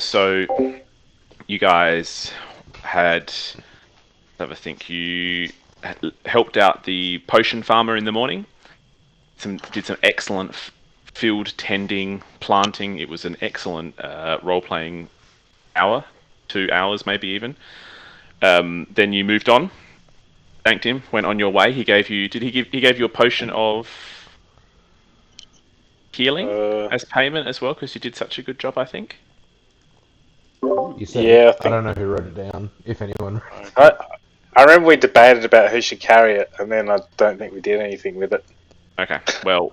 So you guys had, I think you helped out the potion farmer in the morning. Did some excellent field tending, planting. It was an excellent role-playing hour, 2 hours maybe even. Then you moved on, thanked him, went on your way. He gave you. He gave you a potion of healing as payment as well because you did such a good job, I think. You said Yeah, I don't know who wrote it down, if anyone. I remember we debated about who should carry it, and then I don't think we did anything with it. Okay, well,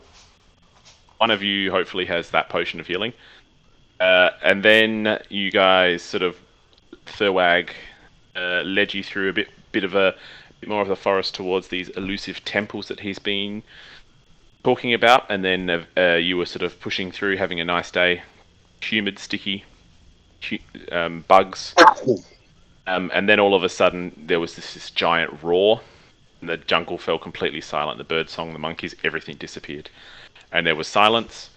one of you hopefully has that potion of healing. And then you guys sort of, Thurwag led you through a bit more of the forest towards these elusive temples that he's been talking about, and then you were sort of pushing through, having a nice day, humid, sticky, bugs, and then all of a sudden there was this giant roar, and the jungle fell completely silent. The bird song, the monkeys, everything disappeared, and there was silence.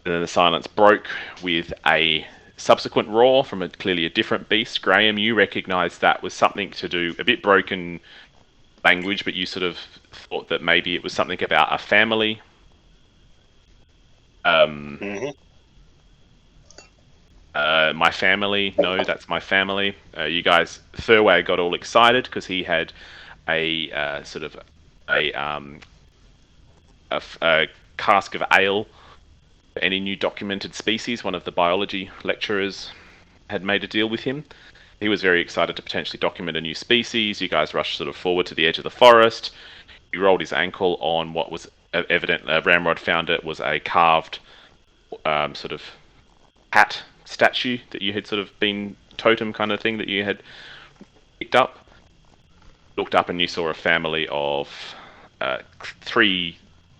And then the silence broke with a subsequent roar from clearly a different beast. Graham, you recognised that was something to do, a bit broken language, but you sort of thought that maybe it was something about a family. My family, no, that's my family. You guys, Thurwag got all excited because he had a sort of a cask of ale for any new documented species. One of the biology lecturers had made a deal with him. He was very excited to potentially document a new species. You guys rushed sort of forward to the edge of the forest. He rolled his ankle on what was evident. Ramrod found it was a carved sort of hat statue that you had sort of been totem kind of thing that you had picked up. Looked up and you saw a family of 3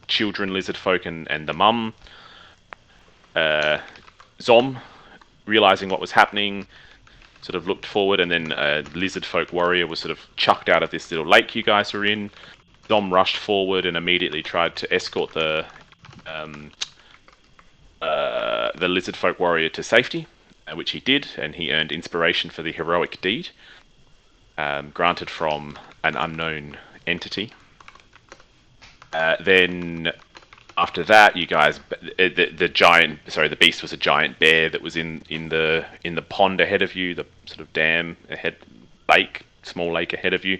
children, lizard folk, and the mum. Zom, realizing what was happening, sort of looked forward, and then a lizard folk warrior was sort of chucked out of this little lake you guys were in. Zom rushed forward and immediately tried to escort the lizard folk warrior to safety, which he did, and he earned inspiration for the heroic deed, granted from an unknown entity. Then after that, you guys, the beast was a giant bear that was in the pond ahead of you, the sort of dam ahead, small lake ahead of you.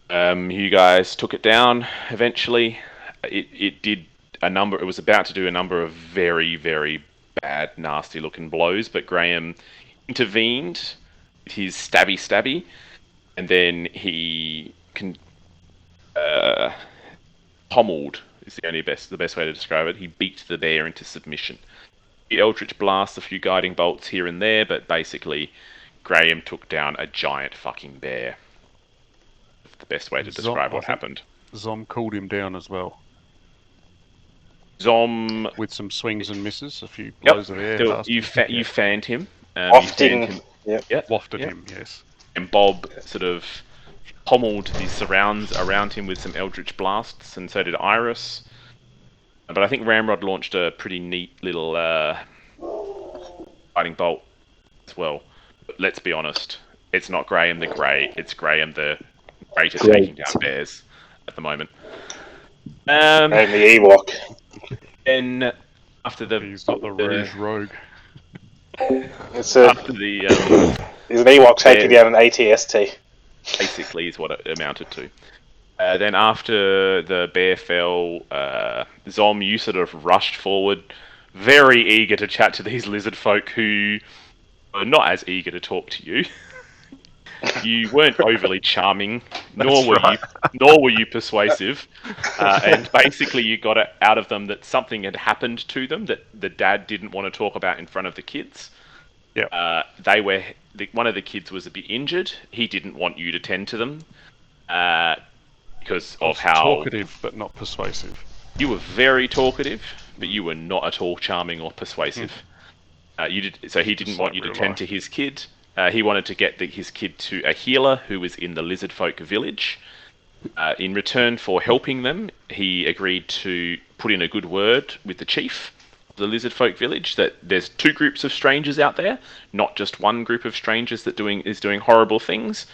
You guys took it down eventually. It did it was about to do a number of very, very bad, nasty looking blows, but Graham intervened with his stabby, and then he pommeled is the best way to describe it. He beat the bear into submission. The Eldritch Blast, a few guiding bolts here and there, but basically Graham took down a giant fucking bear. The best way to describe what happened. Zom called him down as well. Zom with some swings and misses, a few blows of air. You fanned him. Wafted him. Wafted him, yes. And Bob sort of pommeled the surrounds around him with some Eldritch Blasts, and so did Iris. But I think Ramrod launched a pretty neat little guiding bolt as well. But let's be honest, it's not Graham the Grey, it's Graham the Great at taking down bears at the moment. And the Ewok. And after he's got the Rouge Rogue. It's after the is an Ewok taking down an ATST. Basically, is what it amounted to. Then after the bear fell, Zom, you sort of rushed forward, very eager to chat to these lizard folk who were not as eager to talk to you. You weren't overly charming, nor were you persuasive, and basically you got it out of them that something had happened to them that the dad didn't want to talk about in front of the kids. Yeah. One of the kids was a bit injured. He didn't want you to tend to them because of how talkative but not persuasive. You were very talkative, but you were not at all charming or persuasive. He didn't want you to tend to his kid. He wanted to get his kid to a healer who was in the lizard folk village. In return for helping them, he agreed to put in a good word with the chief the lizard folk village that there's two groups of strangers out there, not just one group of strangers that is doing horrible things.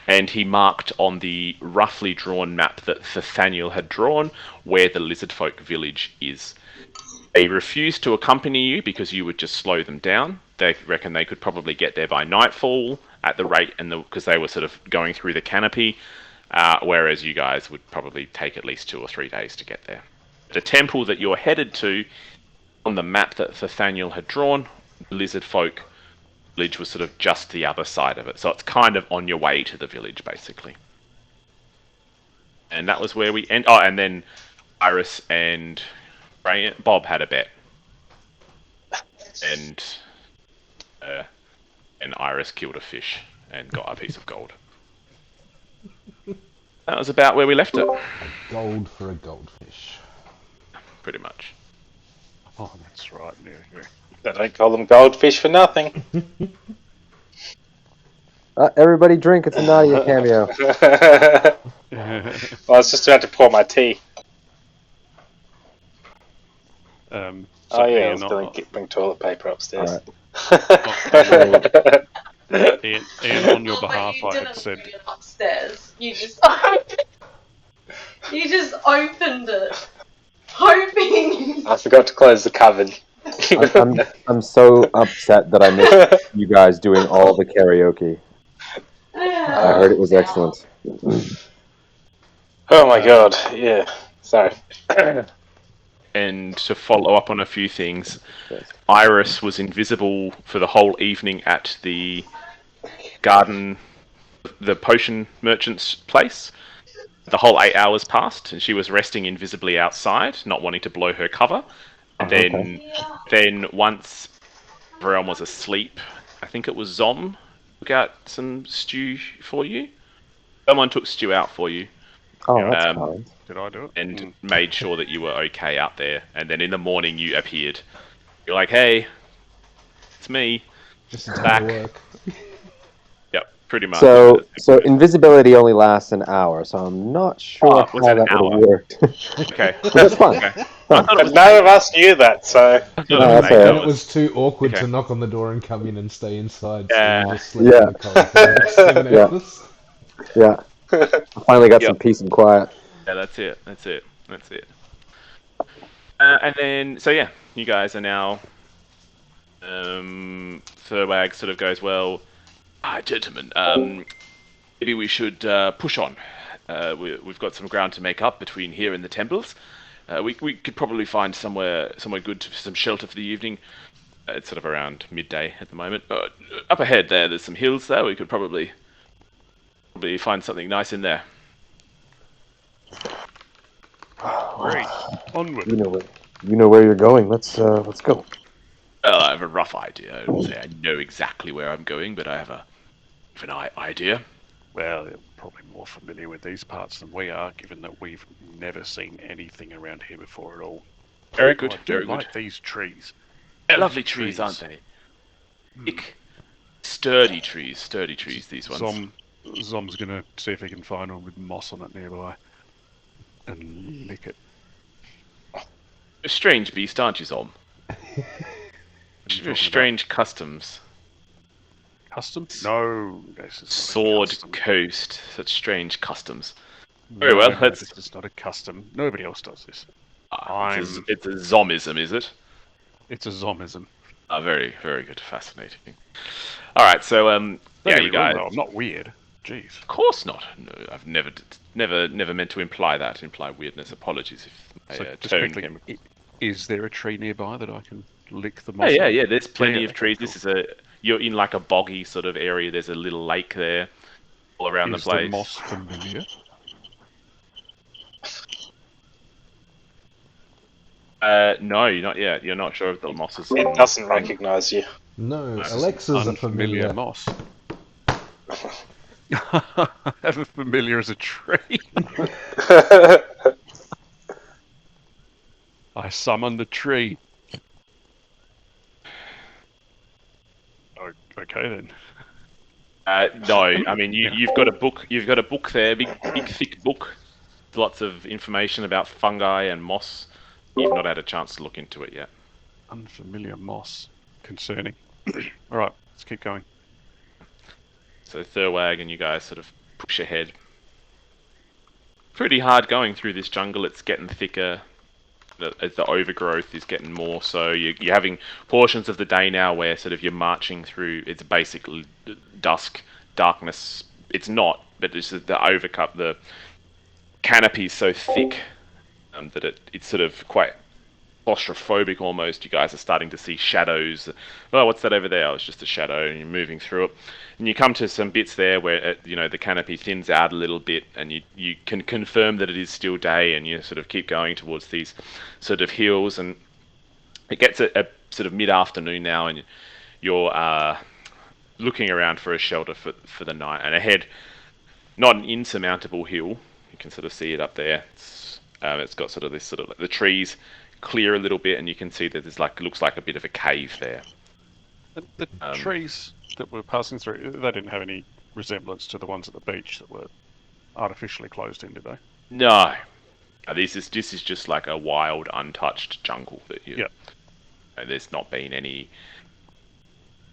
And he marked on the roughly drawn map that Nathaniel had drawn where the lizard folk village is. They refused to accompany you because you would just slow them down. They reckon they could probably get there by nightfall at the rate, because they were sort of going through the canopy, whereas you guys would probably take at least 2 or 3 days to get there. The temple that you're headed to, on the map that Nathaniel had drawn, lizard folk village was sort of just the other side of it. So it's kind of on your way to the village, basically. And that was where we end. Oh, and then Iris and Bob had a bet, and Iris killed a fish and got a piece of gold. That was about where we left it. Gold for a goldfish. Pretty much. Oh, that's right. Yeah. They don't call them goldfish for nothing. Everybody drink, it's a Nadia cameo. I was just about to pour my tea. So I Ian, was going to bring toilet paper upstairs. Ian, on your behalf, I had said... Bring it upstairs. You just opened it, hoping. I forgot to close the cupboard. I'm so upset that I missed you guys doing all the karaoke. I heard it was excellent. Oh my god, yeah. Sorry. And to follow up on a few things, Iris was invisible for the whole evening at the garden, the potion merchant's place. The whole 8 hours passed, and she was resting invisibly outside, not wanting to blow her cover. And then once everyone was asleep, I think it was Zom took out some stew for you. Someone took stew out for you. Oh, that's kind. Did I do it? And made sure that you were okay out there. And then in the morning you appeared. You're like, hey, it's me. Just in Back. time to work. Yep, pretty much. So invisibility only lasts an hour, so I'm not sure how was it that an would have hour? worked. Okay. That's fine. Okay. I thought it But was none of us knew that, so... I thought No, it was that's 8 alright. And it hours. was too awkward Okay. to knock on the door and come in and stay inside. Yeah. So we just slept in the corridor for the next 7 Yeah. hours. Yeah. I finally got some peace and quiet. Yeah, that's it. And then, so yeah, you guys are now... Thurwag sort of goes, well, gentlemen, maybe we should push on. We've got some ground to make up between here and the temples. We could probably find somewhere good for some shelter for the evening. It's sort of around midday at the moment. Up ahead there's some hills there. We could probably find something nice in there. Great. Onward. You know where you're going. Let's go. I have a rough idea. I wouldn't say I know exactly where I'm going, but I have an idea. Well, you're probably more familiar with these parts than we are, given that we've never seen anything around here before at all. Very good, I do very like good. these trees. They're lovely trees, aren't they? Thick, sturdy trees, these ones. Zom's gonna see if he can find one with moss on it nearby. And lick it. A strange beast, aren't you, Zom? Strange customs. Custom? No, this is not a Sword custom. Coast, such strange customs. No, Very well, no, let's... This is not a custom. Nobody else does this. It's a Zomism, is it? It's a Zomism. Very, very good, fascinating. Alright, so, Don't yeah, get you me wrong, guys... though, I'm not weird. Jeez. Of course not. No, I've never meant to imply weirdness. Apologies if So, my just tone quickly, came... is there a tree nearby that I can lick the moss? Yeah, there's plenty Yeah, of trees. cool. This is you're in like a boggy sort of area. There's a little lake there all around Is the place. the moss familiar? No, not yet. You're not sure if the moss is... It doesn't recognise you. No, This is Alexa's a unfamiliar familiar. moss. Have a familiar as a tree. I summoned the tree. Oh, okay then. No, I mean you've got a book. You've got a book there, big thick book, lots of information about fungi and moss. You've not had a chance to look into it yet. Unfamiliar moss. Concerning. Alright, let's keep going. So Thurwag and you guys sort of push ahead. Pretty hard going through this jungle. It's getting thicker. As the overgrowth is getting more, so you're having portions of the day now where sort of you're marching through. It's basically dusk, darkness. It's not, but it's the overcut. The canopy's so thick that it's sort of quite claustrophobic almost. You guys are starting to see shadows. Oh, what's that over there? Oh, it's just a shadow, and you're moving through it. And you come to some bits there where the canopy thins out a little bit, and you can confirm that it is still day, and you sort of keep going towards these sort of hills, and it gets a sort of mid-afternoon now, and you're looking around for a shelter for the night. And ahead, not an insurmountable hill. You can sort of see it up there. It's got sort of this the trees clear a little bit, and you can see that there's looks like a bit of a cave there. The trees that we're passing through, they didn't have any resemblance to the ones at the beach that were artificially closed in, did they? No, this is just like a wild, untouched jungle that you. Yeah. There's not been any.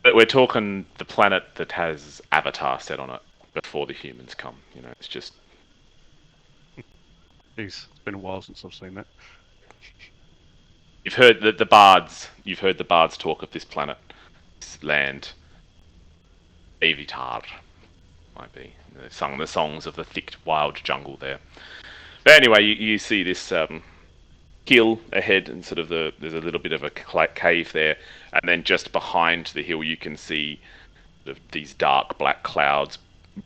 But we're talking the planet that has Avatar set on it before the humans come. It's just. Jeez, it's been a while since I've seen that. You've heard the bards. You've heard the bards talk of this planet, this land. Avatar might be. They've sung the songs of the thick, wild jungle there. But anyway, you see this hill ahead, and sort of there's a little bit of a cave there, and then just behind the hill you can see these dark black clouds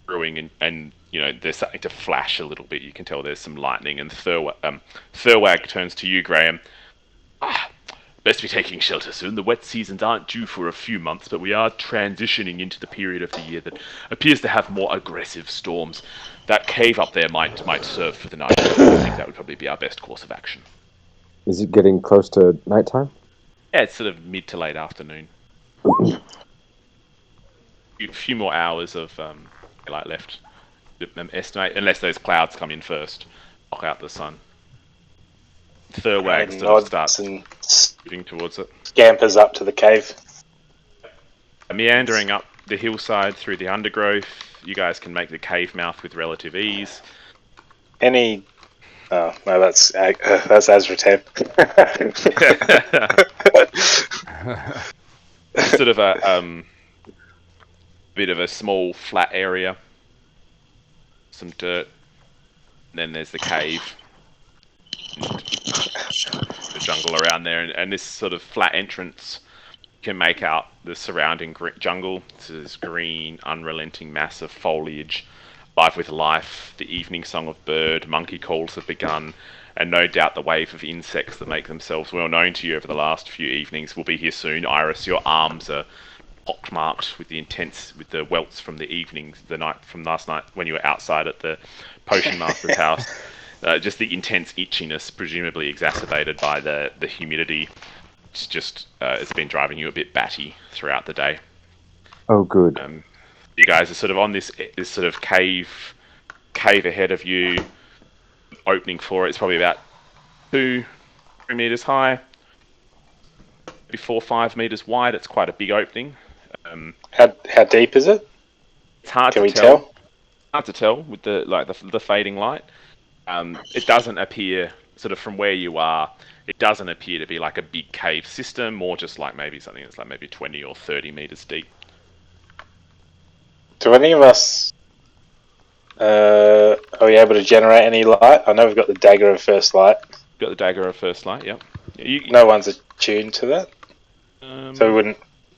brewing, and they're starting to flash a little bit. You can tell there's some lightning, and Thurwag turns to you, Graham. Best be taking shelter soon. The wet seasons aren't due for a few months, but we are transitioning into the period of the year that appears to have more aggressive storms. That cave up there might serve for the night. I think that would probably be our best course of action. Is it getting close to nighttime? Yeah, it's sort of mid to late afternoon. A few more hours of daylight left. Estimate, unless those clouds come in first, knock out the sun. Thurwag starts and moving towards it. scampers up to the cave. Meandering up the hillside through the undergrowth, you guys can make the cave mouth with relative ease. Any? Oh no, that's Azratem. Sort of a bit of a small flat area, some dirt, and then there's the cave. The jungle around there, and this sort of flat entrance, you can make out the surrounding jungle. It's this green, unrelenting mass of foliage, alive with life. The evening song of bird, monkey calls have begun, and no doubt the wave of insects that make themselves well known to you over the last few evenings will be here soon. Iris, your arms are pockmarked with with the welts from the night from last night when you were outside at the Potion Master's house. Just the intense itchiness, presumably exacerbated by the humidity. It's been driving you a bit batty throughout the day. Oh, good. You guys are sort of on this sort of cave ahead of you. Opening for it's probably about 2-3 meters high, maybe 4 or 5 meters wide. It's quite a big opening. How deep is it? It's hard Can to we tell. tell? Hard to tell with the fading light. It doesn't appear, sort of from where you are, it doesn't appear to be like a big cave system, more just like maybe something that's like maybe 20 or 30 meters deep. Do any of us are we able to generate any light? I know we've got the dagger of first light. Got the dagger of first light, yep. No one's attuned to that, so we wouldn't.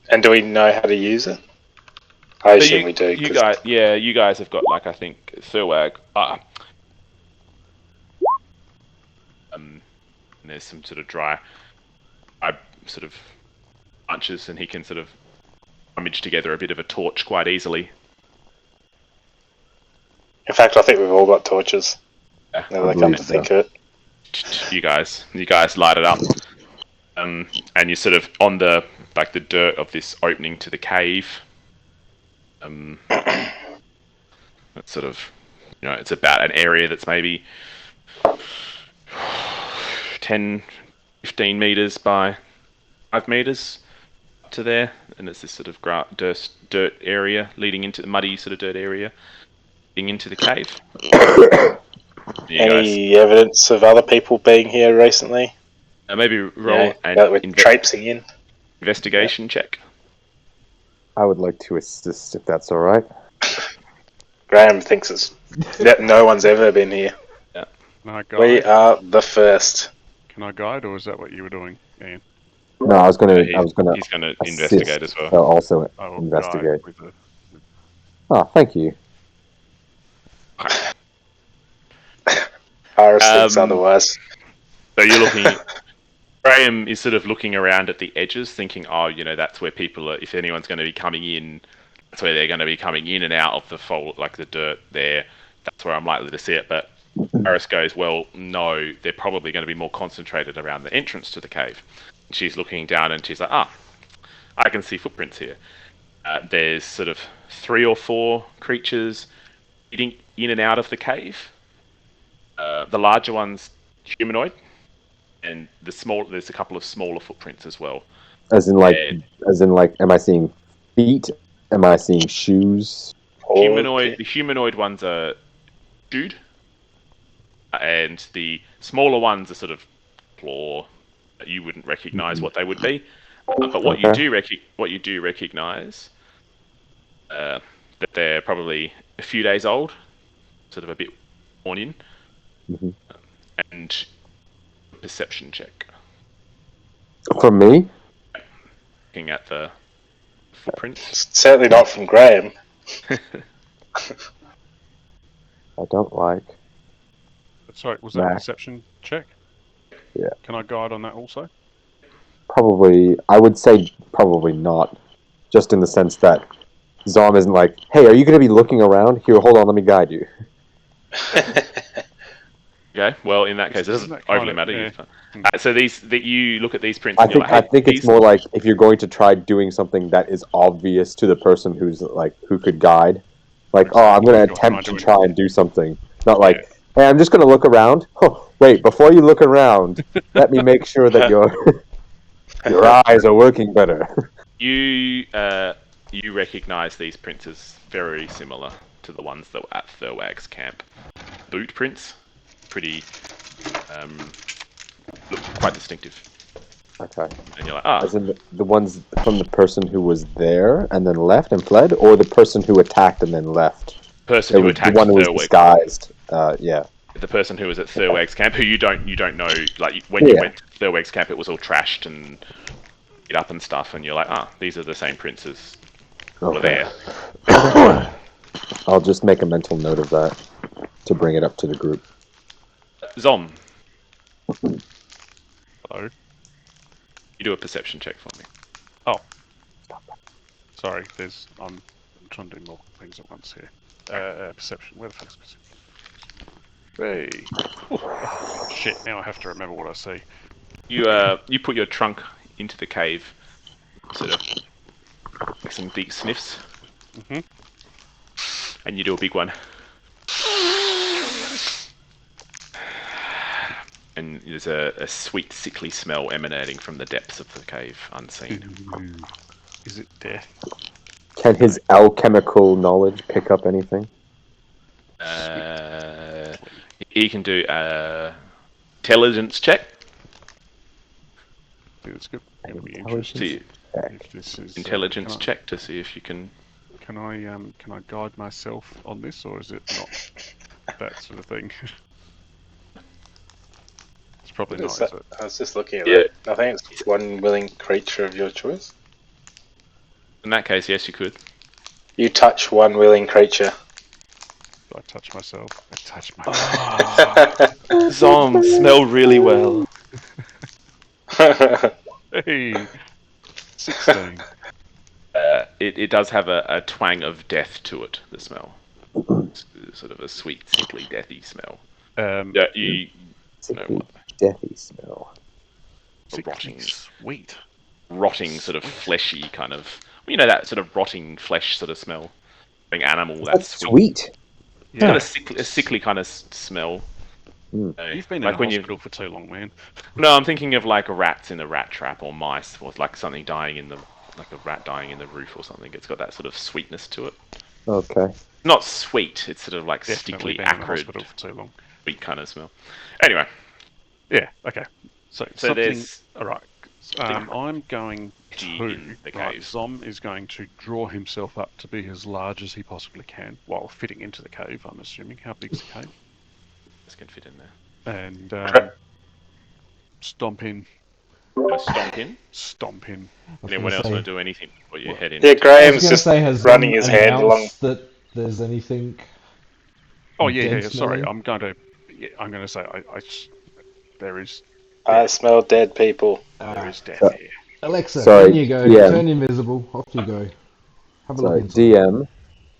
And do we know how to use it? I assume we do. You guys have got, like, I think Thurwag. And there's some sort of dry sort of bunches, and he can sort of rummage together a bit of a torch quite easily. In fact, I think we've all got torches. Yeah. Now that I come to think of it. You guys light it up, and you're sort of on the dirt of this opening to the cave. It's sort of, it's about an area that's maybe 10, 15 meters by 5 meters to there, and it's this sort of dirt area leading into the muddy sort of dirt area, leading into the cave. Any evidence of other people being here recently? Maybe roll Yeah, an that we're traipsing in. investigation check. I would like to assist if that's all right. Graham thinks it's that no one's ever been here. Can I guide? We are the first. Can I guide, or is that what you were doing, Ian? No, I was gonna. He's going to investigate as well. Also I will investigate. guide with the... Oh, thank you. Iris thinks otherwise. So you're looking. Graham is sort of looking around at the edges, thinking, "Oh, that's where people are. If anyone's going to be coming in, that's where they're going to be coming in and out of the fold, like the dirt there. That's where I'm likely to see it." But Iris goes, "Well, no, they're probably going to be more concentrated around the entrance to the cave." She's looking down and she's like, I can see footprints here. There's sort of 3 or 4 creatures eating in and out of the cave. The larger one's humanoid, and there's a couple of smaller footprints as well. As in, like, am I seeing feet? Am I seeing shoes? The humanoid ones are shoed, and the smaller ones are sort of claw. You wouldn't recognise what they would be, but what you do recognise that they're probably a few days old, sort of a bit worn in, and perception check. From me? Looking at the footprints. Certainly not from Graham. I don't like. Sorry, was that a perception check? Yeah. Can I guide on that also? Probably, I would say probably not. Just in the sense that Zom isn't like, hey, are you going to be looking around? Here, hold on, let me guide you. Okay, well, in that case, it doesn't overly matter. Yeah. So you look at these prints. I think it's more like if you're going to try doing something that is obvious to the person who's like who could guide. Like, oh, I'm going to attempt to try and do something. Not like, hey, I'm just going to look around. Oh, wait, before you look around, let me make sure that your eyes are working better. You recognise these prints as very similar to the ones that were at Thurwag's camp. Boot prints, pretty, look quite distinctive. Okay. And you're like, As in the ones from the person who was there and then left and fled, or the person who attacked and then left? Person who attacked the one who was disguised. Yeah. The person who was at Thurwag's camp, who you don't know, like when you went to Thurwag's camp, it was all trashed and beat up and stuff, and you're like, these are the same prints as were there. I'll just make a mental note of that to bring it up to the group. Zom. Hello. You do a perception check for me. Oh. Sorry, I'm trying to do more things at once here. Perception. Where the fuck's perception? Hey. Oh, shit, now I have to remember what I see. You put your trunk into the cave, sort of like some deep sniffs, and you do a big one. And there's a sweet, sickly smell emanating from the depths of the cave, unseen. Is it death? Can his alchemical knowledge pick up anything? He can do a intelligence check. I think that's good. It'll be interesting. If this is, Intelligence check to see if you can. Can I guide myself on this, or is it not that sort of thing? It's probably not. Is it? I was just looking at that. I think it's one willing creature of your choice. In that case, yes, you could. You touch one willing creature. Do I touch myself? I touch myself. Zom, smell really well. Hey, 16. It does have a twang of death to it. The smell, it's sort of a sweet, sickly, deathy smell. You know what? Deathy smell. Rotting, sweet. Rotting, sort of fleshy kind of. You know that sort of rotting flesh sort of smell. An animal that's sweet. It's got a sickly kind of smell. You've been Like in when hospital for too long, man. No, I'm thinking of like rats in the rat trap, or mice, or like something dying in the, like a rat dying in the roof or something. It's got that sort of sweetness to it. Okay. Not sweet. It's sort of like Definitely sticky, been in acrid, hospital for too long. sweet kind of smell. Anyway, Yeah. Okay. So something. there's All right. I'm going in to. the Right, cave. Zom is going to draw himself up to be as large as he possibly can while fitting into the cave. I'm assuming. How big's the cave? This can fit in there. And stomp in. Go stomp in. Stomp in. Anyone else want to do anything before you head in? Yeah, I was Graham's gonna just say, has running his hand along. announced that there's anything? Oh yeah. Dead Sorry, smelling? I'm going to. Yeah, I'm going to say there is I smell dead people. there is death So- here. Alexa, Sorry, in you go. DM. Turn invisible. Off you go. Have a Sorry, look inside. DM.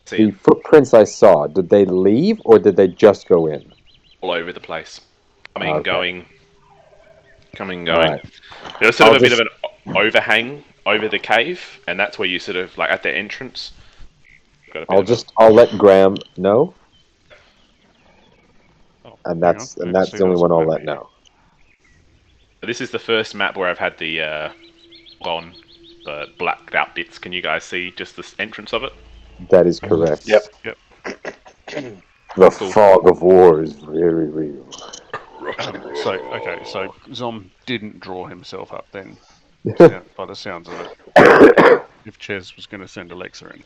See The it footprints I saw, did they leave or did they just go in? all over the place. Coming, Okay. going. Coming, going. Alright. There's sort of I'll a bit of just- an overhang over the cave, and that's where you sort of, like, at the entrance. Got a bit of I'll let Graham know, Oh, and hang that's on, the only one I'll let know. This is the first map where I've had the blacked out bits. Can you guys see just the entrance of it? That is correct. Yep. The Cool. fog of war is very real. So Zom didn't draw himself up then, by the sounds of it. If Ches was going to send Alexa in.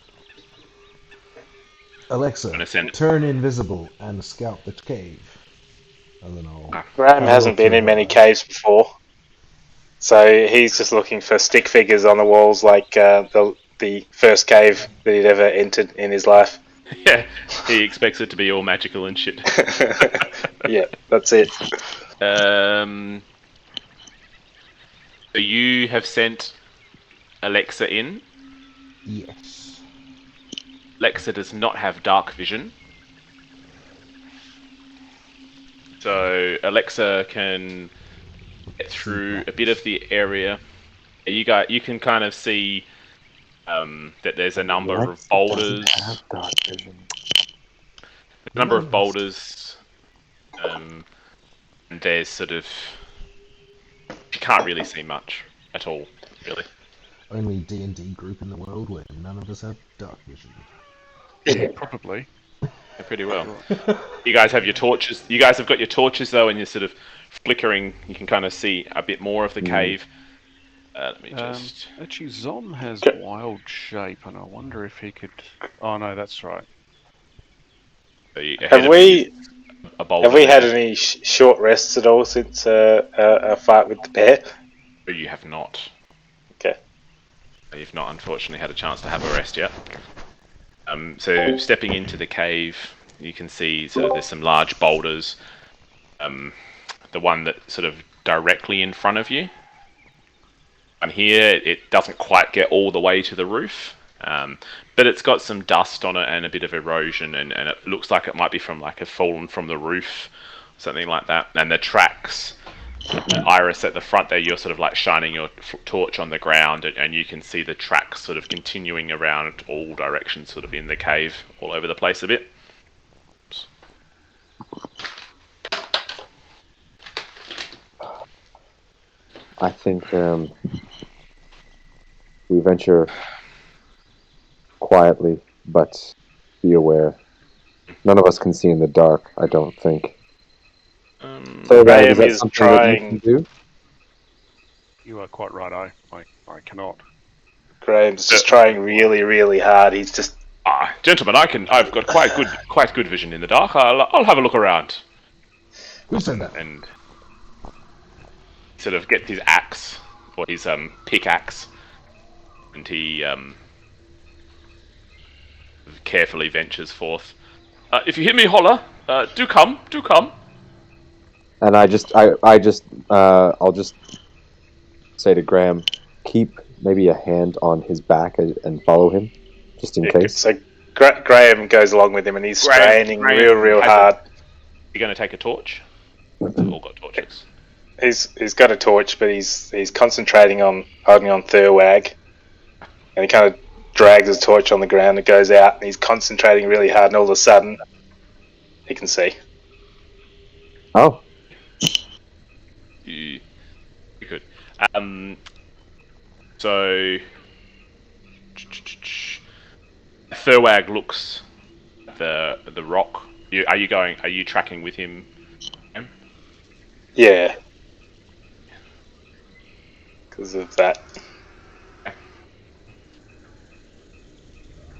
Alexa, Gonna send it. turn invisible and scout the cave. And then I'll. Graham Have a hasn't look been through in many that. caves before, so he's just looking for stick figures on the walls, like the first cave that he'd ever entered in his life. Yeah, he expects it to be all magical and shit. Yeah, that's it. So you have sent Alexa in. Yes. Alexa does not have dark vision. So Alexa can get through a bit of the area. You can kind of see that there's a number of boulders. A number of boulders. And there's sort of, you can't really see much at all, really. Only D&D group in the world where none of us have dark vision. Probably. Yeah, pretty well. You guys have your torches. You guys have got your torches though, and you're sort of flickering. You can kind of see a bit more of the cave. Let me just. Actually, Zom has wild shape, and I wonder if he could. Oh no, that's right. Have we had any? any short rests at all since a fight with the bear? You have not. Okay. You've not, unfortunately, had a chance to have a rest yet. So stepping into the cave, you can see sort of there's some large boulders. The one that sort of directly in front of you. And here it doesn't quite get all the way to the roof, but it's got some dust on it and a bit of erosion, and it looks like it might be from like a fallen from the roof, something like that. And the tracks, Iris at the front there, you're sort of like shining your torch on the ground, and you can see the tracks sort of continuing around all directions, sort of in the cave, all over the place a bit. I think we venture quietly, but be aware. None of us can see in the dark, I don't think. So Graham is that is something that you trying. can do? You are quite right. I cannot. Graham's just trying really, really hard. He's just Gentlemen, I've got quite good vision in the dark. I'll have a look around. Who said that? And sort of gets his axe, or his pickaxe, and he carefully ventures forth. If you hear me holler, do come. And I'll just say to Graham, keep maybe a hand on his back and follow him, just in case. So Graham goes along with him, and he's straining real hard. You're going to take a torch? We've all got torches. He's got a torch, but he's concentrating on holding on Thurwag, and he kind of drags his torch on the ground. It goes out, and he's concentrating really hard, and all of a sudden, he can see. Oh, You could. So Thurwag looks at the rock. Are you tracking with him? Em? Yeah. Because of that.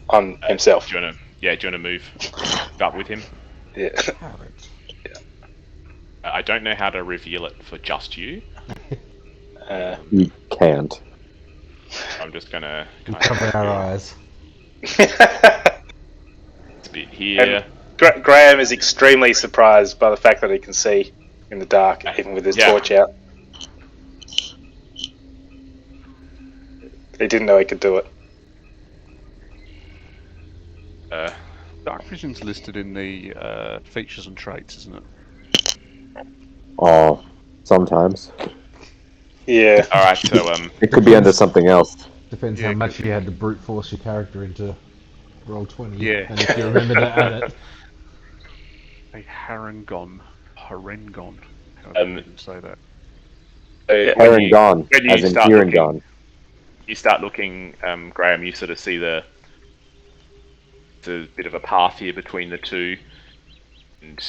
On himself. Do you wanna move up with him? Yeah. Parrot. I don't know how to reveal it for just you. you can't. I'm just gonna We kind cover of our eyes. a bit here. Graham is extremely surprised by the fact that he can see in the dark, even with his torch out. He didn't know he could do it. Dark vision's listed in the features and traits, isn't it? Oh, sometimes Yeah. All right, so it could be under something else. Depends Yeah, how much could you had to brute force your character into roll 20. Yeah. And if you remember to add it. A Harengon. How do you say that? Harengon, when you as in start Erengon. you start looking, Graham, you sort of see there's a bit of a path here between the two, and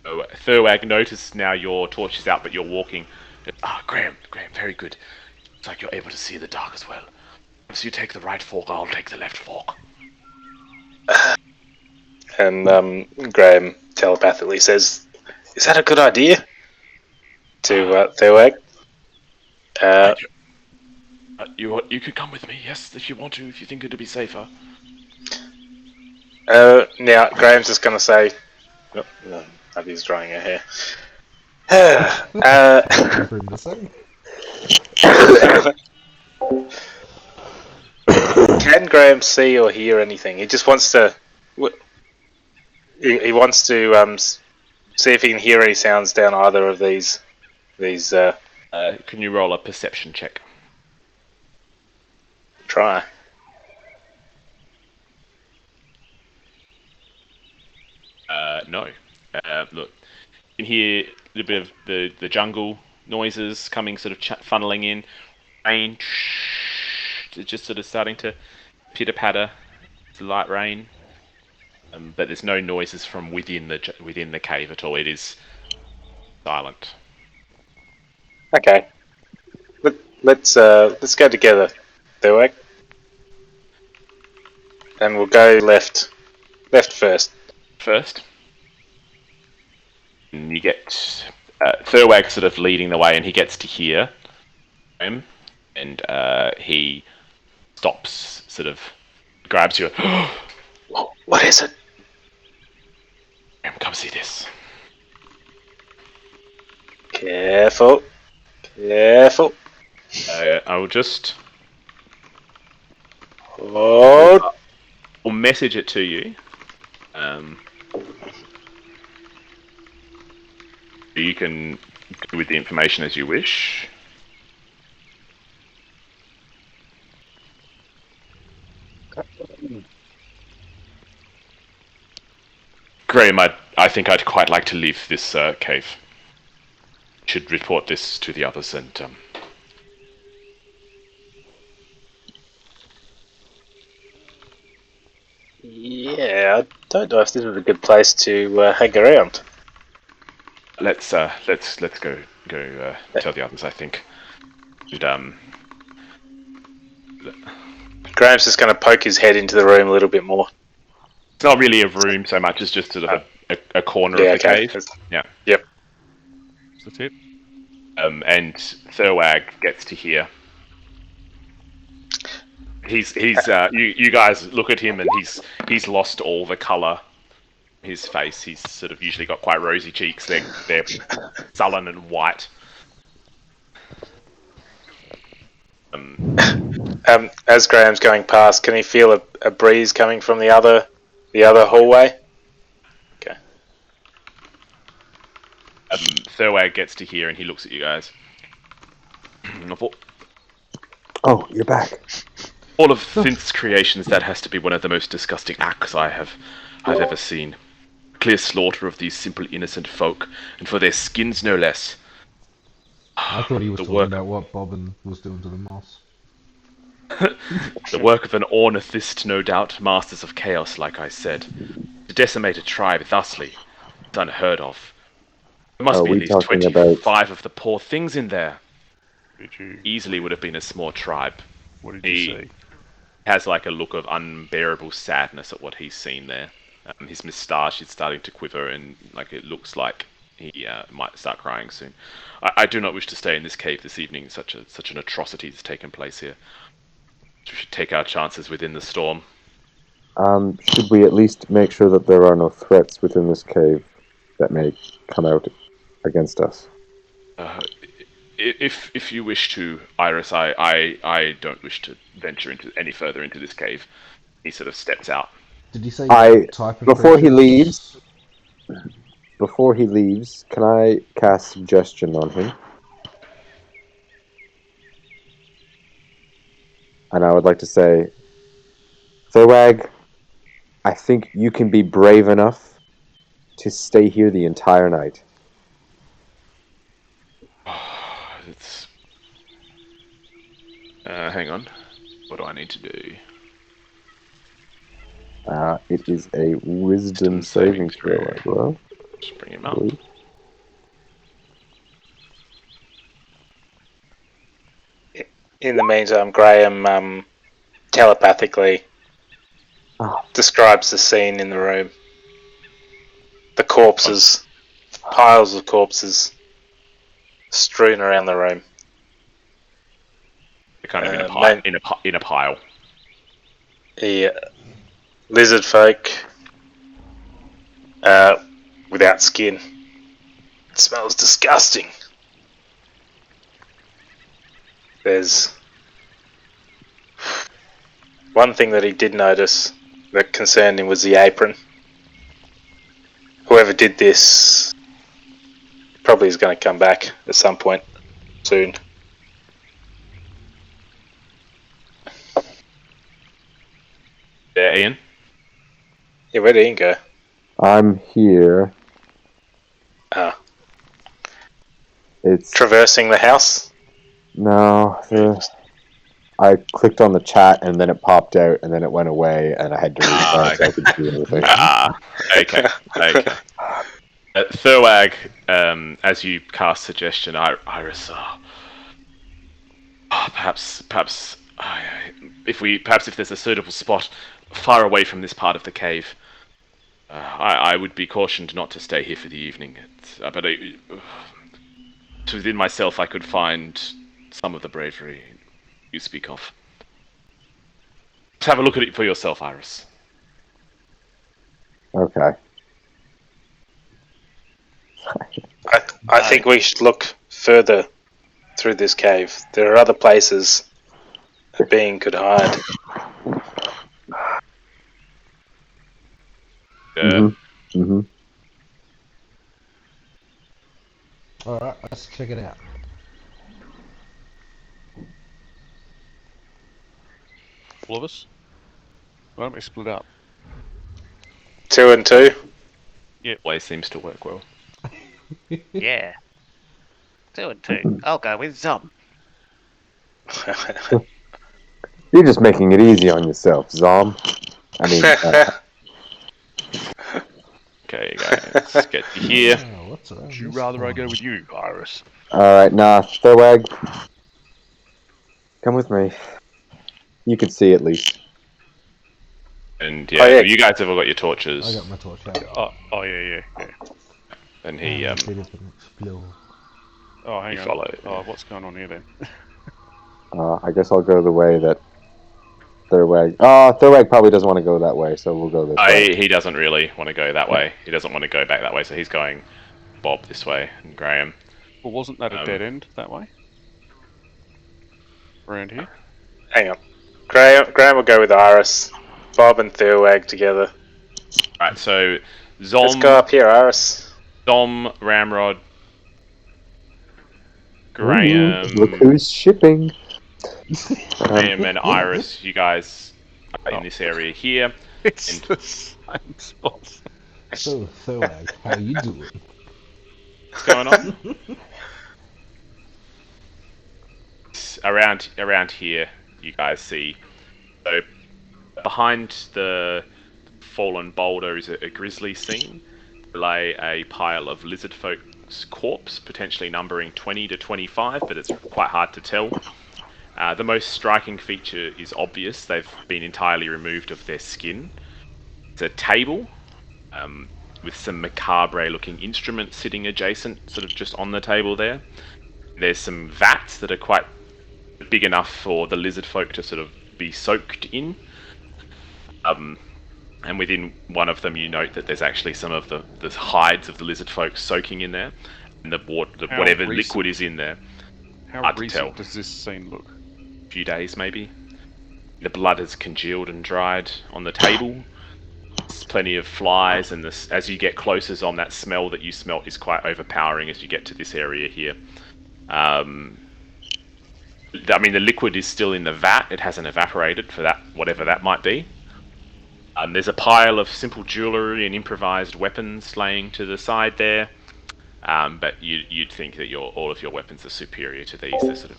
Thurwag notices now your torch is out, but you're walking. Graham, very good. It's like you're able to see in the dark as well. If you take the right fork, I'll take the left fork. And Graham telepathically says, "Is that a good idea?" To Thurwag. You could come with me, yes, if you want to, if you think it'd be safer. Now, Graham's just going to say, no, Abby's drying her hair. For him to say. Can Graham see or hear anything? He just wants to. He wants to see if he can hear any sounds down either of these. Can you roll a perception check? Try. No. Look, you can hear a little bit of the jungle noises coming, sort of funneling in. Rain, just sort of starting to pitter patter. It's light rain, but there's no noises from within the cave at all. It is silent. Okay. Let's go together, Thurwag. And we'll go left. Left first. First, and you get Thurwag sort of leading the way, and he gets to here, and he stops, sort of grabs you. What is it? Come see this. Careful. Careful. I will just Oh. I'll message it to you. You can do with the information as you wish. Graham, I think I'd quite like to leave this cave. Should report this to the others, and Yeah, I don't know if this is a good place to hang around. let's go tell the others. I think. Graham's just going to poke his head into the room a little bit more. It's not really a room so much as just sort of a corner of the cave. Yeah. Yep. Is that it? And Thurwag gets to hear. He's you guys look at him and he's lost all the colour in his face. He's sort of usually got quite rosy cheeks. They're sullen and white. As Graham's going past, can he feel a breeze coming from the other hallway? Okay. Thurwag gets to hear and he looks at you guys. Oh, you're back. All of Vince's creations, that has to be one of the most disgusting acts I've ever seen. clear slaughter of these simple innocent folk, and for their skins no less. I thought he was The talking work- about what Bobbin was doing to the moss. The work of an ornithist, no doubt, masters of chaos, like I said. To decimate a tribe thusly, it's unheard of. There must Are be at we least talking 25 about- of the poor things in there. Did you? Easily would have been a small tribe. What did He you see? has like a look of unbearable sadness at what he's seen there. His moustache is starting to quiver, and like it looks like he might start crying soon. I do not wish to stay in this cave this evening. Such an atrocity has taken place here. We should take our chances within the storm. Should we at least make sure that there are no threats within this cave that may come out against us? If you wish to, Iris, I don't wish to venture any further into this cave. He sort of steps out. Did he say I- what type of before he creatures? Before he leaves, can I cast suggestion on him? And I would like to say, Thorwag, I think you can be brave enough to stay here the entire night. It's... hang on. What do I need to do? It is a wisdom saving throw as well. Just bring him up. In the meantime, Graham telepathically describes the scene in the room. The corpses, piles of corpses, strewn around the room. They're kind of in a pile. man- In a pile. The lizard folk without skin. It smells disgusting. There's one thing that he did notice that concerned him was the apron. Whoever did this probably is going to come back at some point soon. There, Ian. Yeah, where did Ian go? I'm here. Ah, It's traversing the house. no. I clicked on the chat and then it popped out and then it went away and I had to restart so I could do anything. Okay. Thorwag, as you cast suggestion, Iris, perhaps, if there's a suitable spot far away from this part of the cave, I would be cautioned not to stay here for the evening. But within myself, I could find some of the bravery you speak of. Just have a look at it for yourself, Iris. Okay. I think we should look further through this cave. There are other places a being could hide. Mm-hmm. Alright, let's check it out. All of us? Why don't we split up? 2 and 2. Way seems to work well. Yeah. 2 and 2. I'll go with Zom. You're just making it easy on yourself, Zom. I mean, Okay, guys, let's get you here. Oh, what's around Would you this rather I go corner? with you, Iris? alright, nah, Thorwag. Come with me. You can see at least. And Oh, yeah. you guys have all got your I torches. got my torch out. Oh yeah. And he Bit of an explore. Oh, hang You on. follow. Oh, what's going on here then? I guess I'll go the way that Thorwag... Thorwag probably doesn't want to go that way, so we'll go this way. He doesn't really want to go that way. He doesn't want to go back that way, so he's going Bob this way and Graham. Well, wasn't that a Um, dead end that way? Around here? Hang on. Graham will go with Iris. Bob and Thorwag together. Right, so Let's go up here, Iris. Zom, Ramrod, Graham, Ooh, look who's shipping. Graham and Iris, you guys are in this area here. It's And- the same spot. So, Thoag, how you doing? What's going on? around here, you guys see. So behind the fallen boulder is a grisly scene. Lay a pile of lizard folk's corpse, potentially numbering 20 to 25, but it's quite hard to tell. The most striking feature is obvious. They've been entirely removed of their skin. It's a table with some macabre-looking instruments sitting adjacent, sort of just on the table there. There's some vats that are quite big enough for the lizard folk to sort of be soaked in. And within one of them, you note that there's actually some of the hides of the lizard folk soaking in there, and whatever liquid is in there. How hard to recent tell. does this scene look? A few days, maybe. The blood has congealed and dried on the table. There's plenty of flies, and as you get closer on, that smell that you smelt is quite overpowering as you get to this area here. I mean, the liquid is still in the vat. It hasn't evaporated for that, whatever that might be. There's a pile of simple jewellery and improvised weapons laying to the side there. But you'd think that all of your weapons are superior to these. They're sort of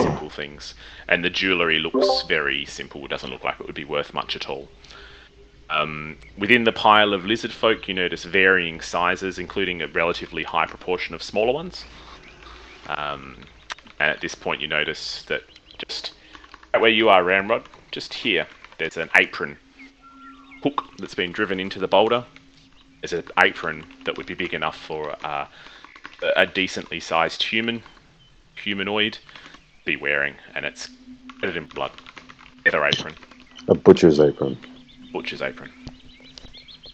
simple things. And the jewellery looks very simple. It doesn't look like it would be worth much at all. Within the pile of lizard folk, you notice varying sizes, including a relatively high proportion of smaller ones. And at this point, you notice that just where you are, Ramrod, just here, there's an apron hook that's been driven into the boulder. There's an apron that would be big enough for a decently sized humanoid to be wearing, and it's covered in blood. Leather apron. A butcher's apron. Butcher's apron.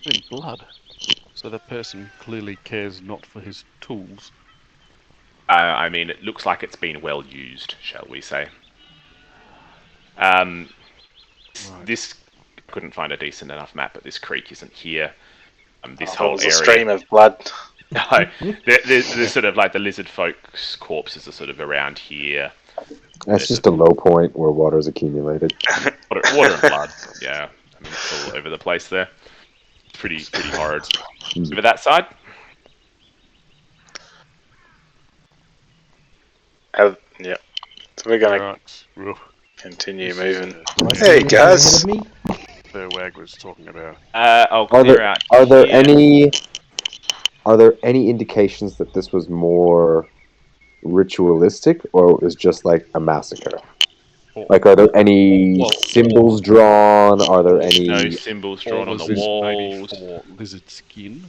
In blood. So the person clearly cares not for his tools. I mean, it looks like it's been well used, shall we say. This couldn't find a decent enough map, but this creek isn't here. This whole area. A stream of blood. No, there's sort of like the lizard folk's corpses are sort of around here. That's just a low point where water's accumulated. Water and blood. Yeah, I mean, it's all over the place there. Pretty horrid. Over that side. Yeah. So we're gonna Right. continue moving. Right, Hey ahead guys. of me? The Wag was talking about. I'll clear out. Are there here. any indications that this was more ritualistic, or it was just like a massacre? Like, are there any symbols drawn? Are there any? No symbols drawn on the walls. Maybe for lizard skin?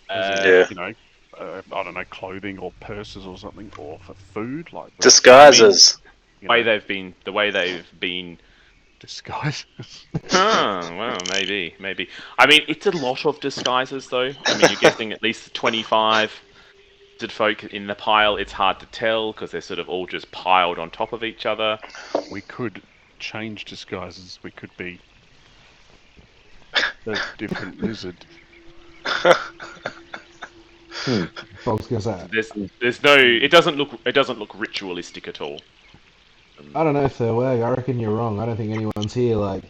Yeah. You know, I don't know, clothing or purses or something, or for food, like Disguises. you The way they've been. disguise. Well, maybe. I mean, it's a lot of disguises, though. I mean, you're guessing at least 25 lizard folk in the pile. It's hard to tell because they're sort of all just piled on top of each other. We could change disguises. We could be a different lizard. Bogs goes out. There's no. It doesn't look ritualistic at all. I don't know, Thoag. I reckon you're wrong. I don't think anyone's here. Like,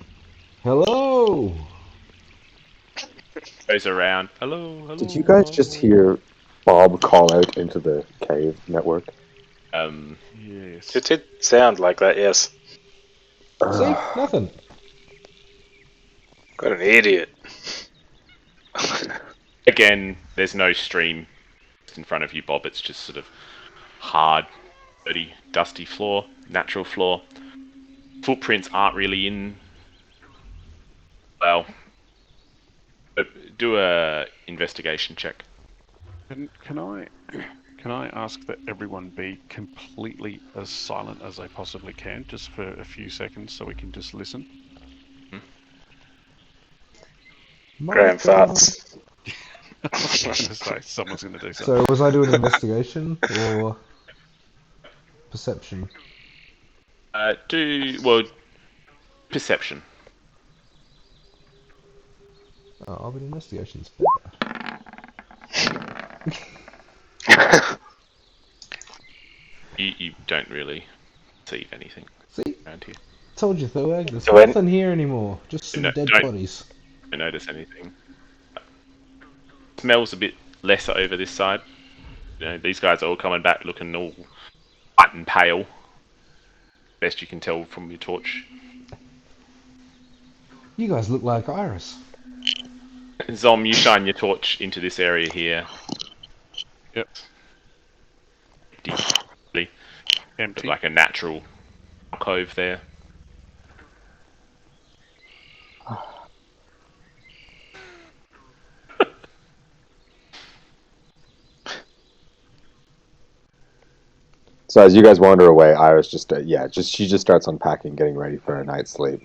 hello. Goes around. Hello. Did you guys just hear Bob call out into the cave network? Yes. It did sound like that, yes. See, nothing. Got an idiot. Again, there's no stream in front of you, Bob. It's just sort of hard, dirty, dusty floor, natural floor. Footprints aren't really in. Well, do a investigation check. Can I ask that everyone be completely as silent as they possibly can, just for a few seconds, so we can just listen? Graham farts. Someone's going to do something. So, was I doing investigation or perception? Perception. Oh, I'll be investigation's better. You don't really see anything See? around here. Told you, Thoag. There's So when- nothing here anymore. Just some No, dead don't- bodies. Don't notice anything. Smells a bit lesser over this side. You know, these guys are all coming back looking all white and pale. Best you can tell from your torch. You guys look like Iris. Zom, you shine your torch into this area here. Yep. Deeply. Empty. Like a natural cove there. So as you guys wander away, Iris she just starts unpacking, getting ready for a night's sleep.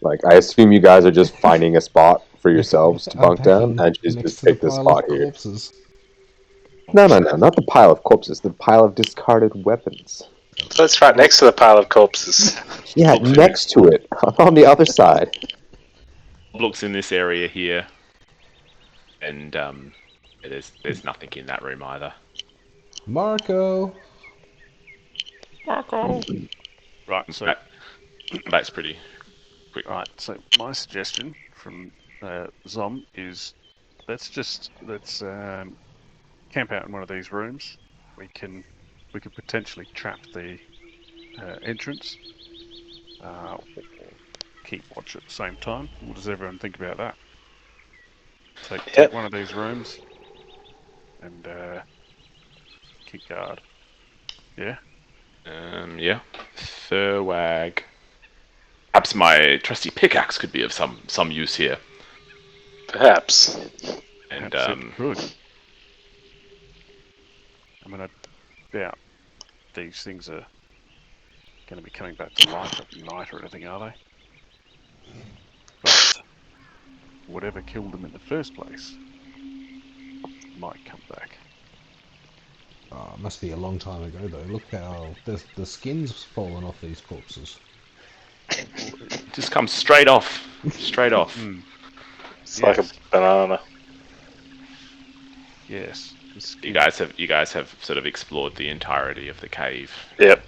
Like, I assume you guys are just finding a spot for yourselves to bunk down, and she's next just to the take this pile spot of here. corpses. No, not the pile of corpses, the pile of discarded weapons. So it's right next to the pile of corpses. Yeah, next to it, on the other side. Looks in this area here, and there's nothing in that room either. Marco. Right, so That's pretty quick. right, so my suggestion from Zom is let's camp out in one of these rooms. We could potentially trap the entrance. Or keep watch at the same time. What does everyone think about that? Take one of these rooms and keep guard. Yeah. Yeah. Thurwag. Perhaps my trusty pickaxe could be of some use here. Perhaps. And Perhaps it could. I mean, I doubt these things are going to be coming back to life at night or anything, are they? But whatever killed them in the first place might come back. Oh, it must be a long time ago though. Look how the skin's fallen off these corpses. just comes straight off. Straight off. It's like a banana. Yes. You guys have sort of explored the entirety of the cave. Yep.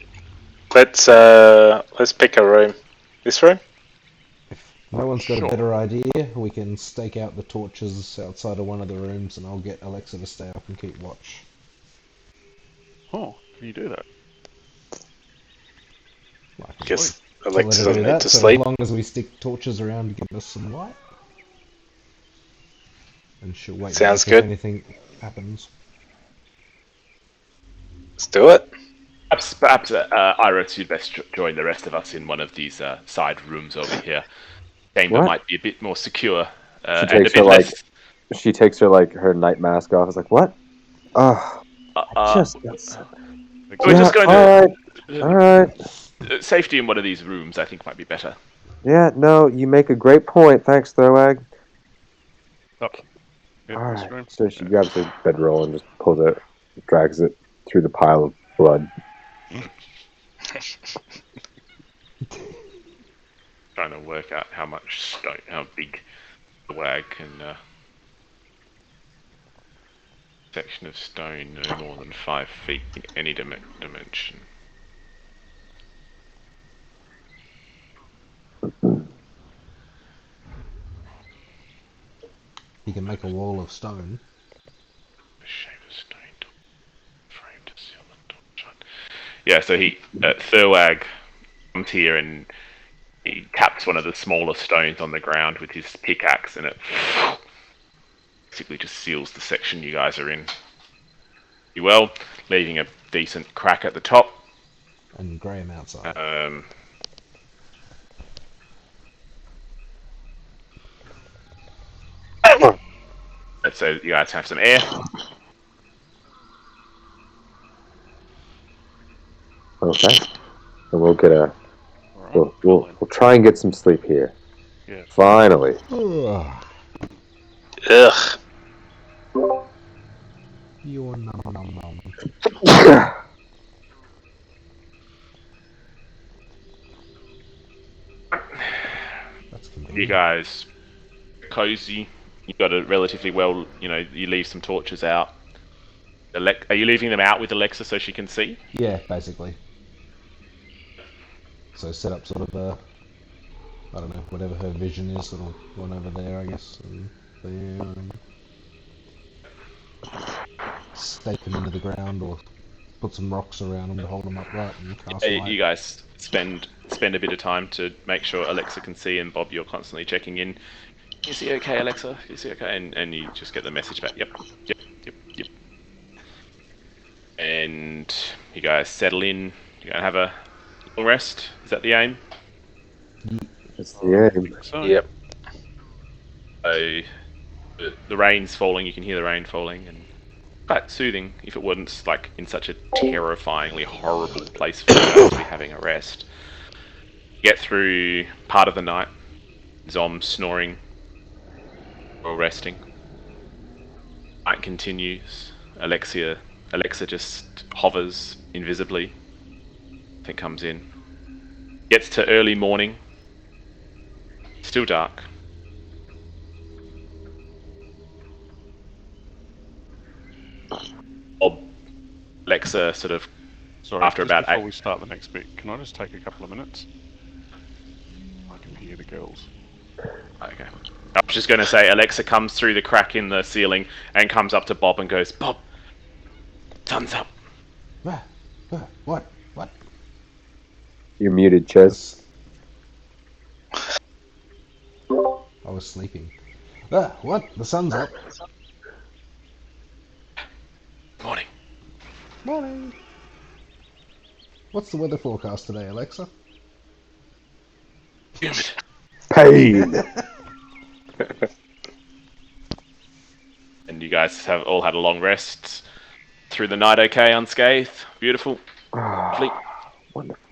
Let's pick a room. This room? If no one's got a better idea, we can stake out the torches outside of one of the rooms, and I'll get Alexa to stay up and keep watch. Oh, can you do that? Guess Tell Alexa her to doesn't do need that, to so sleep. as long as we stick torches around to give us some light. And she'll wait Sounds if good. anything happens. Let's do it. Perhaps Iris, you'd best join the rest of us in one of these side rooms over here. Chamber What? might be a bit more secure. She And a takes bit her less. she takes her night mask off. It's like, what? Oh, We're just going to. all right. Safety in one of these rooms, I think, might be better. Yeah, no, you make a great point. Thanks, Thurwag. Up. Yep, All this right. room. So she grabs her bedroll and just drags it through the pile of blood. Trying to work out how big the wag can. Section of stone no more than 5 feet in any dimension. You can make a wall of stone. Yeah, so Thurwag comes here and he taps one of the smaller stones on the ground with his pickaxe, and it basically just seals the section you guys are in pretty well, leaving a decent crack at the top. And Graham outside. So you guys have some air. Okay. And we'll get a. All right. We'll try and get some sleep here. Yeah. Finally. Ugh. Ugh. You're nom. That's convenient. You guys cozy. You got it relatively well. You know, you leave some torches out. Are you leaving them out with Alexa so she can see? Yeah, basically. So set up sort of a, I don't know, whatever her vision is, little one over there, I guess, and there. stake them into the ground or put some rocks around them to hold them upright and cast light. You guys spend a bit of time to make sure Alexa can see, and Bob, you're constantly checking in. Is he okay, Alexa? Is he okay? And you just get the message back. Yep. And you guys settle in. You're gonna have a little rest. Is that the aim? That's the aim. So, Yep. So the rain's falling. You can hear the rain falling, and quite soothing if it wasn't like in such a terrifyingly horrible place for you guys to be having a rest. You get through part of the night. Zom snoring or resting. Night continues. Alexa just hovers invisibly. Nothing comes in. Gets to early morning. Still dark. Alexa sort of sorry, after just about before 8. we start the next bit, can I just take a couple of minutes? I can hear the girls. Okay. I was just going to say, Alexa comes through the crack in the ceiling and comes up to Bob and goes, "Bob, thumbs up." What? You're muted, Ches. I was sleeping. What? The sun's up. Morning. Morning. What's the weather forecast today, Alexa? Humid. Pain! And you guys have all had a long rest through the night, okay, unscathed. Beautiful. Sleep. Wonderful.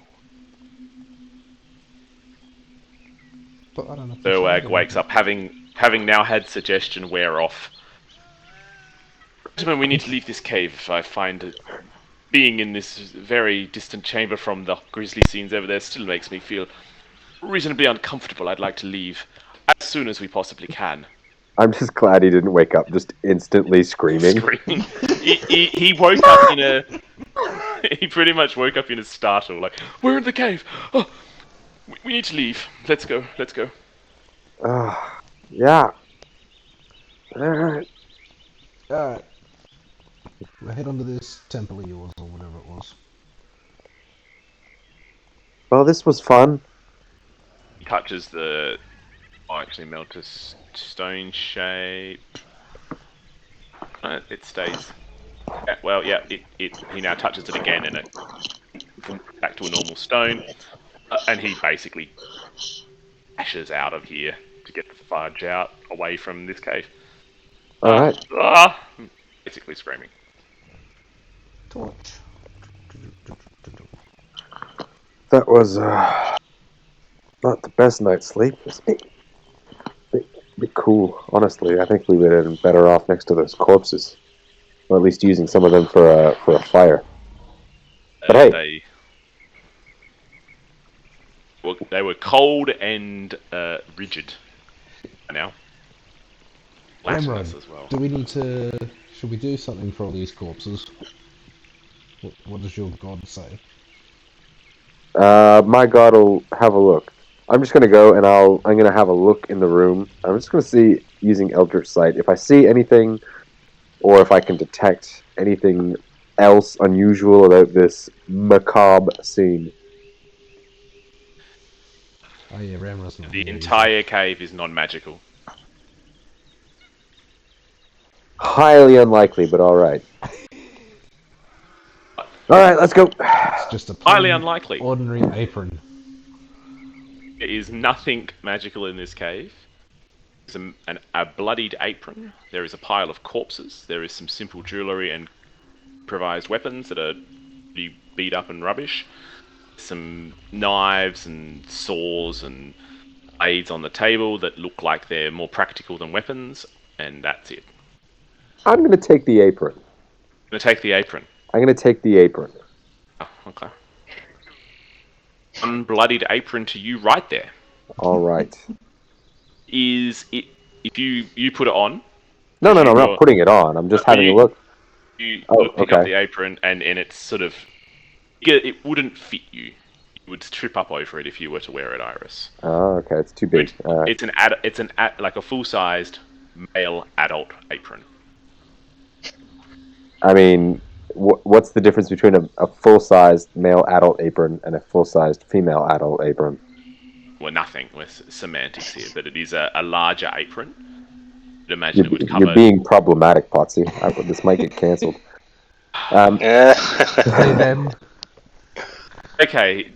But I don't know if Zerwag wakes up having now had suggestion wear off. Gentlemen, we need to leave this cave. I find it, being in this very distant chamber from the grisly scenes over there still makes me feel reasonably uncomfortable. I'd like to leave as soon as we possibly can. I'm just glad he didn't wake up just instantly screaming. He woke up in a... He pretty much woke up in a startle, like, "We're in the cave! Oh, we need to leave. Let's go. Yeah. Alright. Alright. We'll head on to this temple of yours, or whatever it was. Well, this was fun. He touches the... Oh, actually melt a stone shape. It stays... Yeah, well, yeah, he now touches it again and it back to a normal stone. And he basically dashes out of here to get the fudge out, away from this cave. Alright. Basically screaming. Torch. That was, not the best night's sleep. It's bit cool, honestly. I think we would have been better off next to those corpses. Or at least using some of them for a fire. But hey. They were cold and rigid. Now. Ramrod, As well. do we need to... Should we do something for all these corpses? What does your god say? My god will have a look. I'm just gonna go and I'm gonna have a look in the room. I'm just gonna see, using Eldritch Sight, if I see anything, or if I can detect anything else unusual about this macabre scene. Oh yeah, Ramrod's not The here, entire cave is non-magical. Highly unlikely, but alright. Alright, let's go. It's just a Highly plain, unlikely. ordinary apron. There is nothing magical in this cave. There's a bloodied apron. There is a pile of corpses. There is some simple jewellery and improvised weapons that are pretty beat up and rubbish. Some knives and saws and blades on the table that look like they're more practical than weapons, and that's it. I'm gonna take the apron. I'm gonna take the apron. I'm gonna take the apron. Oh, okay. Unbloodied apron to you right there. Alright. Is it, if you put it on... No, I'm not putting it on. I'm just having a look. You pick okay. up the apron and it's sort of... It wouldn't fit you. You would trip up over it if you were to wear it, Iris. Oh, okay. It's too big. It's like a full-sized male adult apron. I mean, what's the difference between a full-sized male adult apron and a full-sized female adult apron? Well, nothing with semantics here, but it is a larger apron. I'd imagine it would cover. You're being problematic, Potsy. This might get cancelled. Hey then. Okay,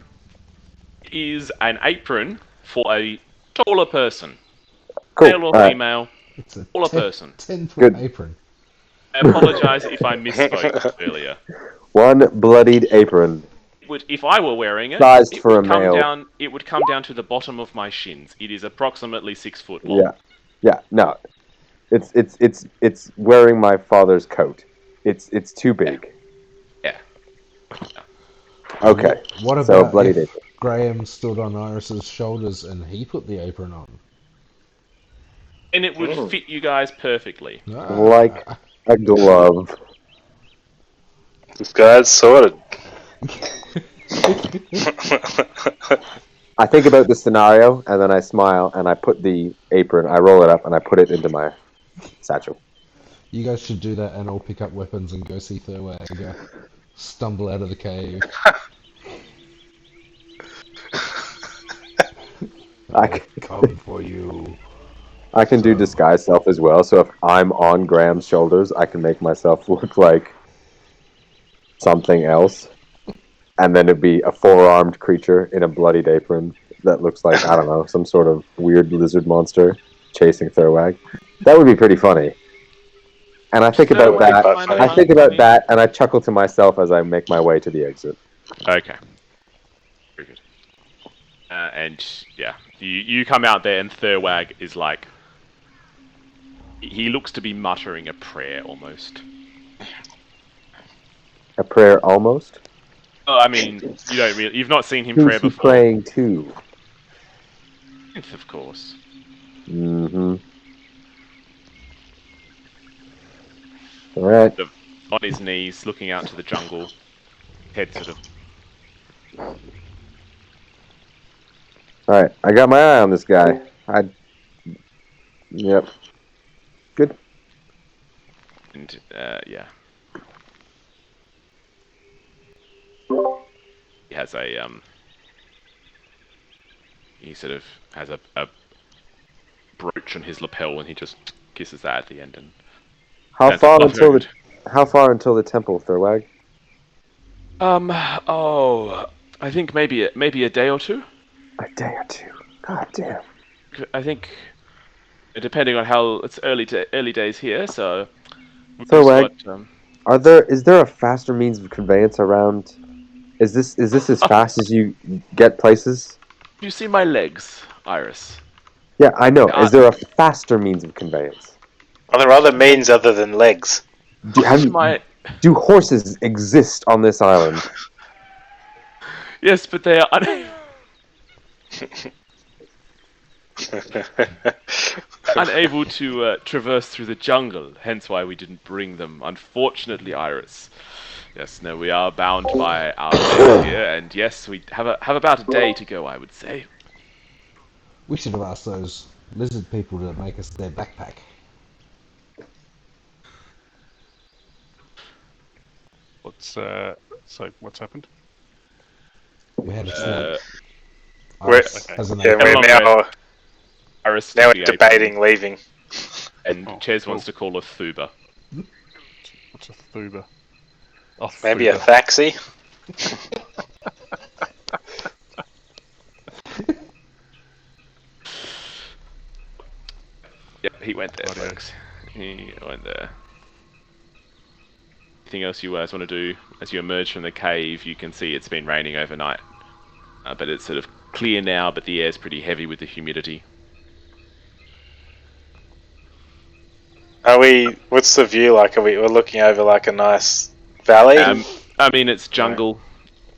is an apron for a taller person, Cool. male or All right. female, It's a taller person. 10-foot Good. apron. I apologise if I misspoke earlier. One bloodied apron. If I were wearing it, Sized it for would a come male. down. It would come down to the bottom of my shins. It is approximately 6 foot long. Yeah. No, it's wearing my father's coat. It's too big. Yeah. Okay. What So about bloodied if apron. Graham stood on Iris's shoulders and he put the apron on? And it would fit you guys perfectly. Like a glove. This guy's sorted. I think about the scenario and then I smile and I put the apron. I roll it up and I put it into my satchel. You guys should do that and all pick up weapons and go see Thurwag stumble out of the cave. Come for you. I can do disguise self as well, so if I'm on Graham's shoulders, I can make myself look like something else. And then it'd be a four-armed creature in a bloodied apron that looks like, I don't know, some sort of weird lizard monster chasing Thurwag. That would be pretty funny. And I think about that. I think about that, and I chuckle to myself as I make my way to the exit. Okay. Very good. And yeah, you come out there, and Thurwag is like, he looks to be muttering a prayer almost. A prayer almost? Oh, I mean, you've not seen him Who's pray he before. praying to? Of course. Mm-hmm. Alright. On his knees, looking out to the jungle, head sort of. Alright, I got my eye on this guy. Yep. Good. And, yeah. He has a, he sort of has a brooch on his lapel and he just kisses that at the end and... How far until the temple, Thurwag? I think maybe a day or two. A day or two. God damn. I think, depending on how it's early days here, so... Thurwag, is there a faster means of conveyance around? Is this as fast as you get places? You see my legs, Iris? Yeah, I know. Is there a faster means of conveyance? Are there other means other than legs? Do horses exist on this island? Yes, but they are unable to traverse through the jungle, hence why we didn't bring them. Unfortunately, Iris. Yes, no, we are bound by our legs here, and yes, we have about a day to go, I would say. We should have asked those lizard people to make us their backpack. What's happened? We had a we're now Iris we're debating leaving. And Ches wants to call a Thuba. What's a Thuba? Oh, Maybe Thuba. a Thaxi? Yep, he went there, folks. He went there. Anything else you guys want to do? As you emerge from the cave, you can see it's been raining overnight. But it's sort of clear now, but the air's pretty heavy with the humidity. What's the view like? We're looking over like a nice valley? I mean, it's jungle.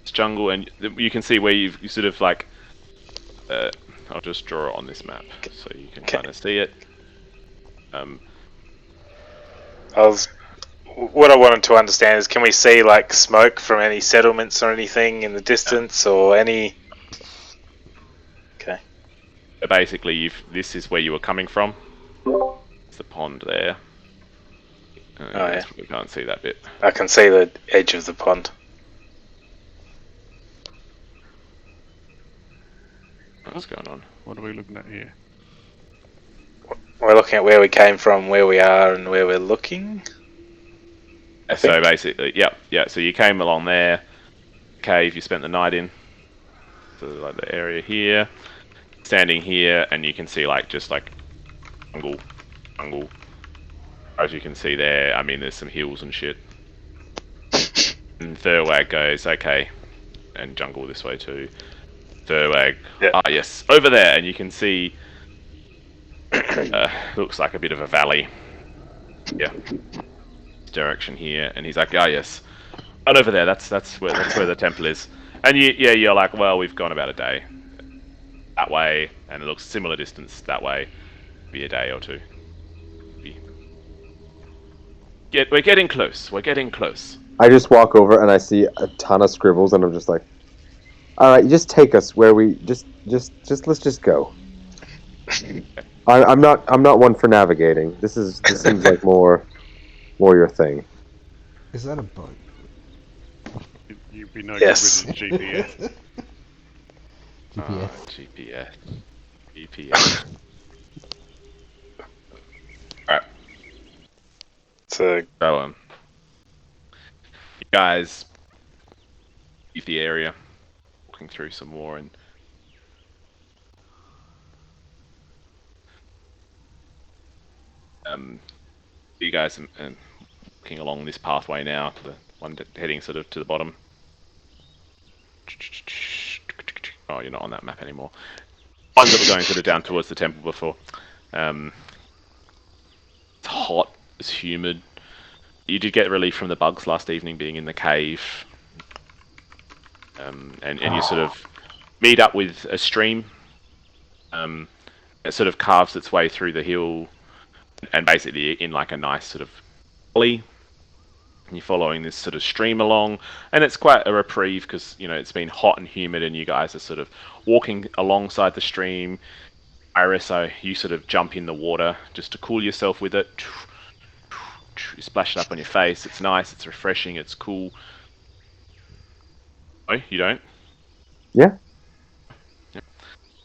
It's jungle, and you can see where you sort of like... I'll just draw it on this map, so you can kind of see it. What I wanted to understand is, can we see like smoke from any settlements or anything in the distance, or any? Okay. Basically, this is where you were coming from. It's the pond there. yeah. We can't see that bit. I can see the edge of the pond. What's going on? What are we looking at here? We're looking at where we came from, where we are, and where we're looking. So basically, yeah. So you came along there, cave. You spent the night in. So like the area here, standing here, and you can see like just like jungle. As you can see there, I mean, there's some hills and shit. And Thurwag goes, okay, and jungle this way too. Thurwag, yes, over there, and you can see. Looks like a bit of a valley. Yeah. Direction here, and he's like, yes, and over there. That's where the temple is. And you're like, well, we've gone about a day that way, and it looks similar distance that way. Be a day or two. We're getting close. We're getting close. I just walk over and I see a ton of scribbles, and I'm just like, all right, just take us where we just let's just go. I'm not one for navigating. This seems like more your thing. Is that a boat? You'd be no Yes. good with GPS. GPS. Alright. So, You guys leave the area, walking through some more, and you guys are walking along this pathway now to the one heading sort of to the bottom. Oh, you're not on that map anymore. Ones that were going sort of down towards the temple before. It's hot, it's humid. You did get relief from the bugs last evening being in the cave. And you sort of meet up with a stream. It sort of carves its way through the hill, and basically in like a nice sort of gully. And you're following this sort of stream along, and it's quite a reprieve because it's been hot and humid, and you guys are sort of walking alongside the stream. Iris, you sort of jump in the water just to cool yourself with it. You splash it up on your face. It's nice. It's refreshing. It's cool. Oh, you don't? Yeah.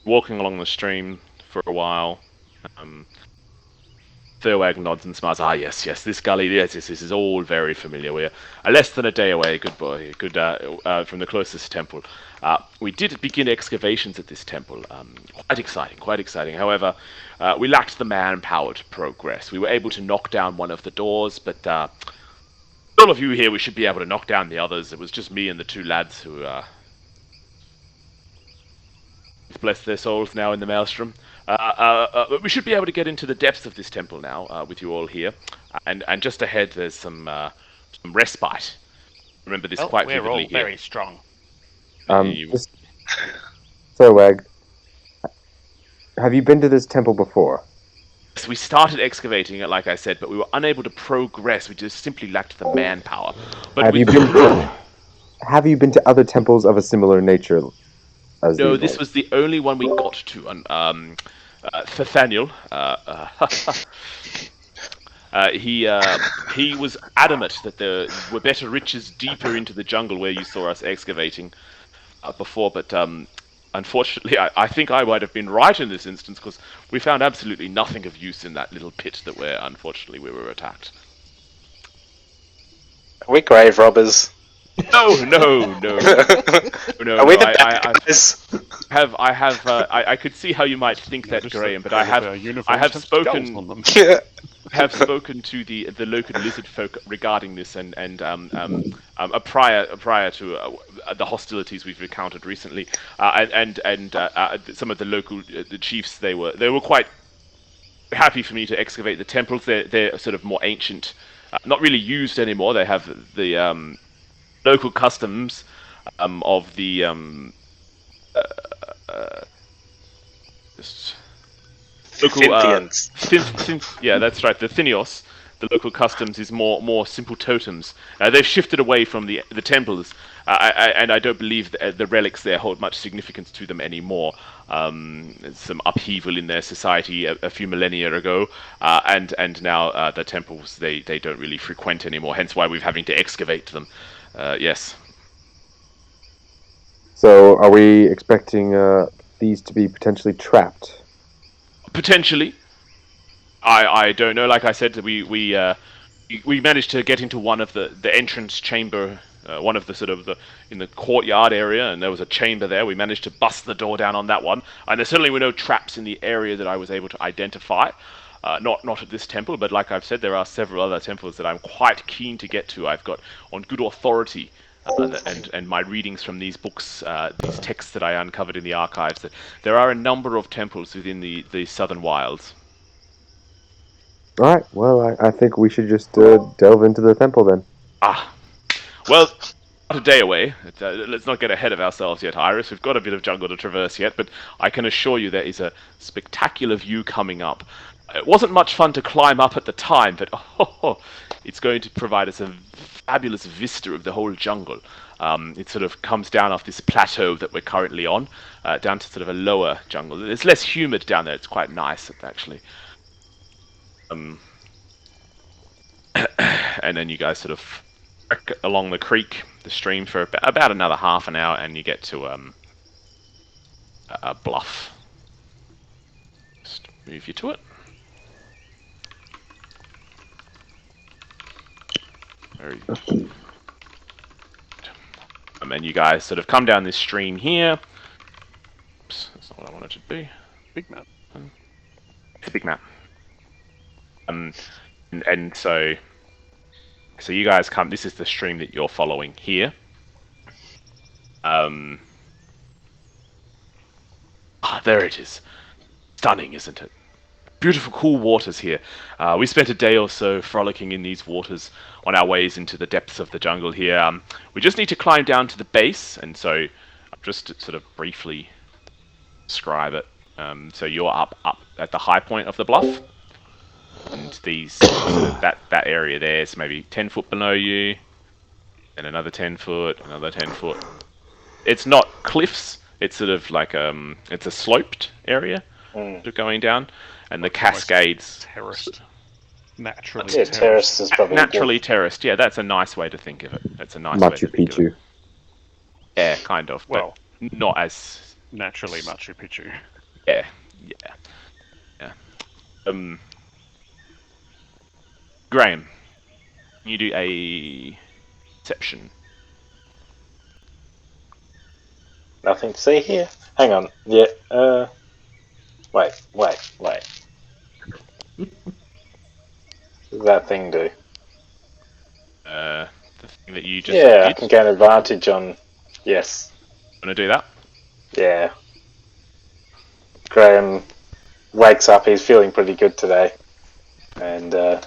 Walking along the stream for a while. Thurwag nods and smiles. Yes, this gully, yes, this is all very familiar. We're less than a day away, good boy, from the closest temple. We did begin excavations at this temple. Quite exciting. However, we lacked the manpower to progress. We were able to knock down one of the doors, but all of you here, we should be able to knock down the others. It was just me and the two lads who, bless their souls, now in the maelstrom. We should be able to get into the depths of this temple now, with you all here. And just ahead, there's some respite. Remember this quite we're vividly all very strong. Just Thurwag, have you been to this temple before? We started excavating it, like I said, but we were unable to progress. We just simply lacked the manpower. But Have you been to other temples of a similar nature? No, this was the only one we got to. Nathaniel, he was adamant that there were better riches deeper into the jungle where you saw us excavating before, but unfortunately, I think I might have been right in this instance because we found absolutely nothing of use in that little pit that unfortunately we were attacked. are we grave robbers? No. Are we the bad guys? I could see how you might think that, Graham, but I have spoken to the local lizard folk regarding this, and prior to the hostilities we've encountered recently, and some of the local the chiefs, they were quite happy for me to excavate the temples. They're sort of more ancient, not really used anymore. They have the local customs of the local Thynthians. yeah, that's right, the Thynios. the local customs is more simple totems. They've shifted away from the temples, and I don't believe the relics there hold much significance to them anymore. Some upheaval in their society a few millennia ago, and now the temples they don't really frequent anymore. Hence why we're having to excavate them. Yes. So, are we expecting these to be potentially trapped? Potentially. I don't know. Like I said, we managed to get into one of the entrance chamber, one of the sort of in the courtyard area, and there was a chamber there. We managed to bust the door down on that one, and there certainly were no traps in the area that I was able to identify. Not at this temple, but like I've said, there are several other temples that I'm quite keen to get to. I've got on good authority. And my readings from these books, these texts that I uncovered in the archives, that there are a number of temples within the Southern Wilds. All right. Well, I think we should just delve into the temple then. Well, not a day away. Let's not get ahead of ourselves yet, Iris. We've got a bit of jungle to traverse yet, but I can assure you there is a spectacular view coming up. It wasn't much fun to climb up at the time, but it's going to provide us a fabulous vista of the whole jungle. It sort of comes down off this plateau that we're currently on, down to sort of a lower jungle. It's less humid down there. It's quite nice, actually. And then you guys sort of trek along the creek, the stream, for about another half an hour, and you get to a bluff. Just move you to it. Very. And you guys sort of come down this stream here. Oops, that's not what I wanted to be. Big map. It's a big map. And so you guys come. This is the stream that you're following here. There it is. Stunning, isn't it? Beautiful, cool waters here. We spent a day or so frolicking in these waters on our ways into the depths of the jungle here. We just need to climb down to the base, and so just to sort of briefly describe it. So you're up at the high point of the bluff. And these that area there is maybe 10 foot below you, and another 10 foot, another 10 foot. It's not cliffs. It's sort of like it's a sloped area going down, and the cascades. Terraced. Naturally. Yeah, terraced is probably naturally terraced. Yeah, that's a nice way to think of it. That's a nice way to think of it. Machu Picchu. Yeah, kind of. Well, but not as naturally Machu Picchu. Yeah. Graham, can you do a perception? Nothing to see here. Hang on. Yeah. Wait. What does that thing do? The thing that you just Yeah, I did. can gain advantage on. Yes. Want to do that? Yeah. Graham wakes up. He's feeling pretty good today, and a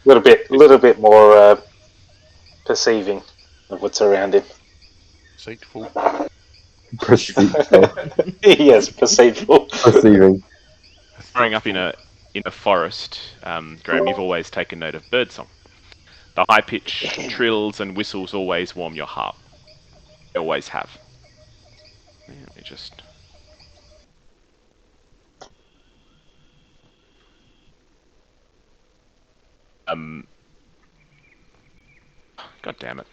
little bit more perceiving of what's around him. Deceitful. Yes, perceivable. Perceiving. Growing up in a forest, Graham, you've always taken note of birdsong. The high pitched trills and whistles always warm your heart. They always have. Let me just. God damn it.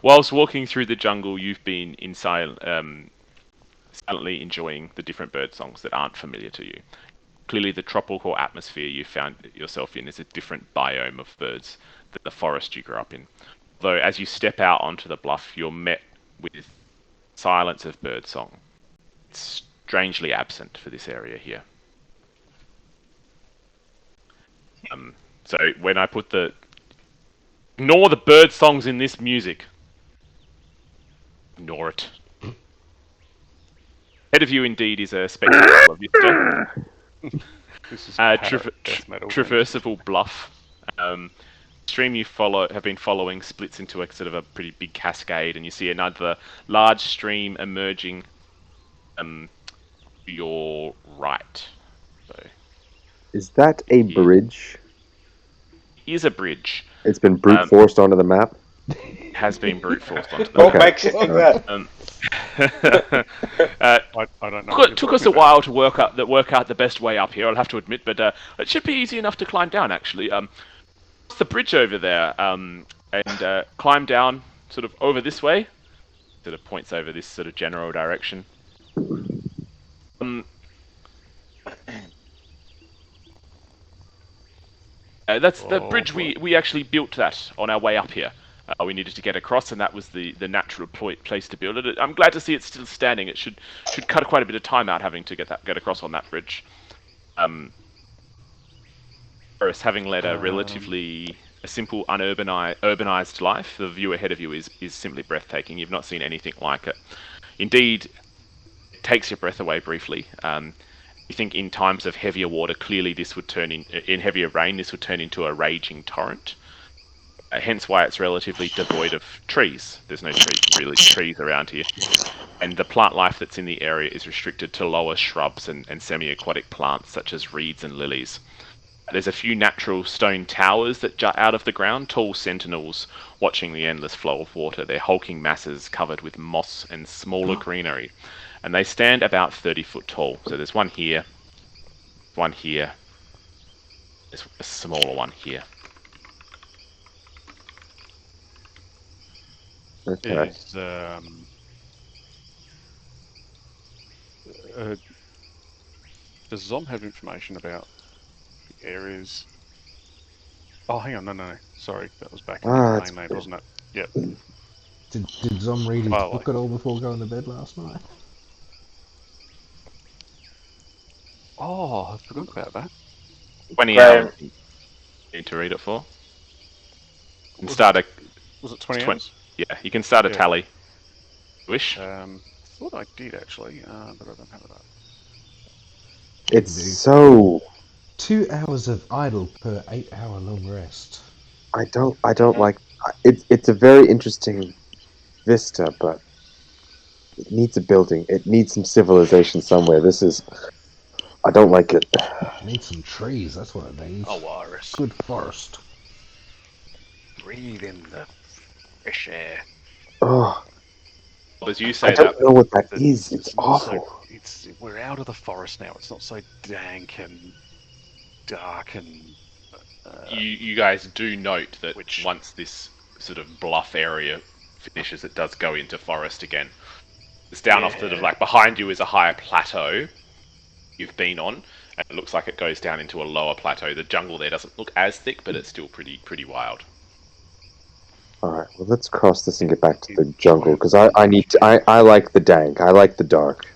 Whilst walking through the jungle, you've been silently enjoying the different bird songs that aren't familiar to you. Clearly, the tropical atmosphere you found yourself in is a different biome of birds than the forest you grew up in. Though, as you step out onto the bluff, you're met with silence of bird song. It's strangely absent for this area here. So when I put ignore the bird songs in this music. Ignore it. Ahead of you, indeed, is a spectacular vista. This is Traversable bluff. Stream you have been following splits into a sort of a pretty big cascade, and you see another large stream emerging to your right. So Is that a bridge? Is a bridge. It's been brute forced onto the map. Has been brute forced onto the What map. makes you think that? I don't know. Took us a while to work out the best way up here. I'll have to admit, but it should be easy enough to climb down. Actually, it's the bridge over there, and climb down sort of over this way. Sort of points over this sort of general direction. That's the bridge we actually built that on our way up here. We needed to get across, and that was the natural place to build it. I'm glad to see it's still standing. It should cut quite a bit of time out having to get across on that bridge. Forrest, having led a relatively simple, urbanized life, the view ahead of you is simply breathtaking. You've not seen anything like it. Indeed, it takes your breath away briefly. You think in times of heavier water, clearly this would turn in heavier rain, this would turn into a raging torrent. Hence why it's relatively devoid of trees. There's no trees around here. And the plant life that's in the area is restricted to lower shrubs and semi-aquatic plants such as reeds and lilies. There's a few natural stone towers that jut out of the ground, tall sentinels watching the endless flow of water. They're hulking masses covered with moss and smaller greenery. And they stand about 30 foot tall. So there's one here, there's a smaller one here. Okay. Does Zom have information about the areas? Oh, hang on, no. Sorry, that was back in the main name, wasn't it? Yep. Did Zom read his book at all before going to bed last night? Oh, I forgot about that. 20 hours you need to read it for. You can start Was it 20 hours? Yeah, you can start a tally. Wish? Thought I did actually, but I don't have it up. It's so... 2 hours of idle per 8-hour long rest. I don't like... It's a very interesting vista, but it needs a building. It needs some civilization somewhere. This is... I don't like it. It needs some trees, that's what it needs. Oh, Iris. Good forest. Breathe in the fresh air. Oh. As you say, I don't know what that is. It's awful. We're out of the forest now. It's not so dank and dark and... You guys do note that once this sort of bluff area finishes, it does go into forest again. It's down off sort of like behind you is a higher plateau you've been on, and it looks like it goes down into a lower plateau. The jungle there doesn't look as thick, but it's still pretty wild. Alright, well let's cross this and get back to the jungle, because I like the dank, I like the dark.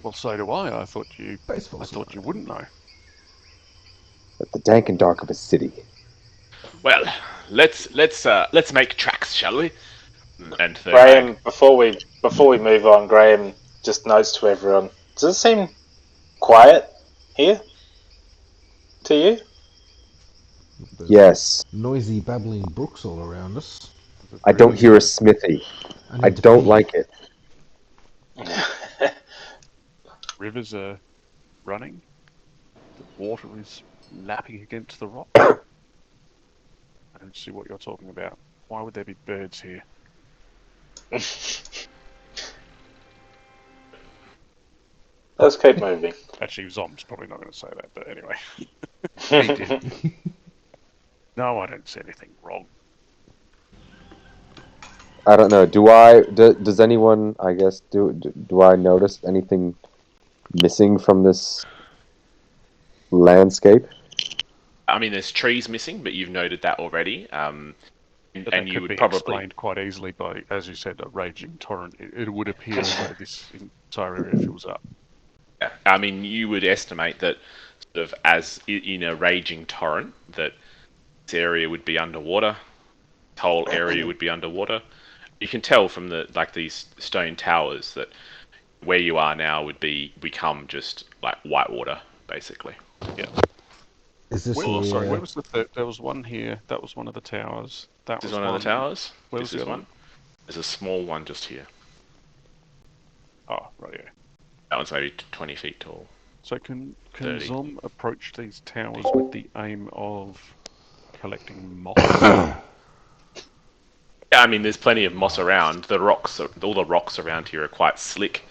Well, so do I. I thought you wouldn't know. But the dank and dark of a city. Well, let's make tracks, shall we? And Graham, before we move on, Graham just notes to everyone: does it seem quiet here to you? There's yes. Noisy, babbling brooks all around us. I don't hear a smithy. I don't like it. Rivers are running. The water is lapping against the rock. I don't see what you're talking about. Why would there be birds here? Let's keep moving. Actually, Zom's probably not going to say that, but anyway. He did. No, I don't see anything wrong. I don't know. Does anyone, I guess, do I notice anything missing from this landscape? I mean, there's trees missing, but you've noted that already. And you would probably explained quite easily by, as you said, a raging torrent. It would appear that this entire area fills up. Yeah. I mean, you would estimate that sort of as in a raging torrent, that this area would be underwater. The whole area would be underwater. You can tell from these stone towers that where you are now would become just like white water, basically. Yeah. Is this sorry, where was the third? There was one here. That was one of the towers. That was one of the towers. Where was the other one? There's a small one just here. Oh, right, yeah. That one's maybe 20 feet tall. So can 30. Zom approach these towers with the aim of collecting moss? Yeah, I mean, there's plenty of moss around. All the rocks around here are quite slick.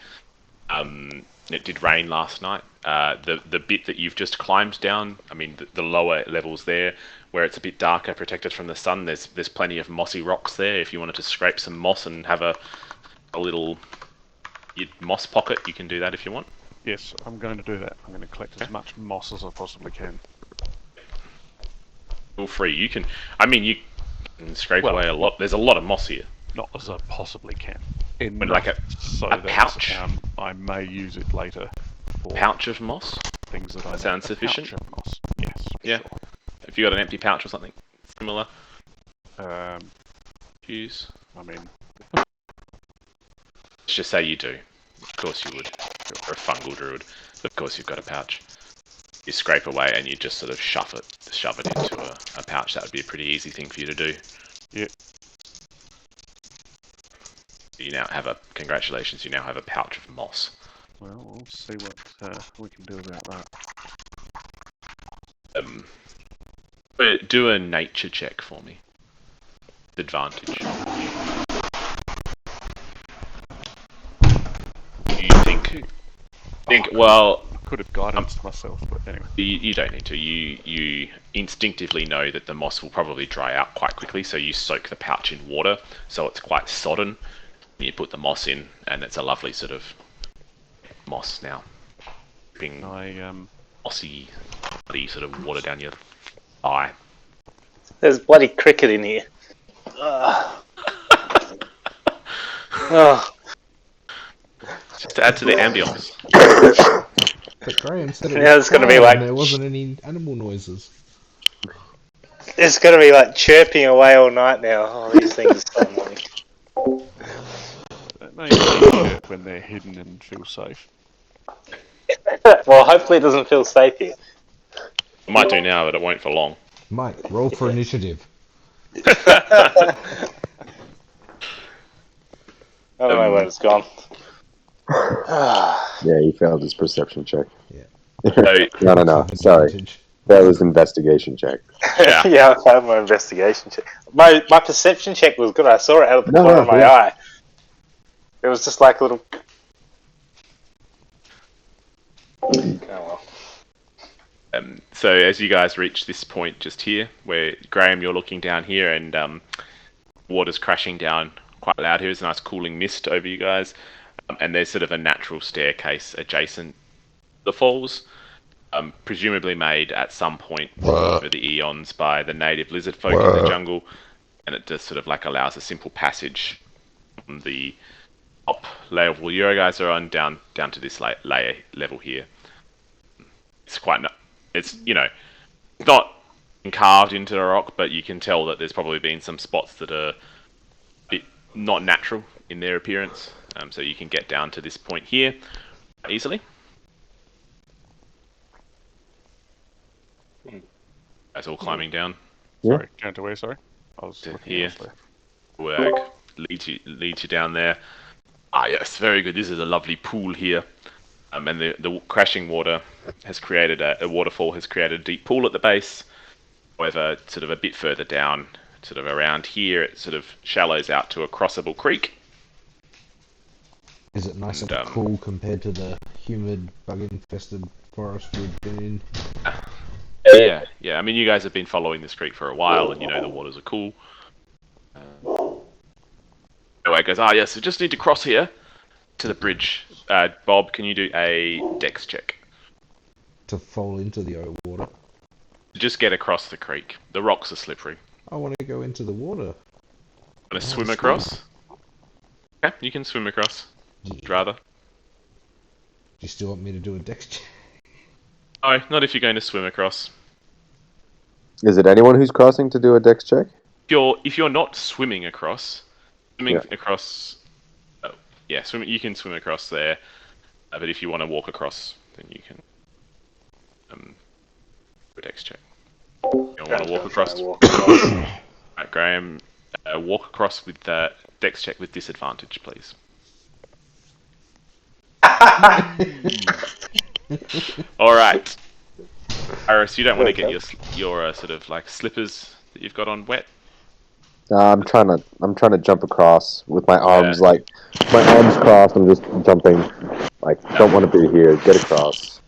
It did rain last night. The bit that you've just climbed down, I mean, the lower levels there, where it's a bit darker, protected from the sun, there's plenty of mossy rocks there. If you wanted to scrape some moss and have a little moss pocket, you can do that if you want. Yes, I'm going to do that. I'm going to collect as much moss as I possibly can. Feel free. You can scrape away a lot. There's a lot of moss here. Not as I possibly can. Like a pouch? I may use it later. For Pouch of moss? things that I Sounds sufficient. Pouch of moss. Yes. Yeah. Sure. If you got an empty pouch or something similar, use. I mean, Let's just say you do. Of course you would. You're a fungal druid. Of course you've got a pouch. You scrape away and you just sort of shove it into a pouch. That would be a pretty easy thing for you to do. yeah. You now have congratulations, you now have a pouch of moss. Well, we'll see what we can do about that. But do a nature check for me. Advantage. You think well, I could have guidance myself, but anyway. you don't need to. You instinctively know that the moss will probably dry out quite quickly, so you soak the pouch in water, so it's quite sodden. You put the moss in, and it's a lovely sort of moss now. Being mossy, bloody sort of water down your eye. There's bloody cricket in here. Oh. Just to add to the ambience. But Graham said It's gonna be like there wasn't any animal noises. It's gonna be like chirping away all night now. Oh, these things are so annoying. That may be when they're hidden and feel safe. Well, hopefully it doesn't feel safe here. It might do now, but it won't for long. Mike, roll for initiative. I don't know where it's gone. Yeah, he failed his perception check. Yeah. No. Sorry. That was investigation check. Yeah. Yeah, I failed my investigation check. My perception check was good. I saw it out of the corner of my eye. It was just like a little... Oh well. So as you guys reach this point just here, where Graham, you're looking down here, and water's crashing down quite loud. Here's a nice cooling mist over you guys, and there's sort of a natural staircase adjacent to the falls, presumably made at some point over the eons by the native lizard folk in the jungle, and it just sort of like allows a simple passage from the top level you guys are on down to this layer level here. It's it's not carved into the rock, but you can tell that there's probably been some spots that are a bit not natural in their appearance. So you can get down to this point here easily. That's all climbing down. Yeah. Sorry, down to where, sorry? I was looking Here. elsewhere. Work leads you down there. Ah, yes, very good. This is a lovely pool here. And the crashing water has created a waterfall, has created a deep pool at the base. However, sort of a bit further down, sort of around here, it sort of shallows out to a crossable creek. Is it nice and cool compared to the humid, bug-infested forest we've been in? Yeah. I mean, you guys have been following this creek for a while, and you know the waters are cool. Anyway, it goes, yes, we just need to cross here to the bridge. Bob, can you do a dex check? To fall into the water. Just get across the creek. The rocks are slippery. I want to go into the water. Want to swim across? Yeah, you can swim across. Yeah. Rather. Do you still want me to do a dex check? No, not if you're going to swim across. Is it anyone who's crossing to do a dex check? If you're not swimming across, across. Oh, yeah, you can swim across there. But if you want to walk across, then you can. Do a dex check. You want to walk across? Right, Graham, walk across with dex check with disadvantage, please. All right, Iris, you don't want to get your sort of like slippers that you've got on wet. I'm trying to jump across with my arms like my arms crossed. I'm just jumping. Like don't want to be here. Get across.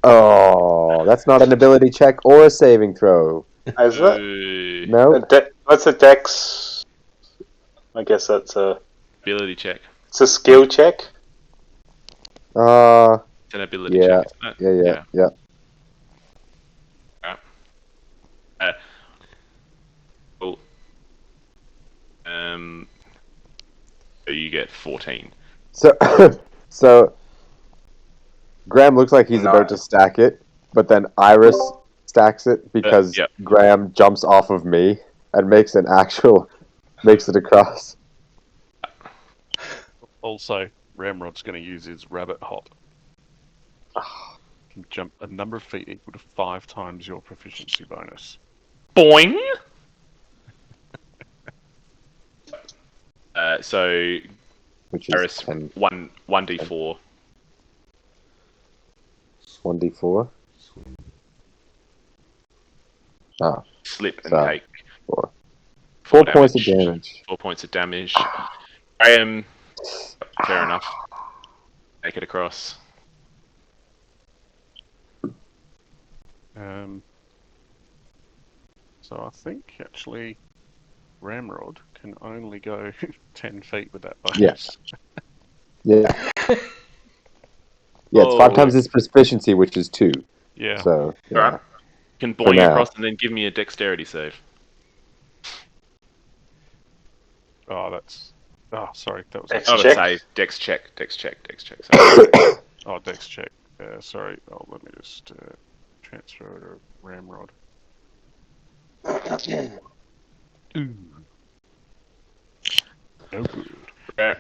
Oh, that's not an ability check or a saving throw. Is it? No. What's a dex? I guess that's a ability check. It's a skill check. It's an ability yeah, check. Yeah. Cool. So you get 14. So Graham looks like he's about to stack it, but then Iris stacks it because Graham jumps off of me and makes it across. Also, Ramrod's going to use his rabbit hop. Can jump a number of feet equal to 5 times your proficiency bonus. Boing! So, which is Iris, 1d4. 1d4? Ah. Slip and take 4 points of damage. 4 points of damage. I am... Fair enough. Take it across. So I think, actually, Ramrod can only go 10 feet with that bonus. Yes. Yeah. Yeah, it's 5 times his proficiency, which is 2. Yeah. So, yeah. Alright. Can boing across and then give me a dexterity save. Oh, that's... Oh, sorry, that was... Not a save. Dex check. Sorry. Oh, dex check. Sorry. Oh, let me just transfer to Ramrod. Ooh. No good.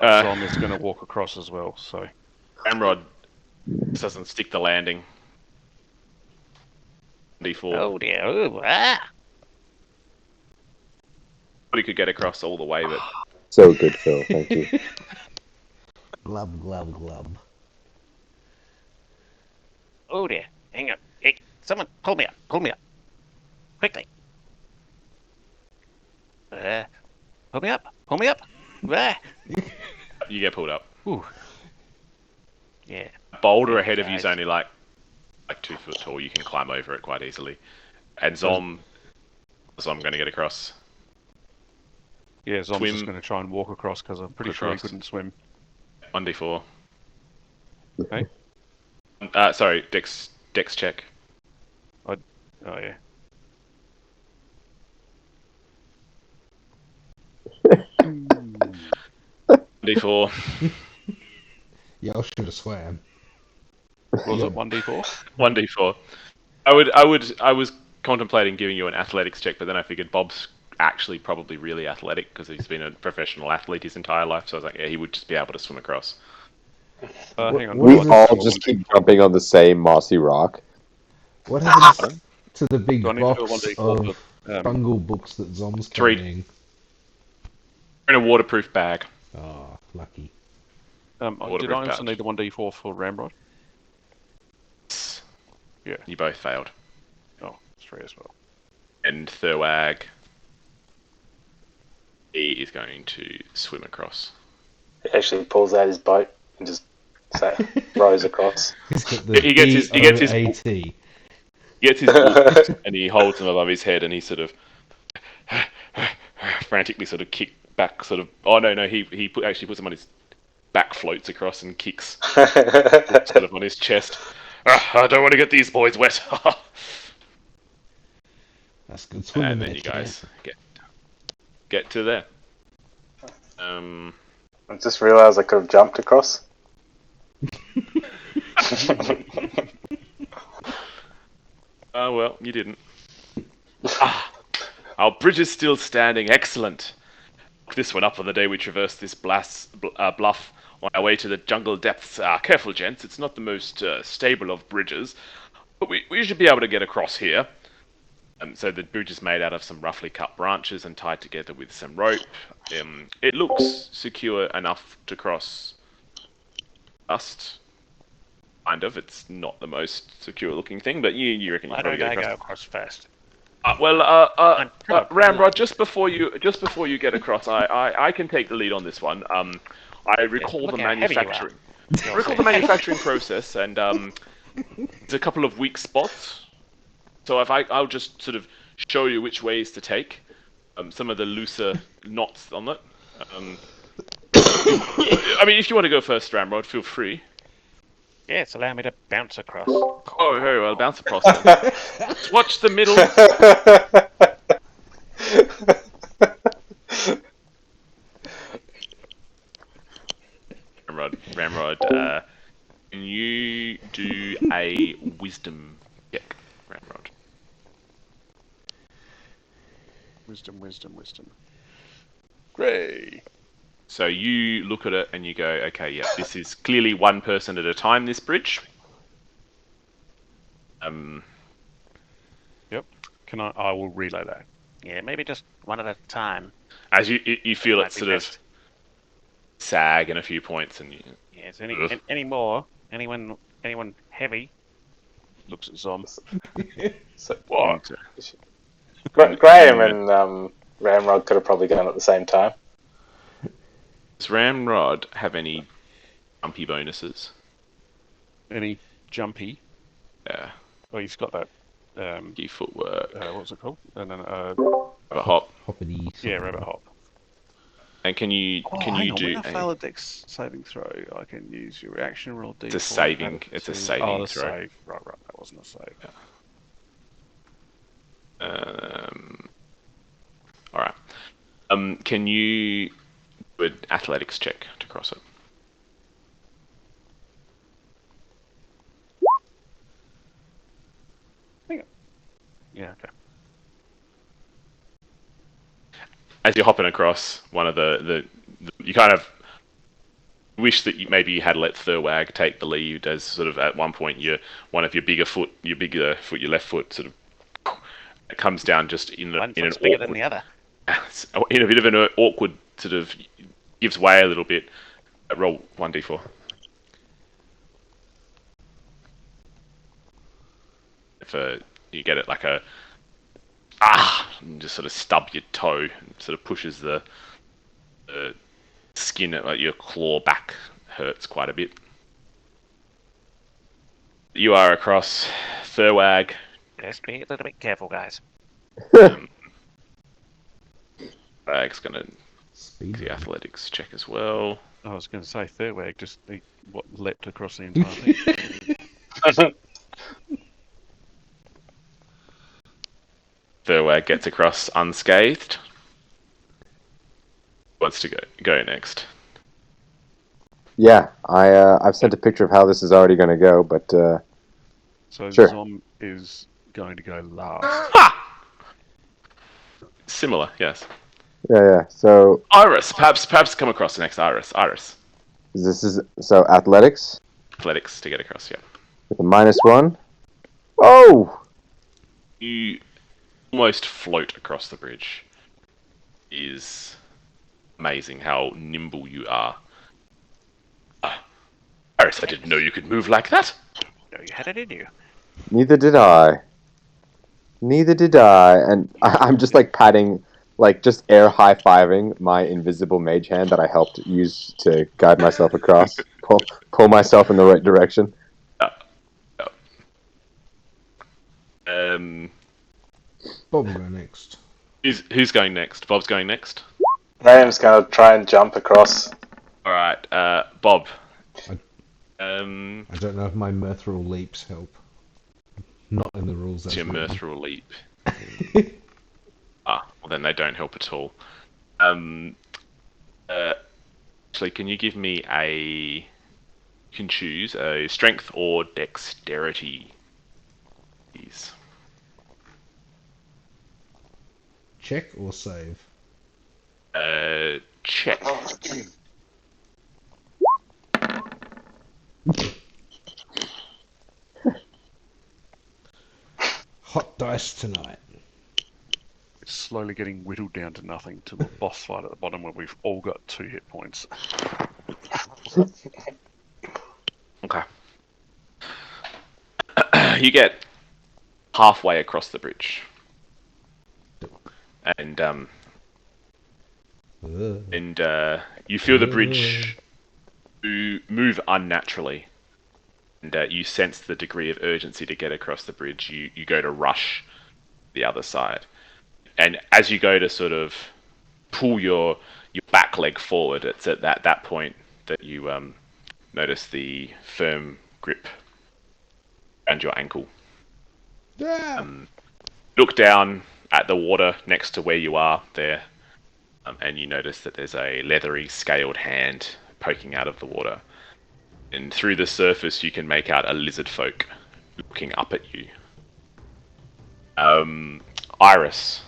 Zom is going to walk across as well, so... Ramrod doesn't stick the landing. D4. Oh dear. Ooh, ah. But he could get across all the way, but... So good, Phil. Thank you. Glub, glub, glub. Oh dear. Hang on. Hey, someone pull me up. Pull me up. Quickly. Pull me up. Pull me up. Ah. You get pulled up. Ooh. Yeah. A boulder ahead of you is only like 2 foot tall. You can climb over it quite easily. And Zom going to get across. Yeah, Zom's just going to try and walk across because I'm pretty sure he couldn't swim. 1d4. Okay. Sorry, dex check. Oh yeah. D4. Yeah, I should have swam. Was it 1d4? 1d4. I was contemplating giving you an athletics check, but then I figured Bob's actually probably really athletic because he's been a professional athlete his entire life. So I was like, yeah, he would just be able to swim across. Hang on. We all just keep jumping on the same mossy rock. What happens to the big Do I need to do a box 1d4 of for, fungal books that Zom's 3. carrying? In a waterproof bag. Oh, lucky. Did I also need the 1d4 for Ramrod? Yeah. You both failed. Oh, 3 as well. And Thurwag, he is going to swim across. He actually pulls out his boat and just rows across. He gets his boots and he holds them above his head and he sort of frantically sort of kick back, sort of. Oh no! He actually puts them on his back, floats across and kicks sort of on his chest. I don't want to get these boys wet. That's good swimming. And then you guys get to there. I just realised I could have jumped across. Oh well, you didn't. Our bridge is still standing. Excellent. This one up on the day we traversed this bluff on our way to the jungle depths. Careful, gents. It's not the most stable of bridges, but we should be able to get across here. So the bridge is made out of some roughly cut branches and tied together with some rope. It looks secure enough to cross. kind of. It's not the most secure-looking thing, but you reckon you Why can probably don't get I across. go across first? Ramrod, just before you get across, I can take the lead on this one. I recall look the how heavy you are. manufacturing. I recall the manufacturing process, and there's a couple of weak spots. So I'll just sort of show you which ways to take. Some of the looser knots on it. I mean, if you want to go first, Ramrod, feel free. Yes, allow me to bounce across. Oh, very well. Bounce across then. Just watch the middle. Ramrod, can you do a wisdom check, Ramrod? Wisdom. Great. So you look at it and you go, okay, yeah, this is clearly one person at a time, this bridge. Yep. I will relay that. Yeah, maybe just one at a time. As you feel Might it be sort of best. sag in a few points, and Yes, any more? Anyone heavy? Looks at Zom. So, What? Graham and Ramrod could have probably gone at the same time. does Ramrod have any jumpy bonuses? Any jumpy? Yeah, Oh, he's got that. key footwork, What's it called? And then a hop, Hoppity. yeah, rabbit hop. and can you do When I fail a dex saving throw, I can use your reaction roll D4. It's a saving. It's a saving Oh, the throw. save. Right. That wasn't a save. All right. Can you do an athletics check to cross it? Yeah. Okay. As you're hopping across, one of the you kind of wish that maybe you had let Thurwag take the lead, as sort of at one point your left foot sort of it comes down just in One an foot's bigger awkward, than the other. in a bit of an awkward sort of gives way a little bit. Roll 1d4. If you get it like a and just sort of stub your toe, and sort of pushes the skin at like your claw back, hurts quite a bit. You are across Thurwag. Just be a little bit careful, guys. Thurwag's gonna Speed. do the athletics check as well. I was going to say Thurwag just leapt across the entire thing. Thurwag gets across unscathed. Wants to go next. Yeah, I've sent a picture of how this is already going to go, but So Sure. Zom is going to go last. Similar, yes. yeah. So Iris, perhaps come across next. Iris, this is athletics athletics to get across. Yeah. with a -1. Oh, You almost float across the bridge. It is amazing how nimble you are. Iris, I didn't know you could move like that. No, you had it in you. neither did I. And I'm just like patting, like just air high-fiving my invisible mage hand that I helped use to guide myself across, pull myself in the right direction. Bob will go next. Who's going next? Bob's going next. Graham's going to try and jump across. All right, Bob. I don't know if my Mirthral leaps help. Not in the rules. It's your that's written. Mirthral leap. Well then they don't help at all. Actually, can you give me you can choose a strength or dexterity, please. Check or save? Check. Hot dice tonight. It's slowly getting whittled down to nothing till the boss fight at the bottom where we've all got 2 hit points. Okay. You get halfway across the bridge, and you feel the bridge move unnaturally, and you sense the degree of urgency to get across the bridge. You go to rush the other side, and as you go to sort of pull your back leg forward, it's at that point that you notice the firm grip around your ankle. Look down at the water next to where you are there, and you notice that there's a leathery, scaled hand poking out of the water. And through the surface, you can make out a lizard folk looking up at you. Iris,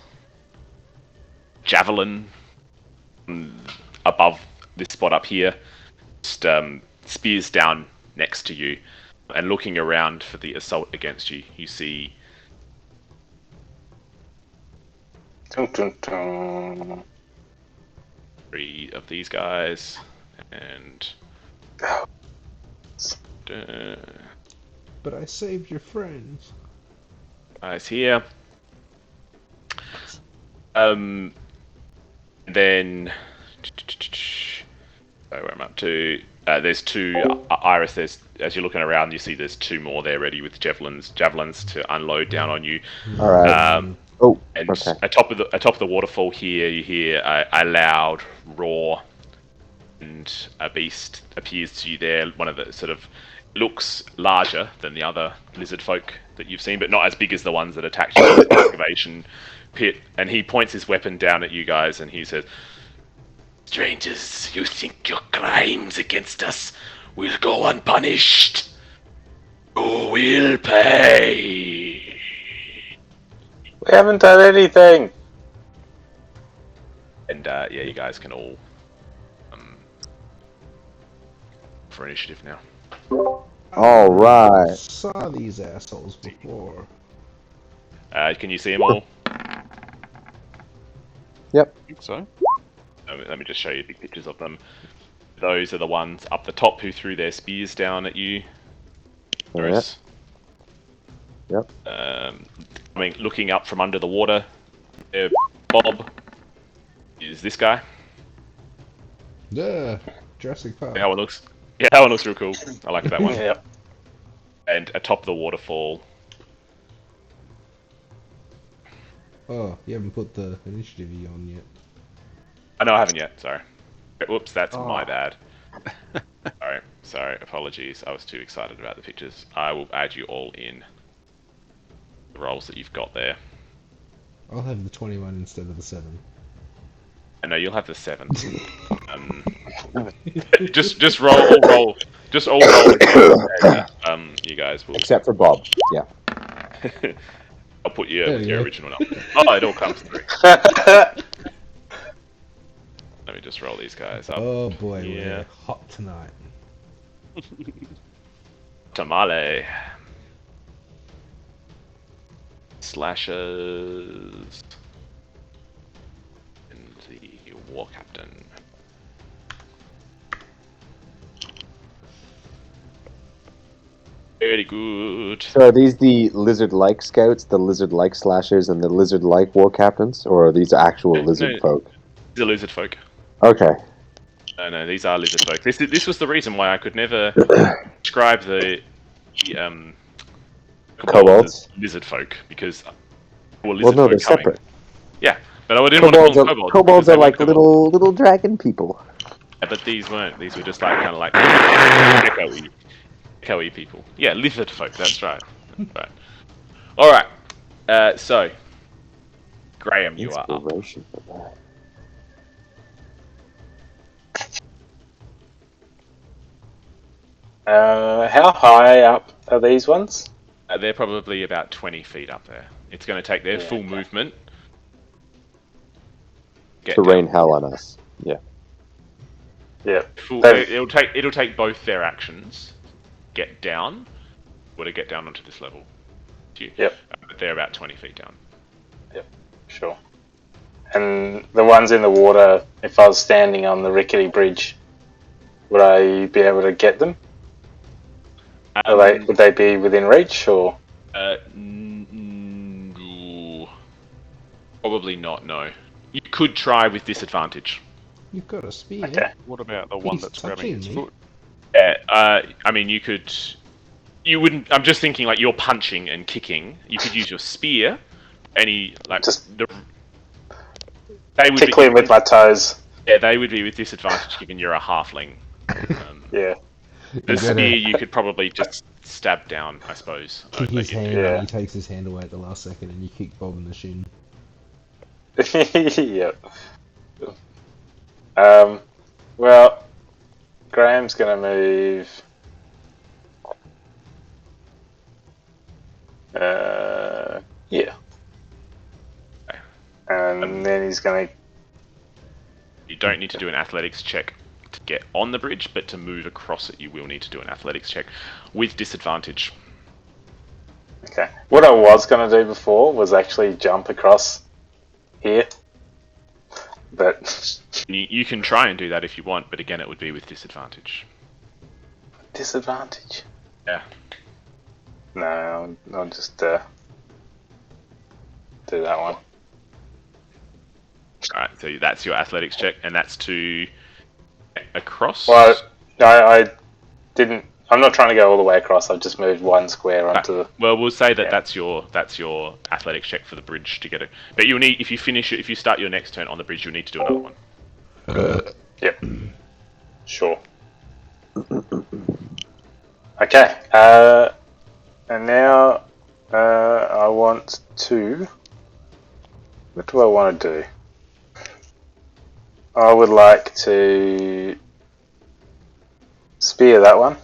javelin above this spot up here, just spears down next to you, and looking around for the assault against you, you see Dun, dun, dun. 3 of these guys, and But I saved your friends. guys here. Then where am I up to? There's 2 Iris. There's, as you're looking around, you see there's 2 more there ready with javelins to unload down on you. All right. And okay. atop of the waterfall here, you hear a loud roar, and a beast appears to you there. One of the sort of looks larger than the other lizard folk that you've seen, but not as big as the ones that attacked you in the excavation pit. And he points his weapon down at you guys, and he says, "Strangers, you think your crimes against us will go unpunished? You will pay." We haven't done anything. And yeah, you guys can all for initiative now. All right. I saw these assholes before. Can you see them all? Yep. I think so. Let me just show you the pictures of them. Those are the ones up the top who threw their spears down at you. Bruce. Yep. I mean, looking up from under the water, Bob is this guy. Yeah, Jurassic Park. That one looks, yeah, that one looks real cool. I like that one. Yep. And atop the waterfall. Oh, you haven't put the initiative on yet. Oh, no, I haven't yet. Sorry. Whoops, that's my bad. Sorry. Apologies. I was too excited about the pictures. I will add you all in the rolls that you've got there. I'll have the 21 instead of the 7. I know you'll have the 7. Just roll. Just all roll. And, you guys will. Except for Bob. Yeah. I'll put you with your original number. Oh, it all comes through. Let me just roll these guys up. Oh boy, Yeah. we're hot tonight. Tamale. Slashers. And the war captain. Very good. So are these the lizard-like scouts, the lizard-like slashers, and the lizard-like war captains, or are these actual lizard folk? These are lizard folk. Okay. No, these are lizard folk. This was the reason why I could never describe the Kobolds? as lizard folk, because well, Well, no, they're coming. separate. Yeah, but I didn't want to call them kobolds. Kobolds because they are like weren't kobolds. little dragon people. Yeah, but these weren't. These were just like kind of like echoey people. Yeah, lizard folk. That's right. Right. All right. So, Graham, you are up. Inspiration. How high up are these ones? They're probably about 20 feet up there. It's going to take their full movement. To rain hell on us. Yeah. Yeah. It'll take both their actions. Get down, or to get down onto this level. Yep. But they're about 20 feet down. Yep. Sure. And the ones in the water, if I was standing on the rickety bridge, would I be able to get them? Would they be within reach, or? Probably not. No. You could try with disadvantage. You've got a spear. Okay. What about the one He's that's grabbing touching his me. foot? Yeah. I mean, you could. You wouldn't. I'm just thinking like you're punching and kicking. You could use your spear. Any like Just they would tickle him with my toes. Yeah, they would be with disadvantage given you're a halfling. Yeah. The spear you could probably just stab down, I suppose. Kick his hand Yeah. and he takes his hand away at the last second and you kick Bob in the shin. Yep. Well, Graham's gonna move. Yeah. Okay. And then he's gonna. You don't need to do an athletics check to get on the bridge, but to move across it, you will need to do an athletics check with disadvantage. Okay. What I was gonna do before was actually jump across here, but You can try and do that if you want, but again, it would be with disadvantage. disadvantage. Yeah. No, I'll just do that one. Alright, so that's your athletics check, and that's to across. Well, I didn't. I'm not trying to go all the way across. I've just moved one square onto the. Well, we'll say that Yeah. that's your athletics check for the bridge to get it. But you'll need if you start your next turn on the bridge, you'll need to do another one. Yep. Sure. Okay. And now I want to. What do I want to do? I would like to spear that one.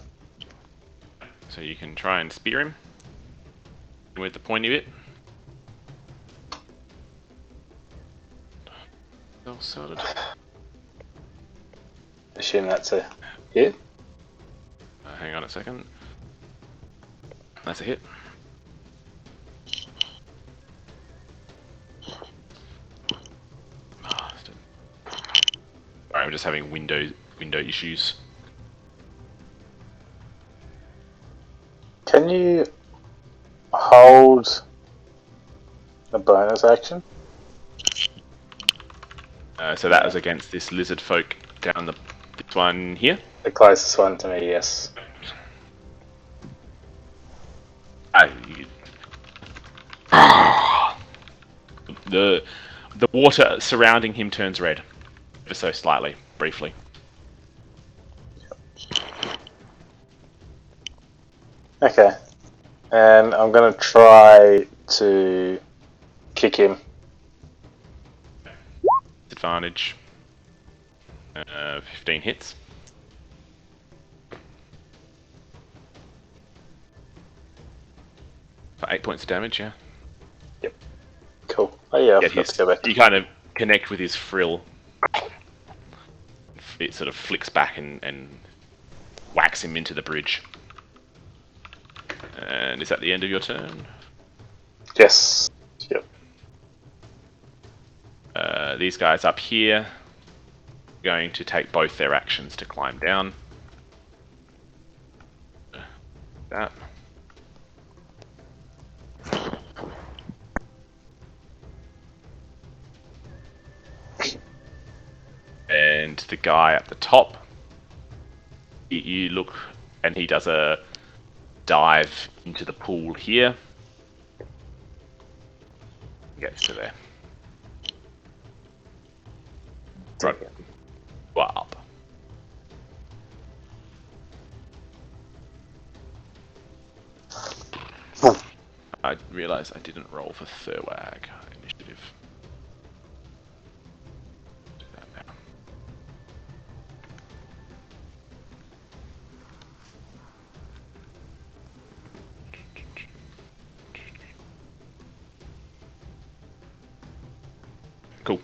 So you can try and spear him with the pointy bit. All sorted. Assume that's a hit. Hang on a second. That's a hit. Sorry, I'm just having window issues. Can you hold a bonus action? So that was against this lizard folk down this one here. The closest one to me, yes. The water surrounding him turns red, ever so slightly, briefly. Okay. And I'm going to try to kick him. Advantage. 15 hits. For 8 points of damage, yeah. Cool. Oh yeah, I Yeah, forgot to go back. you kind of connect with his frill. It sort of flicks back and whacks him into the bridge. And is that the end of your turn? Yes. Yep. These guys up here are going to take both their actions to climb down. That. And the guy at the top, you look, and he does a dive into the pool here. Gets to there. Right. Well, up. I realised I didn't roll for Thurwag initiative. Do that now. Cool.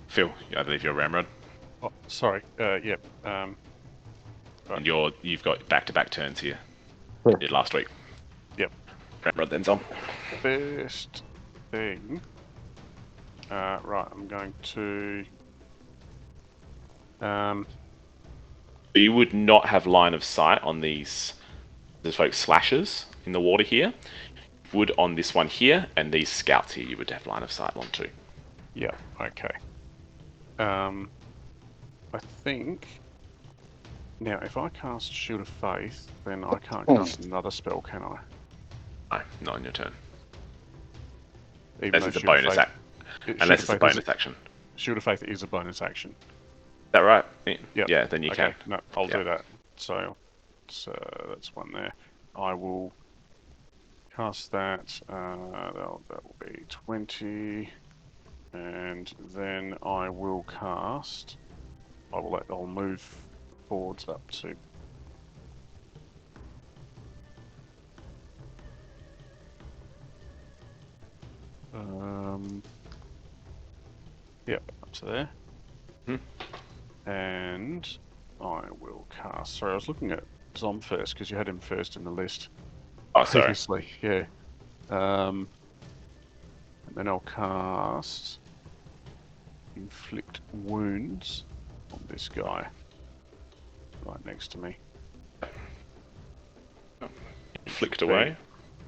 Phil, I believe you're Ramrod, Oh, sorry. Yep. and you've got back-to-back turns here. Hmm. You did last week. Yep. Ramrod then's on. First thing. Right, I'm going to. You would not have line of sight on these folks slashes in the water here. You would on this one here, and these scouts here, you would have line of sight on too. Yeah, okay. I think... Now, if I cast Shield of Faith, then I can't cast another spell, can I? No, not on your turn. Even Unless it's a bonus action. Unless it's a bonus action. Shield of Faith is a bonus action. Is that right? Yep. Yeah, then you Okay, can. no, I'll do that. So that's one there. I will cast that. That will be 20. And then I will cast... I'll move forwards up to... Yep, up to there. And I will cast... Sorry, I was looking at Zom first, because you had him first in the list. Oh, sorry. Previously, yeah. And then I'll cast Inflict Wounds on this guy. Right next to me. Flicked away.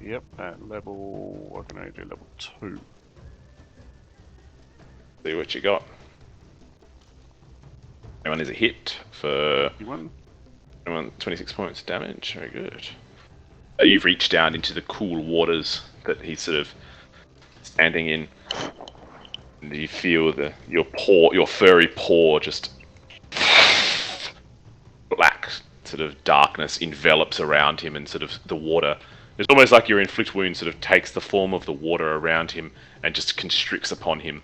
Yep, at level... I can only do level 2. See what you got. Anyone is a hit for 26 points of damage. Very good. You've reached down into the cool waters that he's sort of standing in, and you feel your furry paw just black sort of darkness envelops around him, and sort of the water. It's almost like your inflict wound sort of takes the form of the water around him and just constricts upon him,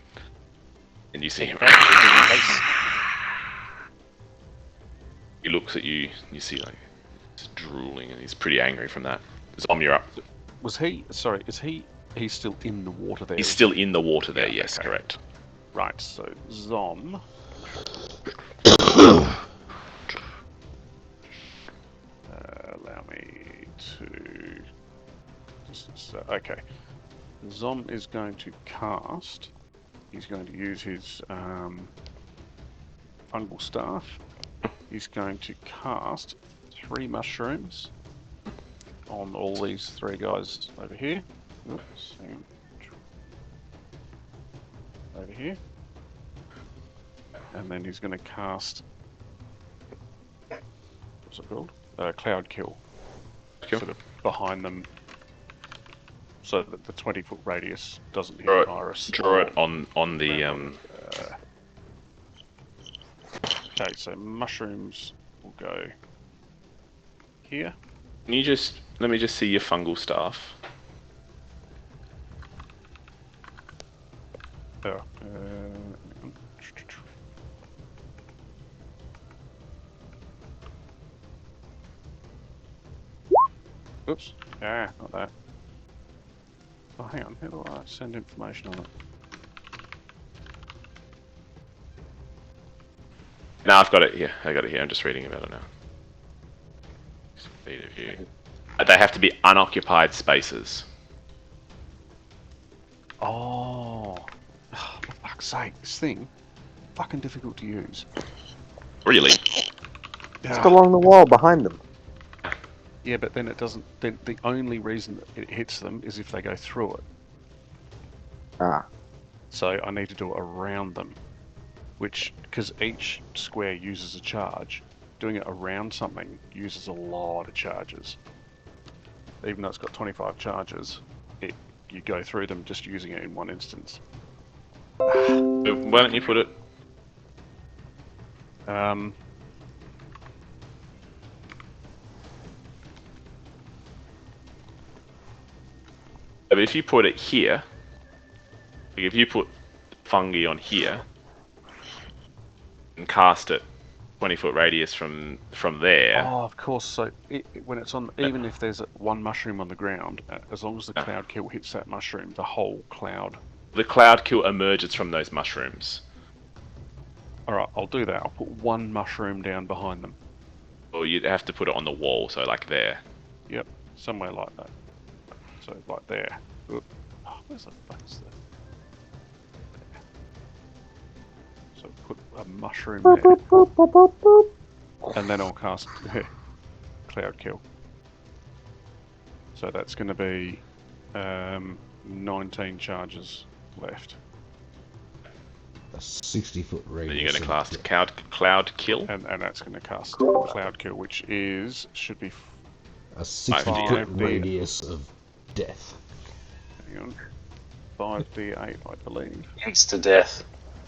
and you see him. He looks at you, you see like he's drooling, and he's pretty angry from that. Zom, you're up. Was he... Sorry, he's still in the water there? He's still in the water there, yeah, yes, okay. Correct. Right, so Zom... allow me to... okay. Zom is going to cast... He's going to use his fungal staff. He's going to cast 3 mushrooms on all these 3 guys over here. Oops, hang on. Over here. And then he's going to cast... What's it called? Cloud Kill. Sort of behind them, so that the 20-foot radius doesn't hit Iris. Draw it on the... Okay, so mushrooms will go here. Can you just... Let me just see your fungal staff. Oh, oops. Ah, not that. Oh, hang on. How do I send information on it? No, I've got it here. I got it here. I'm just reading about it now. Speed of view. They have to be unoccupied spaces. Oh. For fuck's sake, this thing, fucking difficult to use. Really? Just along the wall behind them. Yeah, but then it doesn't. Then the only reason that it hits them is if they go through it. Ah. So I need to do it around them, which, because each square uses a charge, doing it around something uses a lot of charges. Even though it's got 25 charges, you go through them just using it in one instance. Why don't you put it... But if you put it here, like if you put fungi on here and cast it 20-foot radius from there. Oh, of course. So when it's on, even if there's one mushroom on the ground, as long as the cloud kill hits that mushroom, the whole cloud. The cloud kill emerges from those mushrooms. All right, I'll do that. I'll put one mushroom down behind them. Or you'd have to put it on the wall, so like there. Yep, somewhere like that. So like there. Oh, where's the fuck is that? There. So put a mushroom there. and then I'll cast Cloud Kill. So that's going to be 19 charges left. A 60-foot radius. Then you're going to of cast Cloud Kill. And that's going to cast Cloud Kill, which should be a 60-foot 5d8. radius of death. Hang on. 5d8, I believe. It's to death.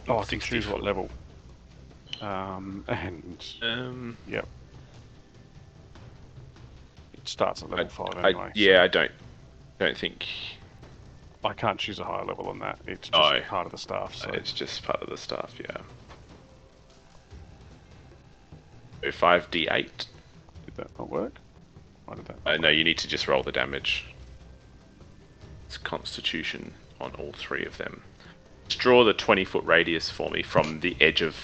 Oh, I think choose what level. Yep. It starts at level 5 anyway. Yeah, I don't think. I can't choose a higher level than that. It's just part of the staff. So It's just part of the staff, yeah. So 5d8. did that not work? Why did that? No, you need to just roll the damage. It's Constitution on all three of them. Just draw the 20-foot radius for me from the edge of.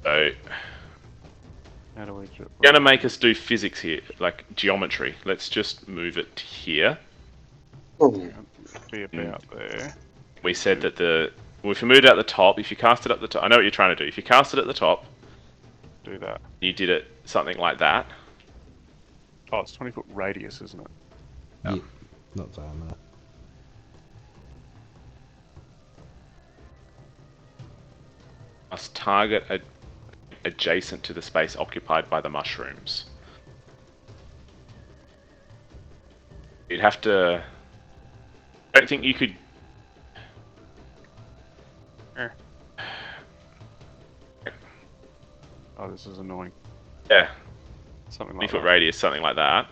So. How do we do it? You're gonna make us do physics here, like geometry. Let's just move it here. Be about there. We said that if you moved it at the top, if you cast it at the top, I know what you're trying to do. If you cast it at the top, Do that. you did it something like that. Oh, it's 20-foot radius, isn't it? Yeah, not diameter. Must target adjacent to the space occupied by the mushrooms. You'd have to. I don't think you could. Oh, this is annoying. Yeah, Something like 20-foot that. radius, something like that.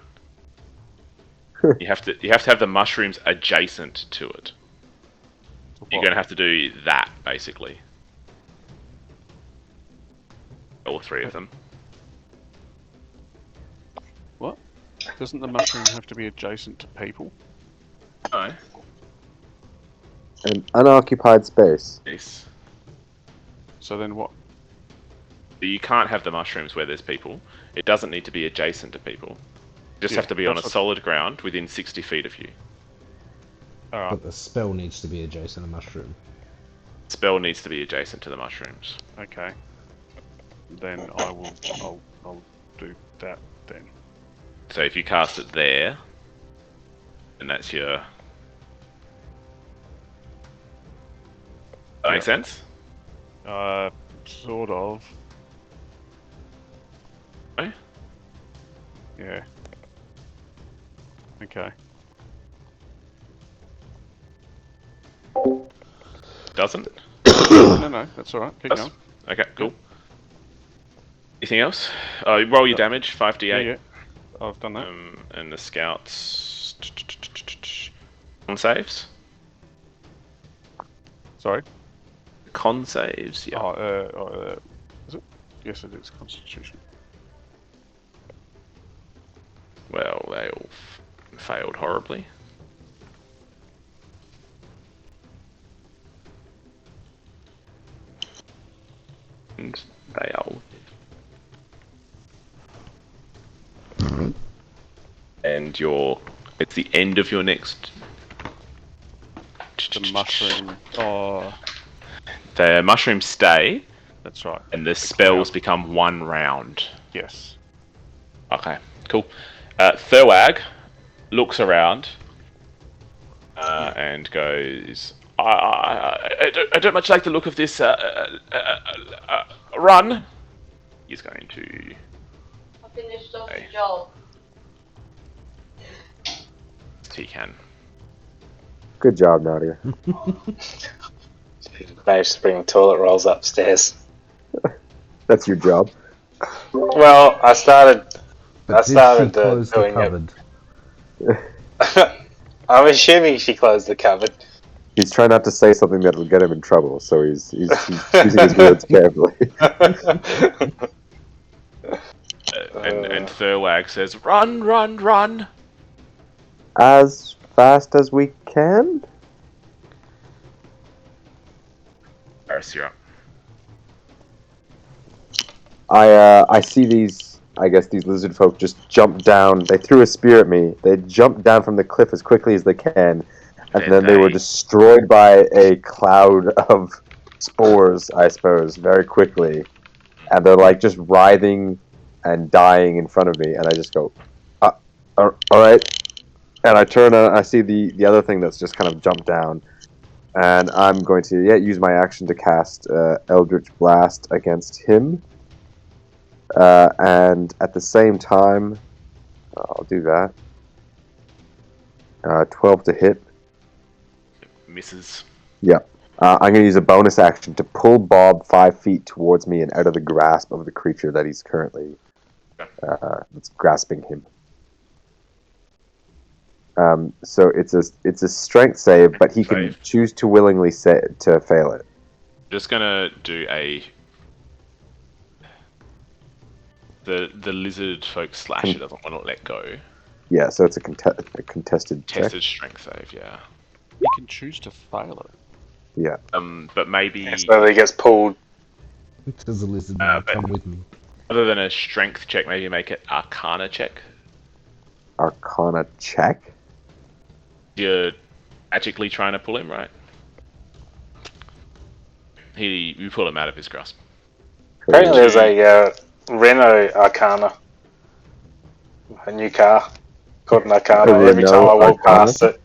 You have to have the mushrooms adjacent to it. You're going to have to do that basically. All three of them. What? Doesn't the mushroom have to be adjacent to people? No. An unoccupied space. Yes. So then what? You can't have the mushrooms where there's people. It doesn't need to be adjacent to people. You just have to be on a solid ground within 60 feet of you. Alright. But the spell needs to be adjacent to mushroom. Spell needs to be adjacent to the mushrooms. Okay. Then I'll do that then. So if you cast it there, and that's your. That make sense? Sort of. Eh? Yeah. Okay. Doesn't? No, that's alright. Keep going. Okay, cool. Anything else? Roll your damage, 5d8. Yeah. I've done that. And the scouts. Con saves? Sorry? Con saves, yeah. Is it? Yes, it is. Constitution. Well, they all failed horribly. And they all. And it's the end of your next. The mushroom. Oh, The mushrooms stay, that's right. and the spells become 1 round. Yes. Okay, cool. Thurwag looks around and goes, I don't much like the look of this. Run! He's going to. I finished off Okay. the job. He can. Good job, Nadia. Managed to bring toilet rolls upstairs. That's your job. Well, I started But did started, she close the doing it. cupboard? I'm assuming she closed the cupboard. He's trying not to say something that will get him in trouble, so he's choosing his words carefully. And Thurwag says, run, run, run! As fast as we can? Varys, you're up. I see these lizard folk just jump down. They threw a spear at me. They jumped down from the cliff as quickly as they can, and then they were destroyed by a cloud of spores, I suppose, very quickly, and they're like just writhing and dying in front of me, and I just go, all right, and I turn and I see the other thing that's just kind of jumped down, and I'm going to use my action to cast Eldritch Blast against him, and at the same time, I'll do that. 12 to hit. Misses. Yep. I'm going to use a bonus action to pull Bob 5 feet towards me and out of the grasp of the creature that he's currently that's grasping him. So it's a strength save, but he can choose to willingly to fail it. Just gonna do the lizard folk slasher doesn't want to let go. Yeah, so it's a contested strength save. Yeah. You can choose to fail it. Yeah. But maybe. So he gets pulled. Does a lizard come with me? Other than a strength check, maybe make it Arcana check. Arcana check? You're magically trying to pull him, right? You pull him out of his grasp. Apparently there's a Renault Arcana. A new car called an Arcana. Every time I walk past it.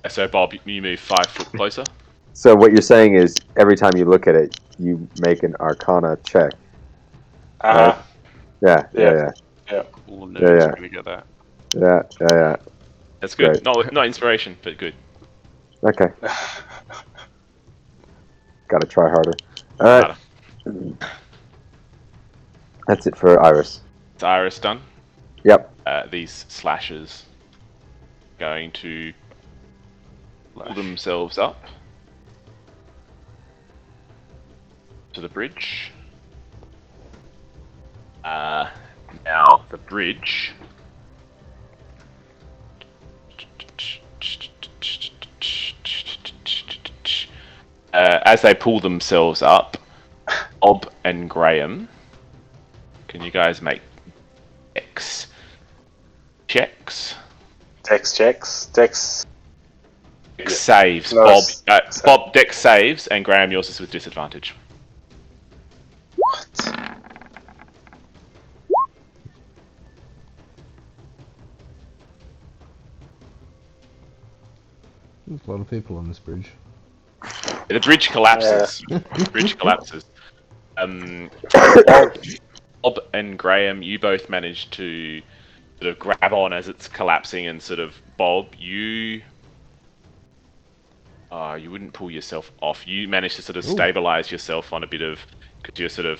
So Bob, you move 5 foot closer. So what you're saying is every time you look at it, you make an Arcana check. Right? Yeah. All the nerds are going to get that. Yeah. That's good. Right. Not inspiration, but good. Okay. Gotta try harder. Alright. That's it for Iris. Is Iris done? Yep. These slashers going to pull themselves up to the bridge. Now the bridge. As they pull themselves up, Bob and Graham, can you guys make Dex checks? Dex checks. Dex saves. No, Bob, Dex saves, and Graham, yours is with disadvantage. What? There's a lot of people on this bridge. The bridge collapses. The bridge collapses. Bob and Graham, you both manage to sort of grab on as it's collapsing, and sort of Bob, you wouldn't pull yourself off. You manage to sort of stabilize yourself on a bit of, because you're sort of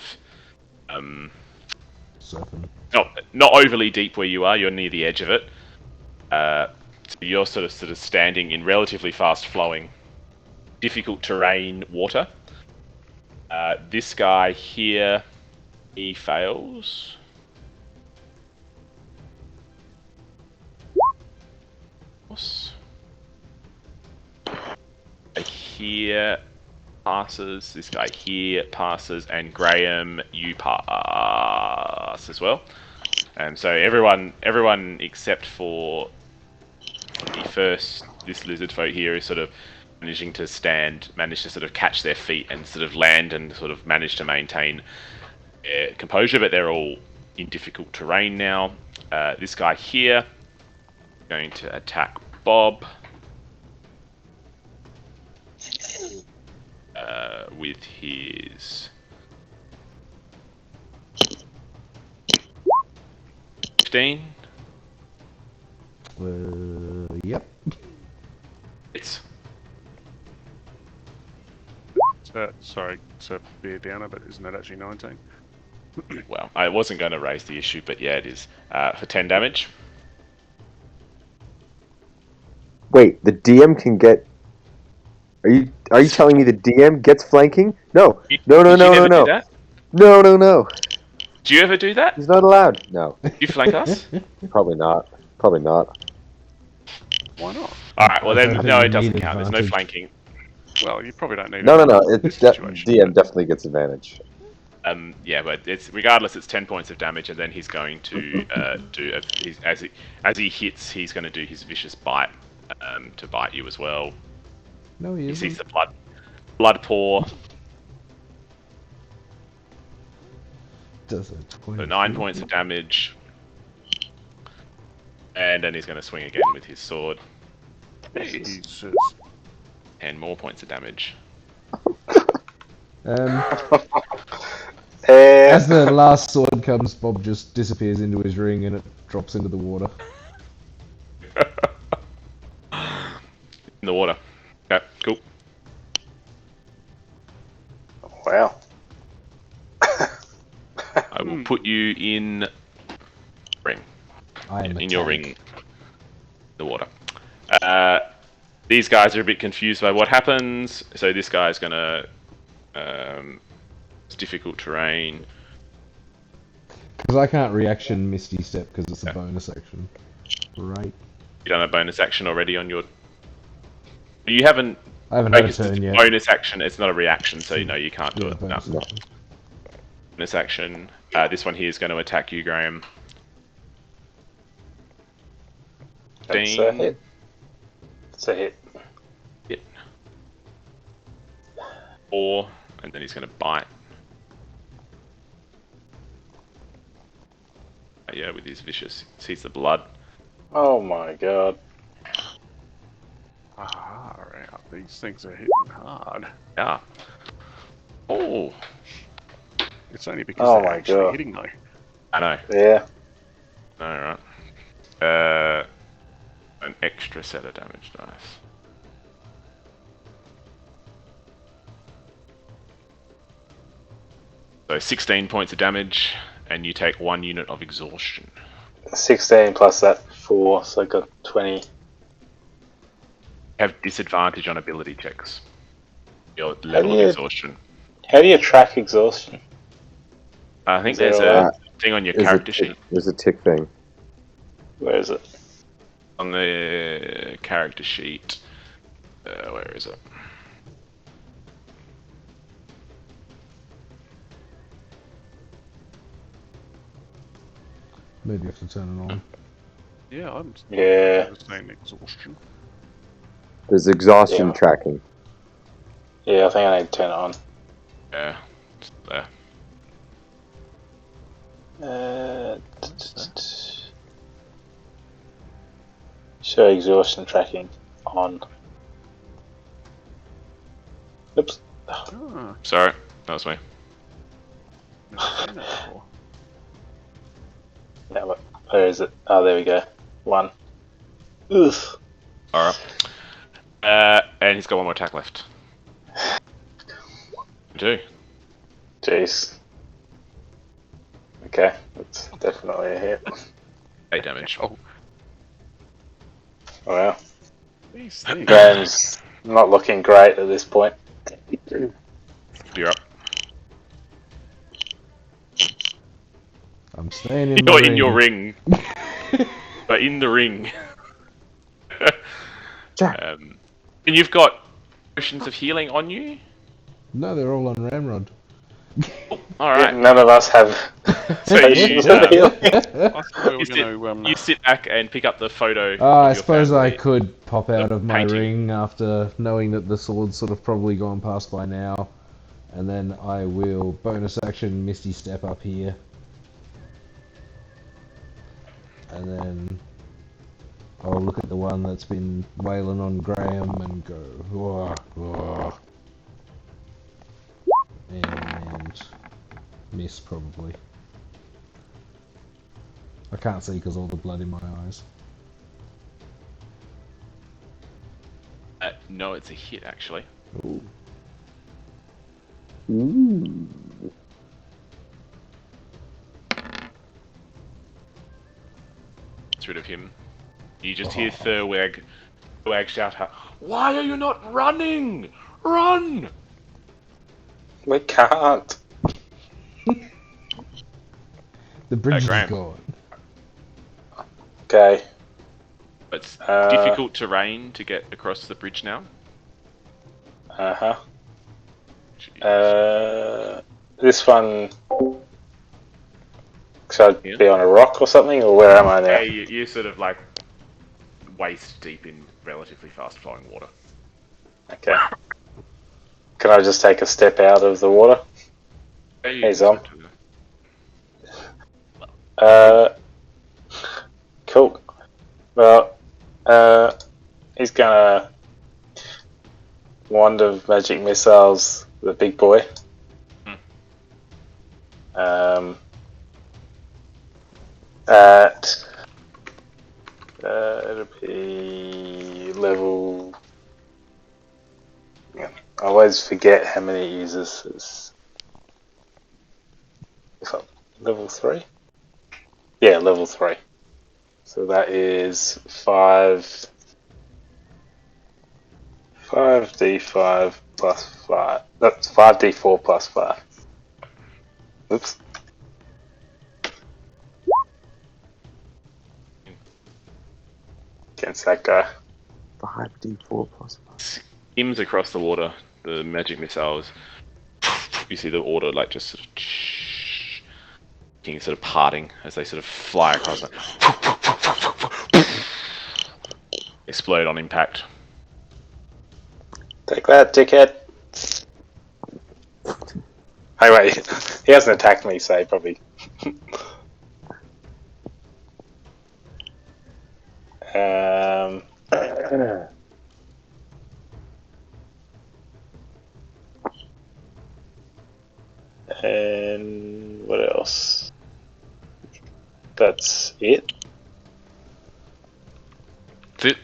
not overly deep where you are. You're near the edge of it. So you're sort of standing in relatively fast flowing, difficult terrain water. This guy here, he fails. Here passes. This guy here passes, and Graham, you pass as well. And so everyone except for this lizard folk here is sort of managed to sort of catch their feet and sort of land and sort of manage to maintain composure, but they're all in difficult terrain now. This guy here going to attack Bob with his 15. Yep. Sorry to bear downer, but isn't that actually 19? Well, I wasn't going to raise the issue, but yeah, it is. For 10 damage. Wait, the DM can get... Are you telling me the DM gets flanking? No. No. Do that? No. Do you ever do that? He's not allowed. No. You flank us? Probably not. Why not? Alright, well then, no, it doesn't count. There's no flanking. Well, you probably don't need No. DM definitely gets advantage. Yeah, but regardless, it's 10 points of damage, and then he's going to as he hits, he's going to do his vicious bite to bite you as well. No, he He isn't. sees the blood pour. Does a 20. So 9 points of damage. And then he's going to swing again with his sword. Jesus. 10 more points of damage. As the last sword comes, Bob just disappears into his ring and it drops into the water. In the water. Okay, cool. Wow. I will put you in ring. I am In a your tank. ring. The water. These guys are a bit confused by what happens. So this guy's gonna. It's difficult terrain. Because I can't reaction Misty Step because it's a bonus action. Right. You done a bonus action already on your. You haven't. I haven't had a It's turn yet. bonus action. It's not a reaction, so no, you can't do Yeah, it. No. bonus action. Bonus action. This one here is going to attack you, Graham. That's a hit. It's a hit. Hit. 4, and then he's going to bite. Yeah, with his vicious, sees the blood. Oh my god. Ah, right. These things are hitting hard. Yeah. Oh, It's only because Oh they're my actually God. hitting though. I know. Yeah. All right. An extra set of damage dice. So 16 points of damage, and you take 1 unit of exhaustion. 16 plus that 4, so I got 20. Have disadvantage on ability checks. Your level of you- exhaustion. How do you track exhaustion? I think Is there there's a- a thing on your There's character a sheet. tick, there's a tick thing. Where is it? On the character sheet. Where is it? Maybe you have to turn it on. Yeah, I'm Yeah. saying exhaustion. There's exhaustion Yeah. tracking. Yeah, I think I need to turn it on. Yeah. It's there. Show exhaustion tracking on. Oops. Ah, Sorry, that was me. never seen that before. Yeah, but where is it? Oh, there we go. 1. Oof. Alright. And he's got 1 more attack left. 2. Jeez. Okay, that's definitely a hit. 8 damage. Oh, Wow. these things. Graham's not looking great at this point. You're up. I'm staying in the You're ring. in your ring. But in the ring. And you've got potions of healing on you? No, they're all on Ramrod. Alright. None of us have. So you, I thought we were going to. you sit back and pick up the photo. I of your suppose I family. could pop out of my painting. ring after knowing that the sword's sort of probably gone past by now. And then I will bonus action Misty Step up here. And then I'll look at the one that's been wailing on Graham and go, "Whoa, whoa." And miss probably. I can't see because all the blood in my eyes. No, it's a hit actually. Ooh. Gets rid of him. You just hear Thurwag shout out, "Why are you not running? Run!" We can't. The bridge is Graham. gone. Okay. It's difficult terrain to get across the bridge now. Uh-huh. This one. Should I be on a rock or something, or where am I now? Yeah, you're sort of like waist deep in relatively fast flowing water. Okay. Can I just take a step out of the water? Hey, Zom. Cool. Well, he's gonna wand of magic missiles the big boy. At it'll be level. I always forget how many it uses. Level 3? Yeah, level 3. So that is 5d5 plus 5. That's 5d4 plus 5. Oops. Against that guy. 5d4 plus 5. Skims across the water, the magic missiles. You see the order like just sort of parting as they sort of fly across. Like, explode on impact. Take that, dickhead. Hey, wait. He hasn't attacked me, so he probably. And what else? That's it? That's it?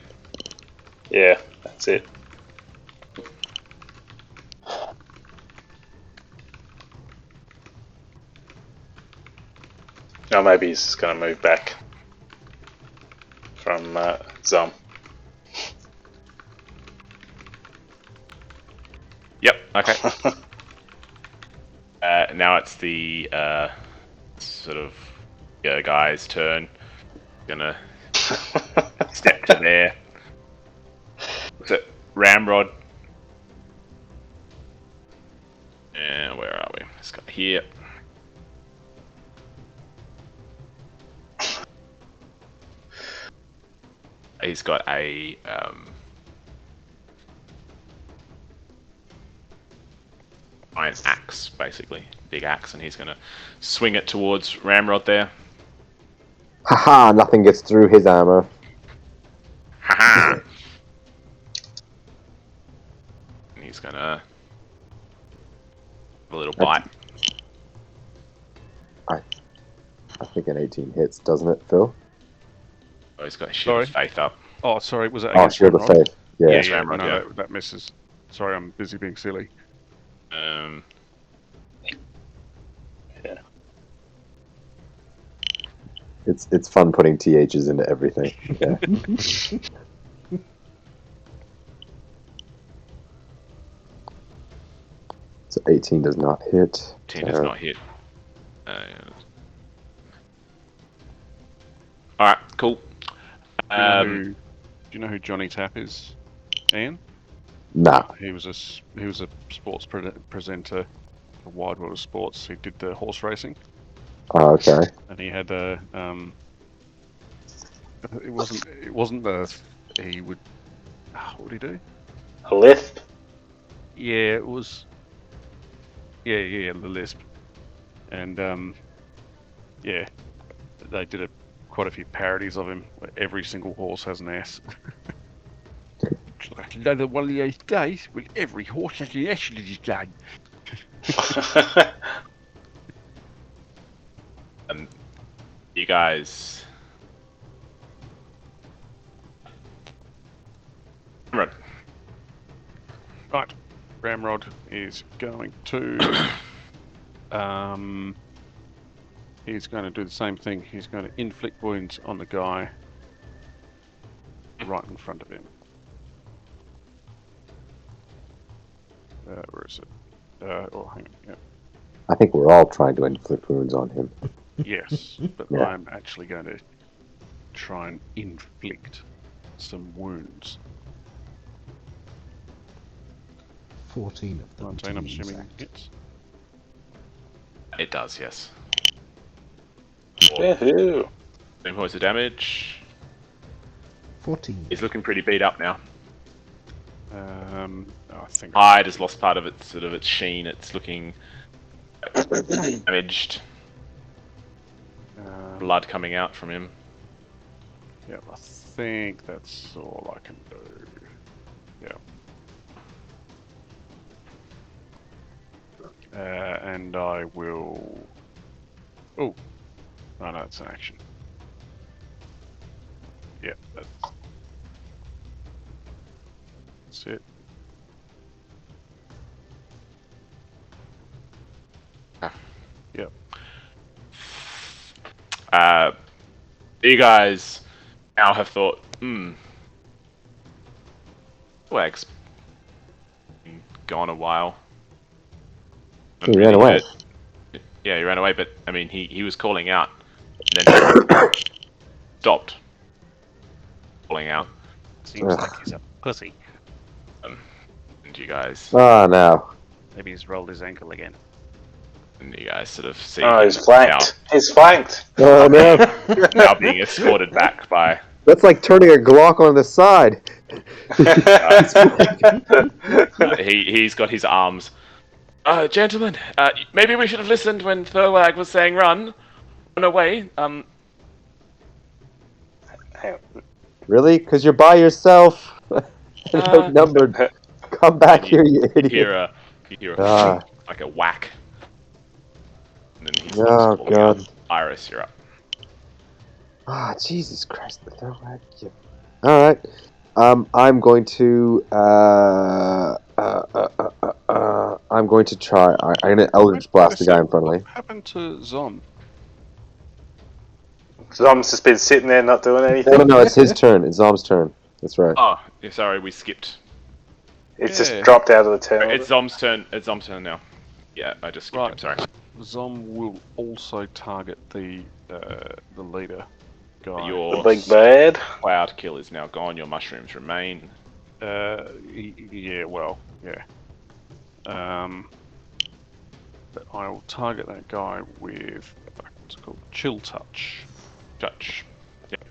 Yeah, that's it. Oh, maybe he's just going to move back from Zom. Yep, okay. Now it's the sort of guy's turn. Gonna step to there. Looks at Ramrod. And where are we? This guy here. He's got a iron axe, basically, big axe, and he's gonna swing it towards Ramrod there. Haha! Nothing gets through his armor. Haha! And he's gonna have a little bite. I think an 18 hits, doesn't it, Phil? Oh, he's got Shield of Faith up. Oh, sorry, was it Oh, against Shield of Ramrod? Faith. Yeah. Yeah, Ramrod, no, yeah. that misses. Sorry, I'm busy being silly. Yeah. It's fun putting THs into everything. Yeah. So 18 does not hit. 10 does not hit. Alright, cool. Do you know who Johnny Tapp is, Ian? Nah. He was a sports presenter for Wide World of Sports. He did the horse racing. Oh, okay. And he had a it wasn't the he would what would he do? A lisp? Yeah, it was. Yeah, the lisp, and yeah, they did quite a few parodies of him. Where every single horse has an S. It's like another one of those days when every horse has an S in his name. You guys. Ramrod. Right, Ramrod is going to. He's going to do the same thing. He's going to inflict wounds on the guy right in front of him. Where is it? Oh, hang on. Yeah. I think we're all trying to inflict wounds on him. Yes, but Yeah. I'm actually going to try and inflict some wounds. 14 of them. 19, I'm assuming hits. It does, yes. Woohoo! 10 points of damage. 14. He's looking pretty beat up now. I think hide has lost part of its its sheen. It's looking damaged. Blood coming out from him. Yeah, I think that's all I can do. Yeah. And I will. Oh, no, it's an action. Yeah, that's it. Yep. You guys now have thought, Wag's been gone a while. He ran away. Yeah, he ran away, but I mean, he was calling out, and then stopped calling out. Seems like he's a pussy. And you guys, Oh, no. Maybe he's rolled his ankle again. and you guys sort of see Oh, him he's flanked. He's flanked. Oh, no. now being escorted back by. That's like turning a Glock on the side. He's got his arms. Gentlemen, maybe we should have listened when Thurwag was saying run away. Really? Because you're by yourself? Outnumbered. Come back here, you idiot. You hear a like a whack. And then he stops Oh, calling God. out. Iris, you're up. Ah, Jesus Christ. The Throwback. Yeah. Alright. I'm going to, I'm going to try. I'm going to Eldritch Blast the guy in front of me. What happened to Zom? Zom's just been sitting there not doing anything. No, it's his turn. It's Zom's turn. That's right. Oh, yeah, sorry, we skipped. It's just dropped out of the turn. It's Zom's turn. It's Zom's turn now. Yeah, I just skipped him. Sorry. Zom will also target the leader guy. The big bad. Cloud kill is now gone. Your mushrooms remain. Yeah, well, yeah. But I will target that guy with what's it called? Chill touch. Touch. Yep.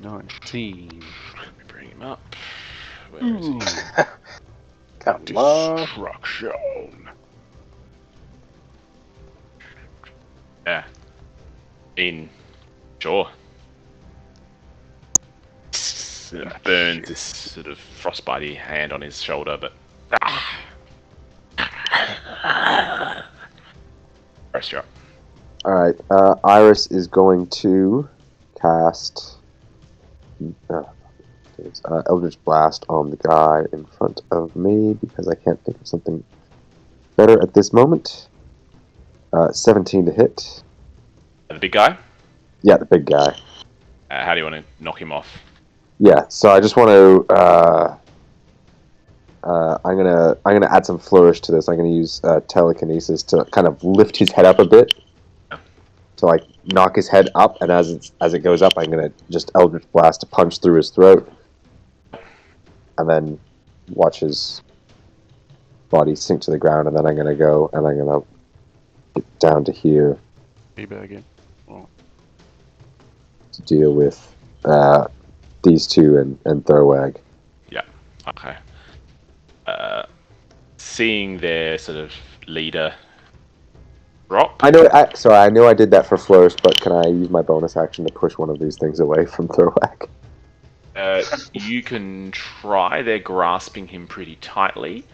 19. Let me bring him up. Where is he? Come on. Destruction. Yeah. Sure. Burns this sort of frostbitey hand on his shoulder, but. Iris, you're up. Alright, Iris is going to cast Eldritch Blast on the guy in front of me because I can't think of something better at this moment. 17 to hit. The big guy? Yeah, the big guy. How do you want to knock him off? Yeah, so I just want to. I'm gonna add some flourish to this. I'm gonna use telekinesis to kind of lift his head up a bit, to like knock his head up, and as it goes up, I'm gonna just Eldritch Blast to punch through his throat, and then watch his body sink to the ground, and then I'm gonna go and I'm gonna get down to here Again. to deal with these two and Thurwag. Yeah. Okay. Seeing their sort of leader drop. I know I did that for flourish, but can I use my bonus action to push one of these things away from Thurwag? You can try. They're grasping him pretty tightly.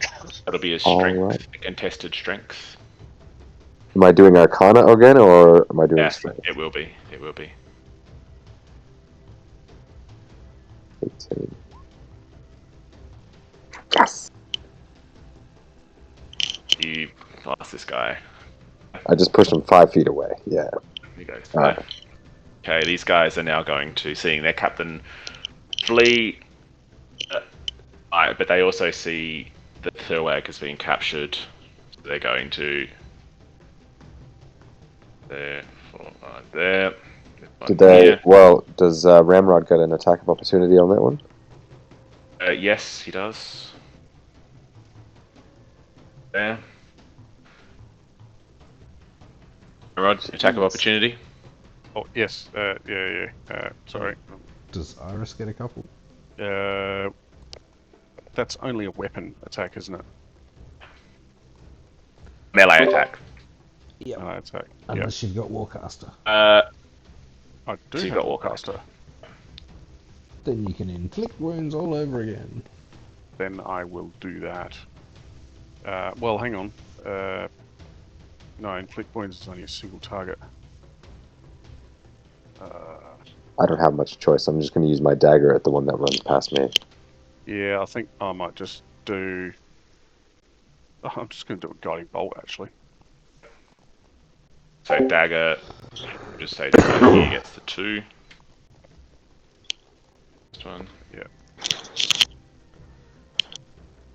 That'll be a strength, a contested strength. Am I doing Arcana again, or am I doing strength? It will be. It will be. 18. Yes! You pass this guy. I just pushed him 5 feet away, yeah. He goes. Right. Okay, these guys are now going to, seeing their captain flee, but they also see that Thurwag has been captured. So they're going to... There. Did they... Here. Well, does Ramrod get an attack of opportunity on that one? Yes, he does. There. Ramrod, attack of opportunity. Oh, yes. Yeah. Sorry. Does Iris get a couple? That's only a weapon attack, isn't it? Melee attack. Yep. Melee attack. Unless you've got Warcaster. I do So you've have got Warcaster. Then you can inflict wounds all over again. Then I will do that. Well, hang on. No, inflict wounds is only a single target. I don't have much choice. I'm just going to use my dagger at the one that runs past me. Yeah, I think I might just do... Oh, I'm just going to do a guiding bolt, actually. So dagger, just say this one here gets the 2. This one. Yeah.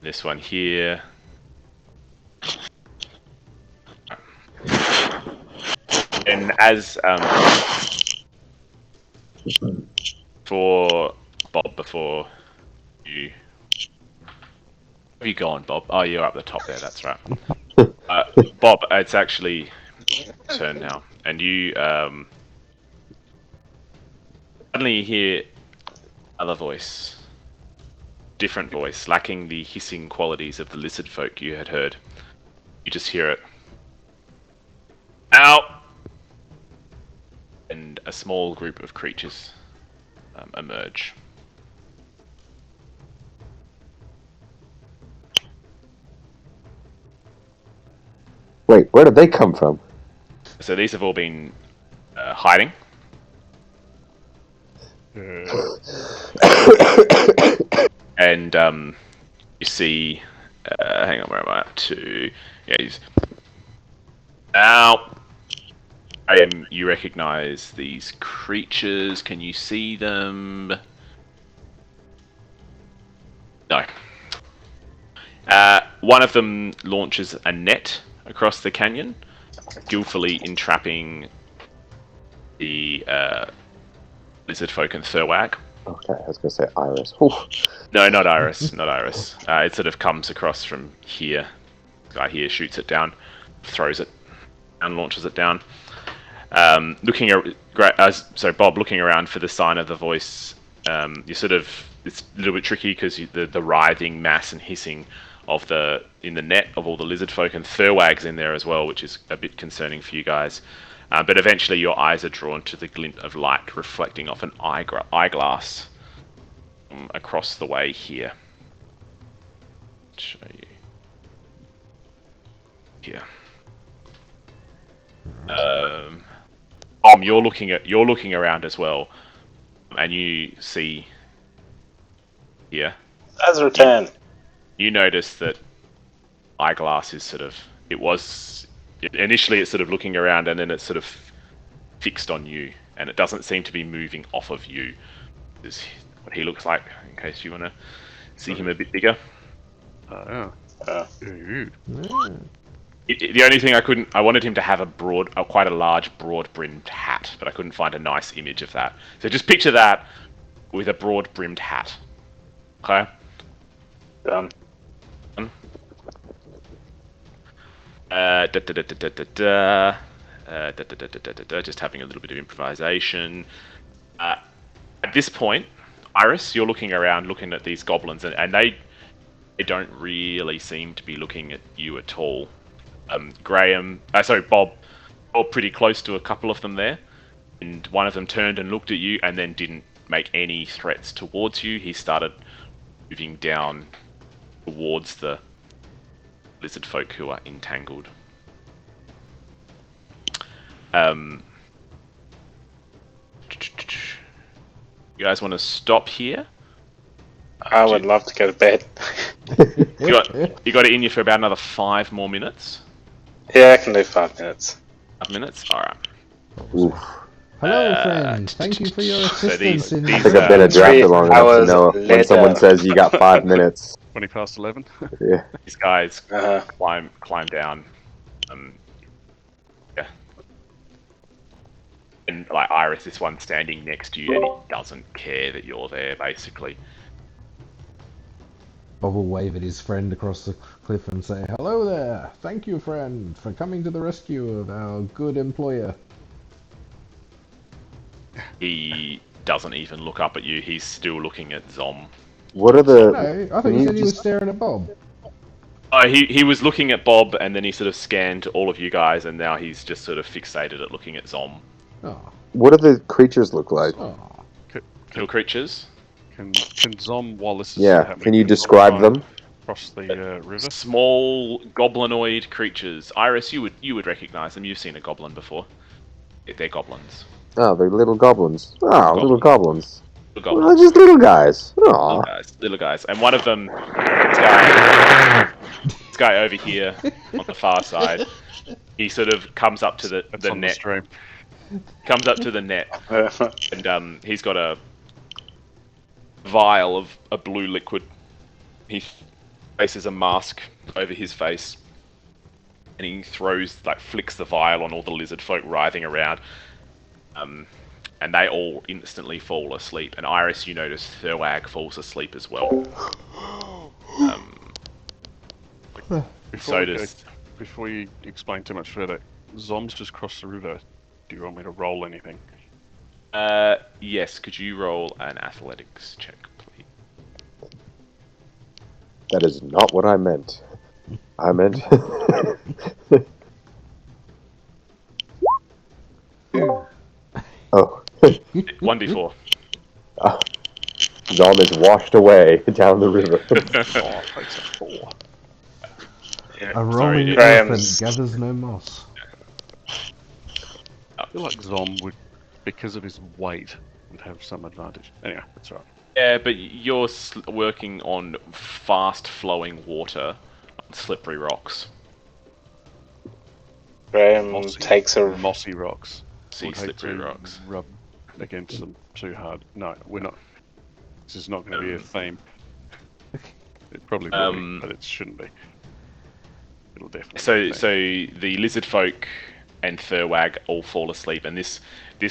This one here. And as for Bob, before you, where have you gone, Bob? Oh, you're up the top there. That's right. Bob, it's actually your turn now, and you suddenly hear another voice, different voice, lacking the hissing qualities of the lizard folk you had heard. You just hear it. Out! And a small group of creatures emerge. Wait, where did they come from? So these have all been hiding. And you see, hang on, where am I up to? Yeah, he's out. You recognize these creatures. Can you see them? No. One of them launches a net across the canyon, skillfully entrapping the lizard folk and Thurwag. Okay, I was going to say Iris. Oof. No, not Iris. Not Iris. It sort of comes across from here. Guy here shoots it down, throws it, and launches it down. So Bob, looking around for the sign of the voice, you sort of, it's a little bit tricky because the writhing mass and hissing of in the net of all the lizard folk, and Thurwag's in there as well, which is a bit concerning for you guys. But eventually your eyes are drawn to the glint of light reflecting off an eyeglass across the way here. I'll show you. Here. You're looking around as well, and you see here. As return. You notice that eyeglass is initially it's sort of looking around, and then it's sort of fixed on you, and it doesn't seem to be moving off of you. This is what he looks like, in case you want to see him a bit bigger. The only thing I wanted him to have quite a large, broad-brimmed hat, but I couldn't find a nice image of that. So just picture that with a broad-brimmed hat. Okay? Done. Just having a little bit of improvisation. At this point, Iris, you're looking around, looking at these goblins, and they don't really seem to be looking at you at all. Bob, pretty close to a couple of them there, and one of them turned and looked at you, and then didn't make any threats towards you. He started moving down towards the lizard folk who are entangled. You guys want to stop here? I would love to go to bed. You got it in you for about another 5 more minutes. Yeah, I can do 5 minutes. 5 minutes? Alright. Oof. Hello, friend. Thank you for your assistance in I think I've been a drafter long enough to know when someone says you got 5 minutes. 20 past 11. Yeah. These guys climb down. Yeah. And like Iris, this one standing next to you, and he doesn't care that you're there, basically. Bob will wave at his friend across the cliff and say, "Hello there. Thank you, friend, for coming to the rescue of our good employer." He doesn't even look up at you. He's still looking at Zom. What are the? No, I thought you said he was staring at Bob. Oh, he was looking at Bob, and then he sort of scanned all of you guys, and now he's just sort of fixated at looking at Zom. Oh. What do the creatures look like? Oh. Little creatures. Can Zom, while this is Yeah, happening, can you describe them? Across the river? Small goblinoid creatures. Iris, you would recognize them. You've seen a goblin before. They're goblins. Oh, they're little goblins. Oh, little goblins. Little goblins. Oh, just little guys. Oh. Little guys. And one of them, this guy over here on the far side, he sort of comes up to the net. Comes up to the net, and he's got a vial of a blue liquid. He faces a mask over his face, and he flicks the vial on all the lizard folk writhing around, and they all instantly fall asleep. And Iris, you notice Thurwag falls asleep as well. Before you explain too much further, Zom's just crossed the river. Do you want me to roll anything? Yes. Could you roll an athletics check, please? That is not what I meant. I meant... Oh. 1d4. Zom is washed away down the river. That's a 4. A rolling Graham's- elephant gathers no moss. I feel like Zom would, because of his weight, would have some advantage. Anyway, that's right. Yeah, but you're working on fast-flowing water, on slippery rocks. Graham takes a mossy rocks. Sea slippery rocks. Rub against them too hard. No, we're not. This is not going to be a theme. It probably will be, but it shouldn't be. It'll definitely. So the lizard folk and Thurwag all fall asleep, and this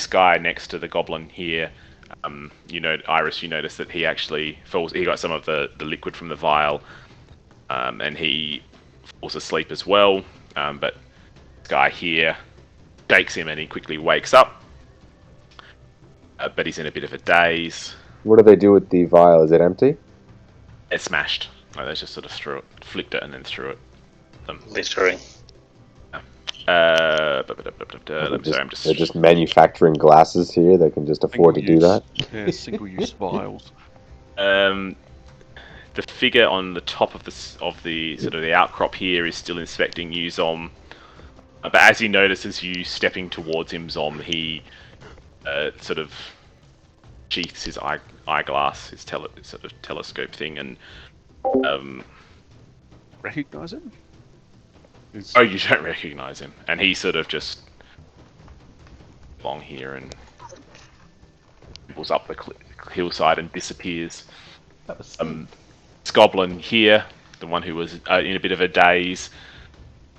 guy next to the goblin here, Iris, you notice that he actually falls. He got some of the liquid from the vial, and he falls asleep as well. But this guy here shakes him, and he quickly wakes up. But he's in a bit of a daze. What do they do with the vial? Is it empty? It's smashed. They just sort of flicked it, and then threw it. littering. I'm just... They're just manufacturing glasses here. They can just afford to do that. Yeah, single-use vials. The figure on the top of the sort of the outcrop here is still inspecting you, Zom. But as he notices you stepping towards him, Zom, he sort of sheaths his eyeglass, his sort of telescope thing, and Recognize him? Oh, you don't recognize him, and he sort of just along here and pulls up the hillside and disappears. This goblin here, the one who was in a bit of a daze,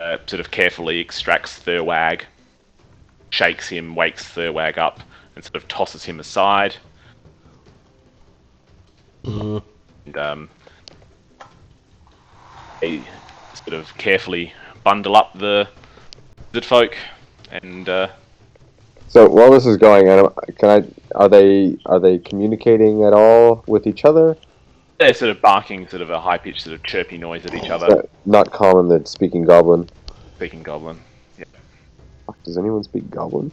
sort of carefully extracts Thurwag, shakes him, wakes Thurwag up, and sort of tosses him aside. And they sort of carefully bundle up the lizard folk, and So while this is going on, are they communicating at all with each other? they're sort of barking, sort of a high pitched, sort of chirpy noise at each other. Not common that speaking Goblin. Speaking Goblin. Yeah. Does anyone speak Goblin?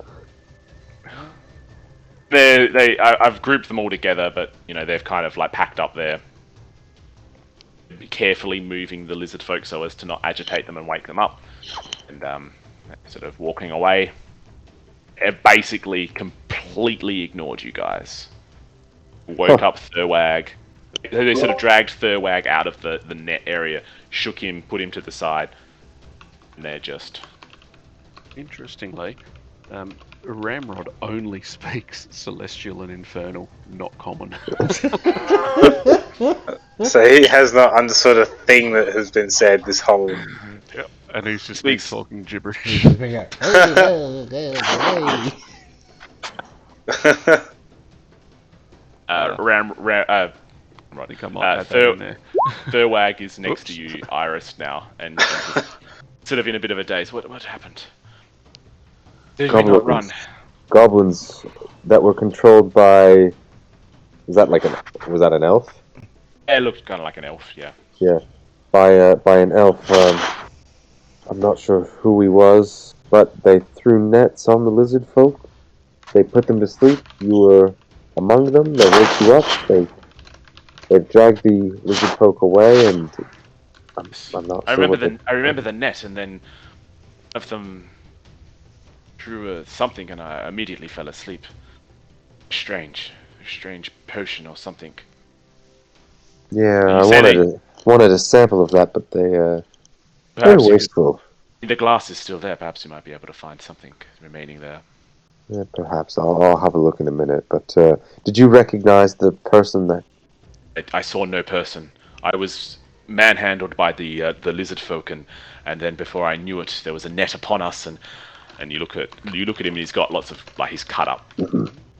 I've grouped them all together, but they've kind of like packed up there, carefully moving the lizard folk so as to not agitate them and wake them up, and sort of walking away. It basically completely ignored you guys. Woke up Thurwag. They sort of dragged Thurwag out of the net area, shook him, put him to the side, and they're just... Interestingly, Ramrod only speaks Celestial and Infernal, not Common. So he has not understood a thing that has been said this whole... Yep, and he's just been talking gibberish. Thurwag is next to you, Iris, now, and sort of in a bit of a daze. What happened? Did we not run? goblins that were controlled by. Was that an elf? Yeah, it looked kind of like an elf. Yeah. Yeah, by an elf. I'm not sure who he was, but they threw nets on the lizard folk. They put them to sleep. You were among them. They woke you up. They dragged the lizard folk away, and I'm not I sure. remember the net, and then of them drew something, and I immediately fell asleep. A strange potion or something. Yeah, I wanted a sample of that, but they're wasteful. The glass is still there. Perhaps you might be able to find something remaining there. Yeah, perhaps. I'll have a look in a minute. But did you recognize the person that? I saw no person. I was manhandled by the lizard folk, and then before I knew it, there was a net upon us. And you look at him, and he's got lots of he's cut up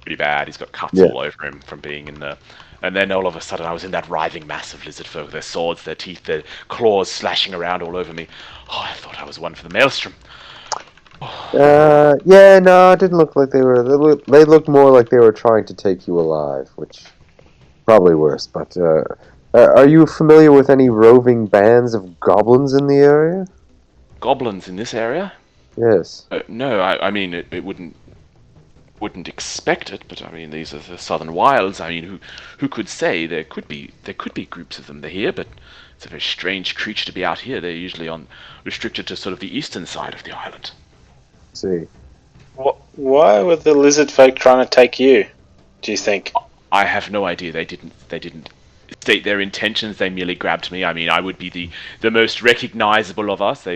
pretty bad. He's got cuts all over him from being in the. And then all of a sudden, I was in that writhing mass of lizard folk. Their swords, their teeth, their claws slashing around all over me. Oh, I thought I was one for the maelstrom. Yeah, no, it didn't look like they were. They looked more like they were trying to take you alive, which probably worse. But are you familiar with any roving bands of goblins in the area? Goblins in this area? Yes. No, I mean it wouldn't expect it, but I mean these are the Southern Wilds. I mean, who could say there could be groups of them here, but it's a very strange creature to be out here. They're usually restricted to sort of the eastern side of the island. See. Why were the lizard folk trying to take you, do you think? I have no idea. They didn't state their intentions. They merely grabbed me. I mean, I would be the most recognizable of us.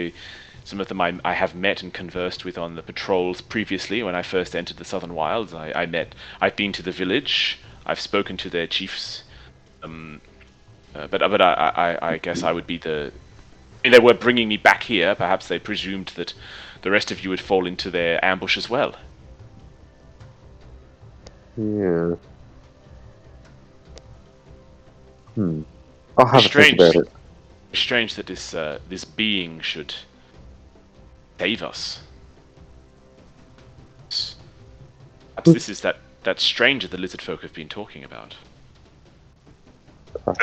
Some of them I have met and conversed with on the patrols previously when I first entered the Southern Wilds. I've been to the village. I've spoken to their chiefs. But I guess I would be they were bringing me back here. Perhaps they presumed that the rest of you would fall into their ambush as well. Yeah. I'll have to think about it. Strange that this being should save us. Perhaps this is that stranger the lizard folk have been talking about.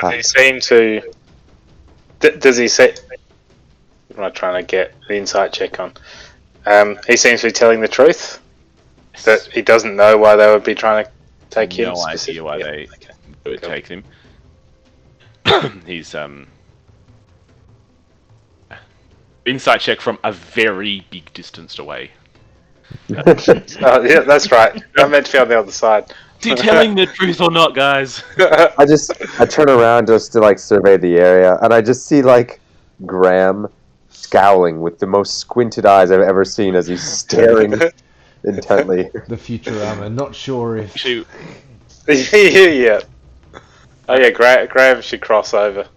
Does he seem to? Does he say? I'm not trying to get the insight check on. He seems to be telling the truth. That he doesn't know why they would be trying to take him. No idea why they would take him. He's insight check from a very big distance away. Yeah, that's right. I meant to be on the other side. Is he telling the truth or not, guys? I turn around just to survey the area, and I just see Graham scowling with the most squinted eyes I've ever seen as he's staring intently. The Futurama, not sure if. Yeah. Oh yeah, Graham should cross over.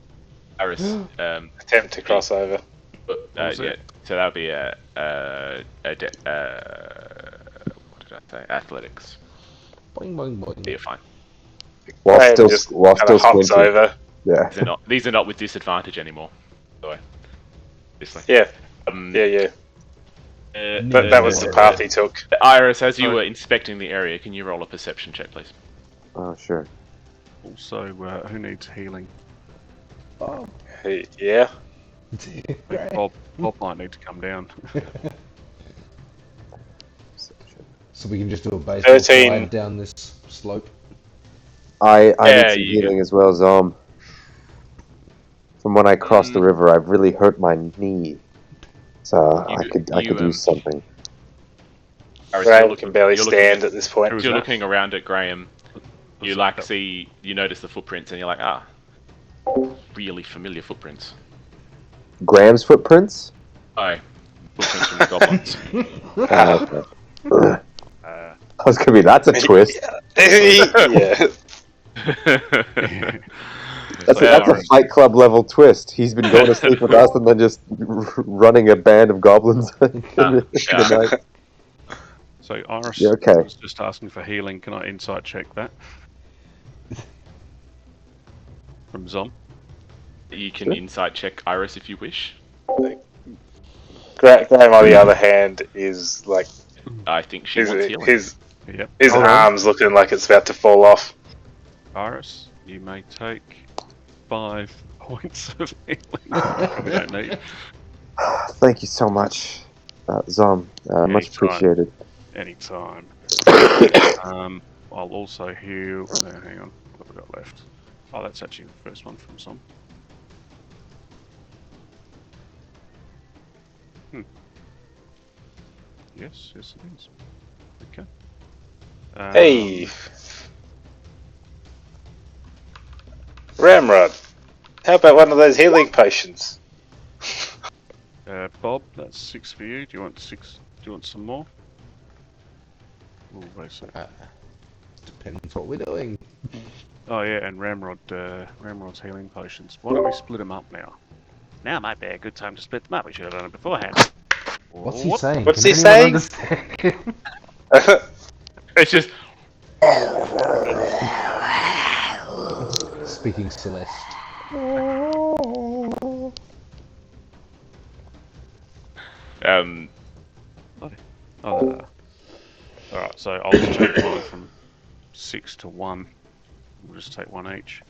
Iris, attempt to cross over. Yeah, so that'll be what did I say? Athletics. Boing, boing, boing. You're fine. While still hops squinting. over. Yeah. These are not with disadvantage anymore. By the way. Yeah. But that was the path he took. Iris, as you were inspecting the area, can you roll a perception check, please? Oh, sure. Also, who needs healing? Yeah. Bob might need to come down. So we can just do a baseball 13. slide down this slope. I need some healing as well, Zom. From when I crossed the river, I've really hurt my knee. So I could use something. Graham can barely stand at this point. You're looking around at Graham. You notice the footprints, and you're like, really familiar footprints. Graham's footprints? Aye, footprints from the goblins. Okay. I was gonna be, that's a twist. Yeah. That's a Fight Club level twist. He's been going to sleep with us and then just running a band of goblins in the night. So Iris was just asking for healing. Can I insight check that? From Zom? You can insight check Iris if you wish. Graham, on the other hand, is I think she wants healing. Yep. His Hold on. arm's looking like it's about to fall off. Iris, you may take 5 points of healing. You probably don't need. Thank you so much, Zom. Much Anytime. appreciated. Anytime. I'll also heal. Hang on, what have I got left? Oh, that's actually the first one from Zom. Yes, it is. Okay. Hey, Ramrod, how about one of those healing potions? Bob, that's 6 for you. Do you want 6? Do you want some more? Ooh, wait a sec. Depends what we're doing. Oh yeah, and Ramrod's healing potions. Why don't we split them up now? Now might be a good time to split them up. We should have done it beforehand. What's he What? saying? What's Can he anyone saying? understand? It's just Speaking Celeste. Alright, so I'll just change mine from 6 to 1. We'll just take 1 each.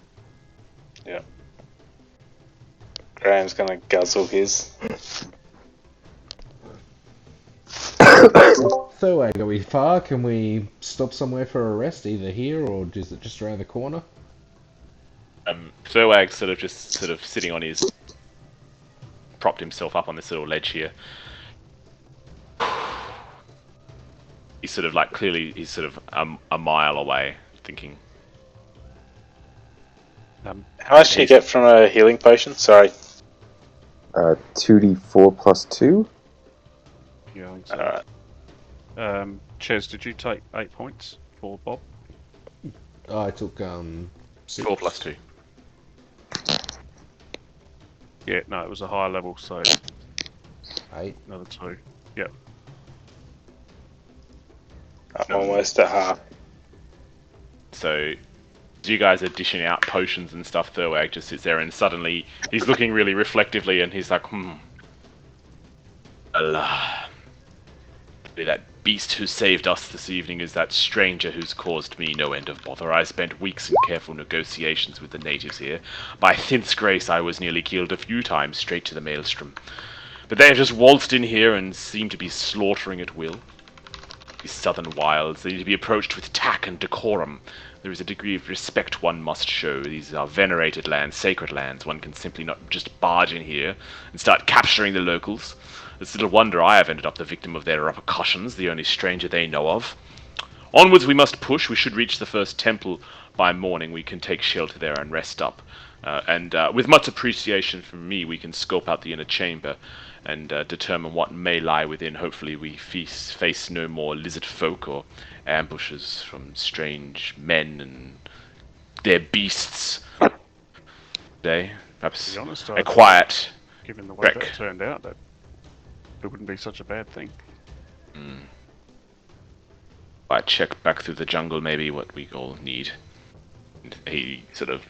Graham's gonna guzzle his. Thurwag, are we far? Can we stop somewhere for a rest, either here or is it just around the corner? Thurwag sort of sitting on his, propped himself up on this little ledge here. He's sort of like clearly he's sort of a mile away, thinking. How much do you get from a healing potion? Sorry. 2d4 plus 2? Yeah, I think so. Alright. Ches, did you take 8 points for Bob? Oh, I took 6. 4 plus 2. Yeah, no, it was a higher level, so 8. another 2. Yep. I'm almost at half. So, as you guys are dishing out potions and stuff, Thurwag just sits there and suddenly he's looking really reflectively and he's like, Allah. That beast who saved us this evening is that stranger who's caused me no end of bother. I spent weeks in careful negotiations with the natives here. By Thinth's grace, I was nearly killed a few times straight to the maelstrom. But they have just waltzed in here and seem to be slaughtering at will. These southern wilds, they need to be approached with tact and decorum. There is a degree of respect one must show. These are venerated lands, sacred lands. One can simply not just barge in here and start capturing the locals. It's little wonder I have ended up the victim of their repercussions, the only stranger they know of. Onwards we must push. We should reach the first temple by morning. We can take shelter there and rest up. And with much appreciation from me, we can scope out the inner chamber and determine what may lie within. Hopefully we face no more lizard folk or ambushes from strange men and their beasts. They perhaps To be honest, a quiet given the way wreck. that turned out, that it wouldn't be such a bad thing. I check back through the jungle, maybe what we all need. And he sort of,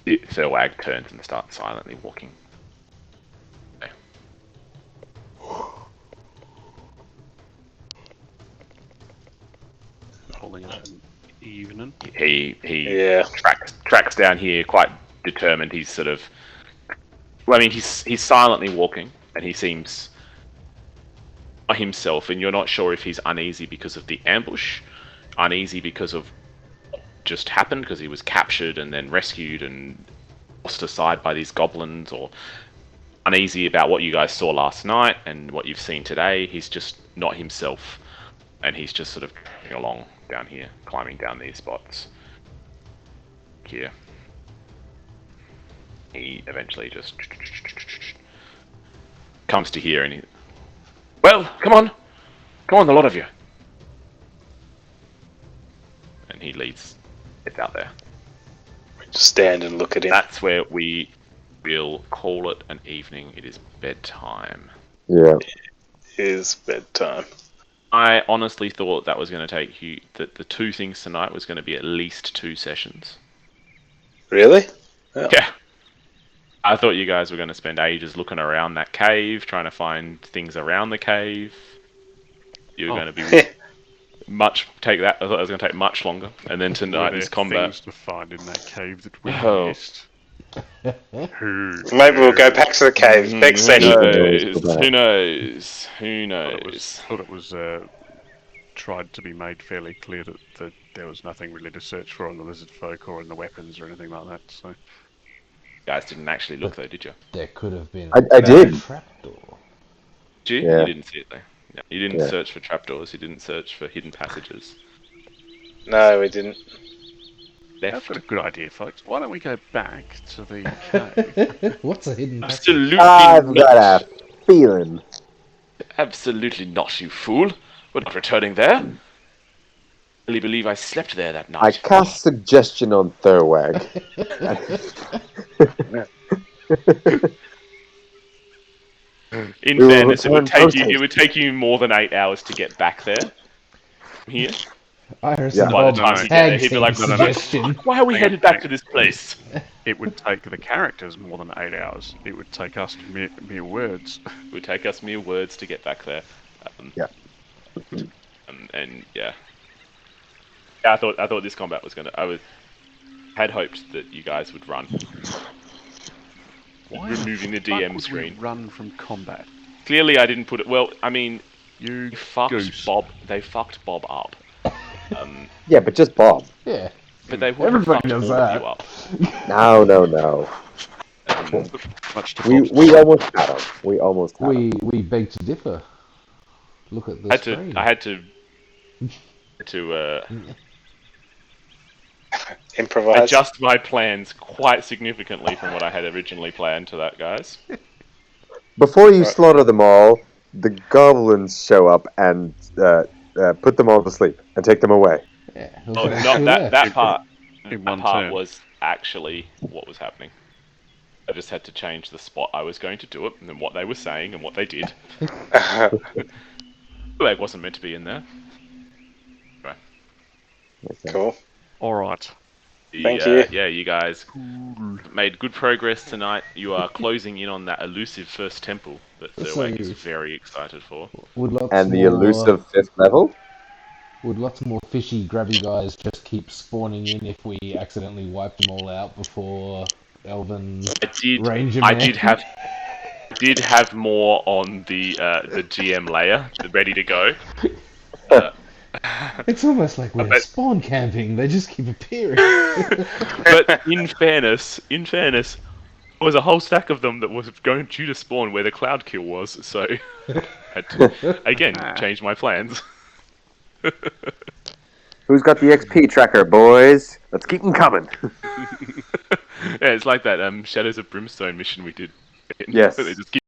Thurwag turns and starts silently walking. Okay. Calling it an evening. He Yeah. tracks down here, quite determined. He's sort of, well, I mean, he's silently walking, and he seems himself, and you're not sure if he's uneasy because of the ambush, uneasy because of what just happened, because he was captured and then rescued and tossed aside by these goblins, or uneasy about what you guys saw last night and what you've seen today. He's just not himself, and he's just sort of going along down here, climbing down these spots. Here. He eventually just comes to here and he... Well, come on, the lot of you. And he leads it out there. Just stand and look at him. That's where we will call it an evening. It is bedtime. Yeah. It is bedtime. I honestly thought that was going to take you, that the two things tonight was going to be at least 2 sessions. Really? Yeah. I thought you guys were going to spend ages looking around that cave, trying to find things around the cave. You were going to be take that. I thought it was going to take much longer. And then tonight is combat. Things to find in that cave that we Oh. missed. Who? Maybe we'll go back to the cave. Next session. Who knows? Thought it was tried to be made fairly clear that there was nothing really to search for on the lizard folk or in the weapons or anything like that. So You guys didn't actually look though, did you? There could have been I did. trapdoor. Did you? Yeah. You didn't see it though. No, you didn't Yeah. search for trapdoors. You didn't search for hidden passages. No, we didn't. I've Left. got a good idea, folks. Why don't we go back to the cave? What's a hidden passage? Absolutely I've not. got a feeling. Absolutely not, you fool. We're not returning there. I really believe I slept there that I night. cast suggestion on Thurwag. In We will fairness, it return would take you more than 8 hours to get back there. From here. Iris Yeah. and By the Bob time you get tag there, he'd be team like, suggestion. Why are we headed back to this place? It would take the characters more than 8 hours. It would take us mere words. It would take us mere words to get back there. Yeah. And yeah. Yeah, I thought this combat was gonna. Had hoped that you guys would run. Why Removing the the fuck DM would screen. we run from combat? Clearly, I didn't put it. Well, I mean, You they fucked goose. Bob. They fucked Bob up. Yeah, but just Bob. Yeah. But they would have Everybody fucked all does of that. you up. No. Much to We almost had him. We almost had him. We beg to differ. Look at the screen. I had to Improvise. adjust my plans quite significantly from what I had originally planned to that, guys. Before you slaughter them all, the goblins show up and put them all to sleep and take them away. Yeah, Oh, not that part. in That one part turn. was actually what was happening. I just had to change the spot I was going to do it, and then what they were saying and what they did. It wasn't meant to be in there. Right. Cool. All right. Thank you. Yeah, you guys made good progress tonight. You are closing in on that elusive first temple that Thurwag is very excited for. Would lots And the more, elusive 5th level? Would lots more fishy, grabby guys just keep spawning in if we accidentally wipe them all out before Elven Ranger I Man? did have more on the GM layer ready to go. It's almost like we're but- spawn camping. They just keep appearing. But in fairness, there was a whole stack of them that was going due to spawn where the cloud kill was, so I had to again change my plans. Who's got the XP tracker, boys? Let's keep them coming. Yeah, it's like that Shadows of Brimstone mission we did. Yes. They just keep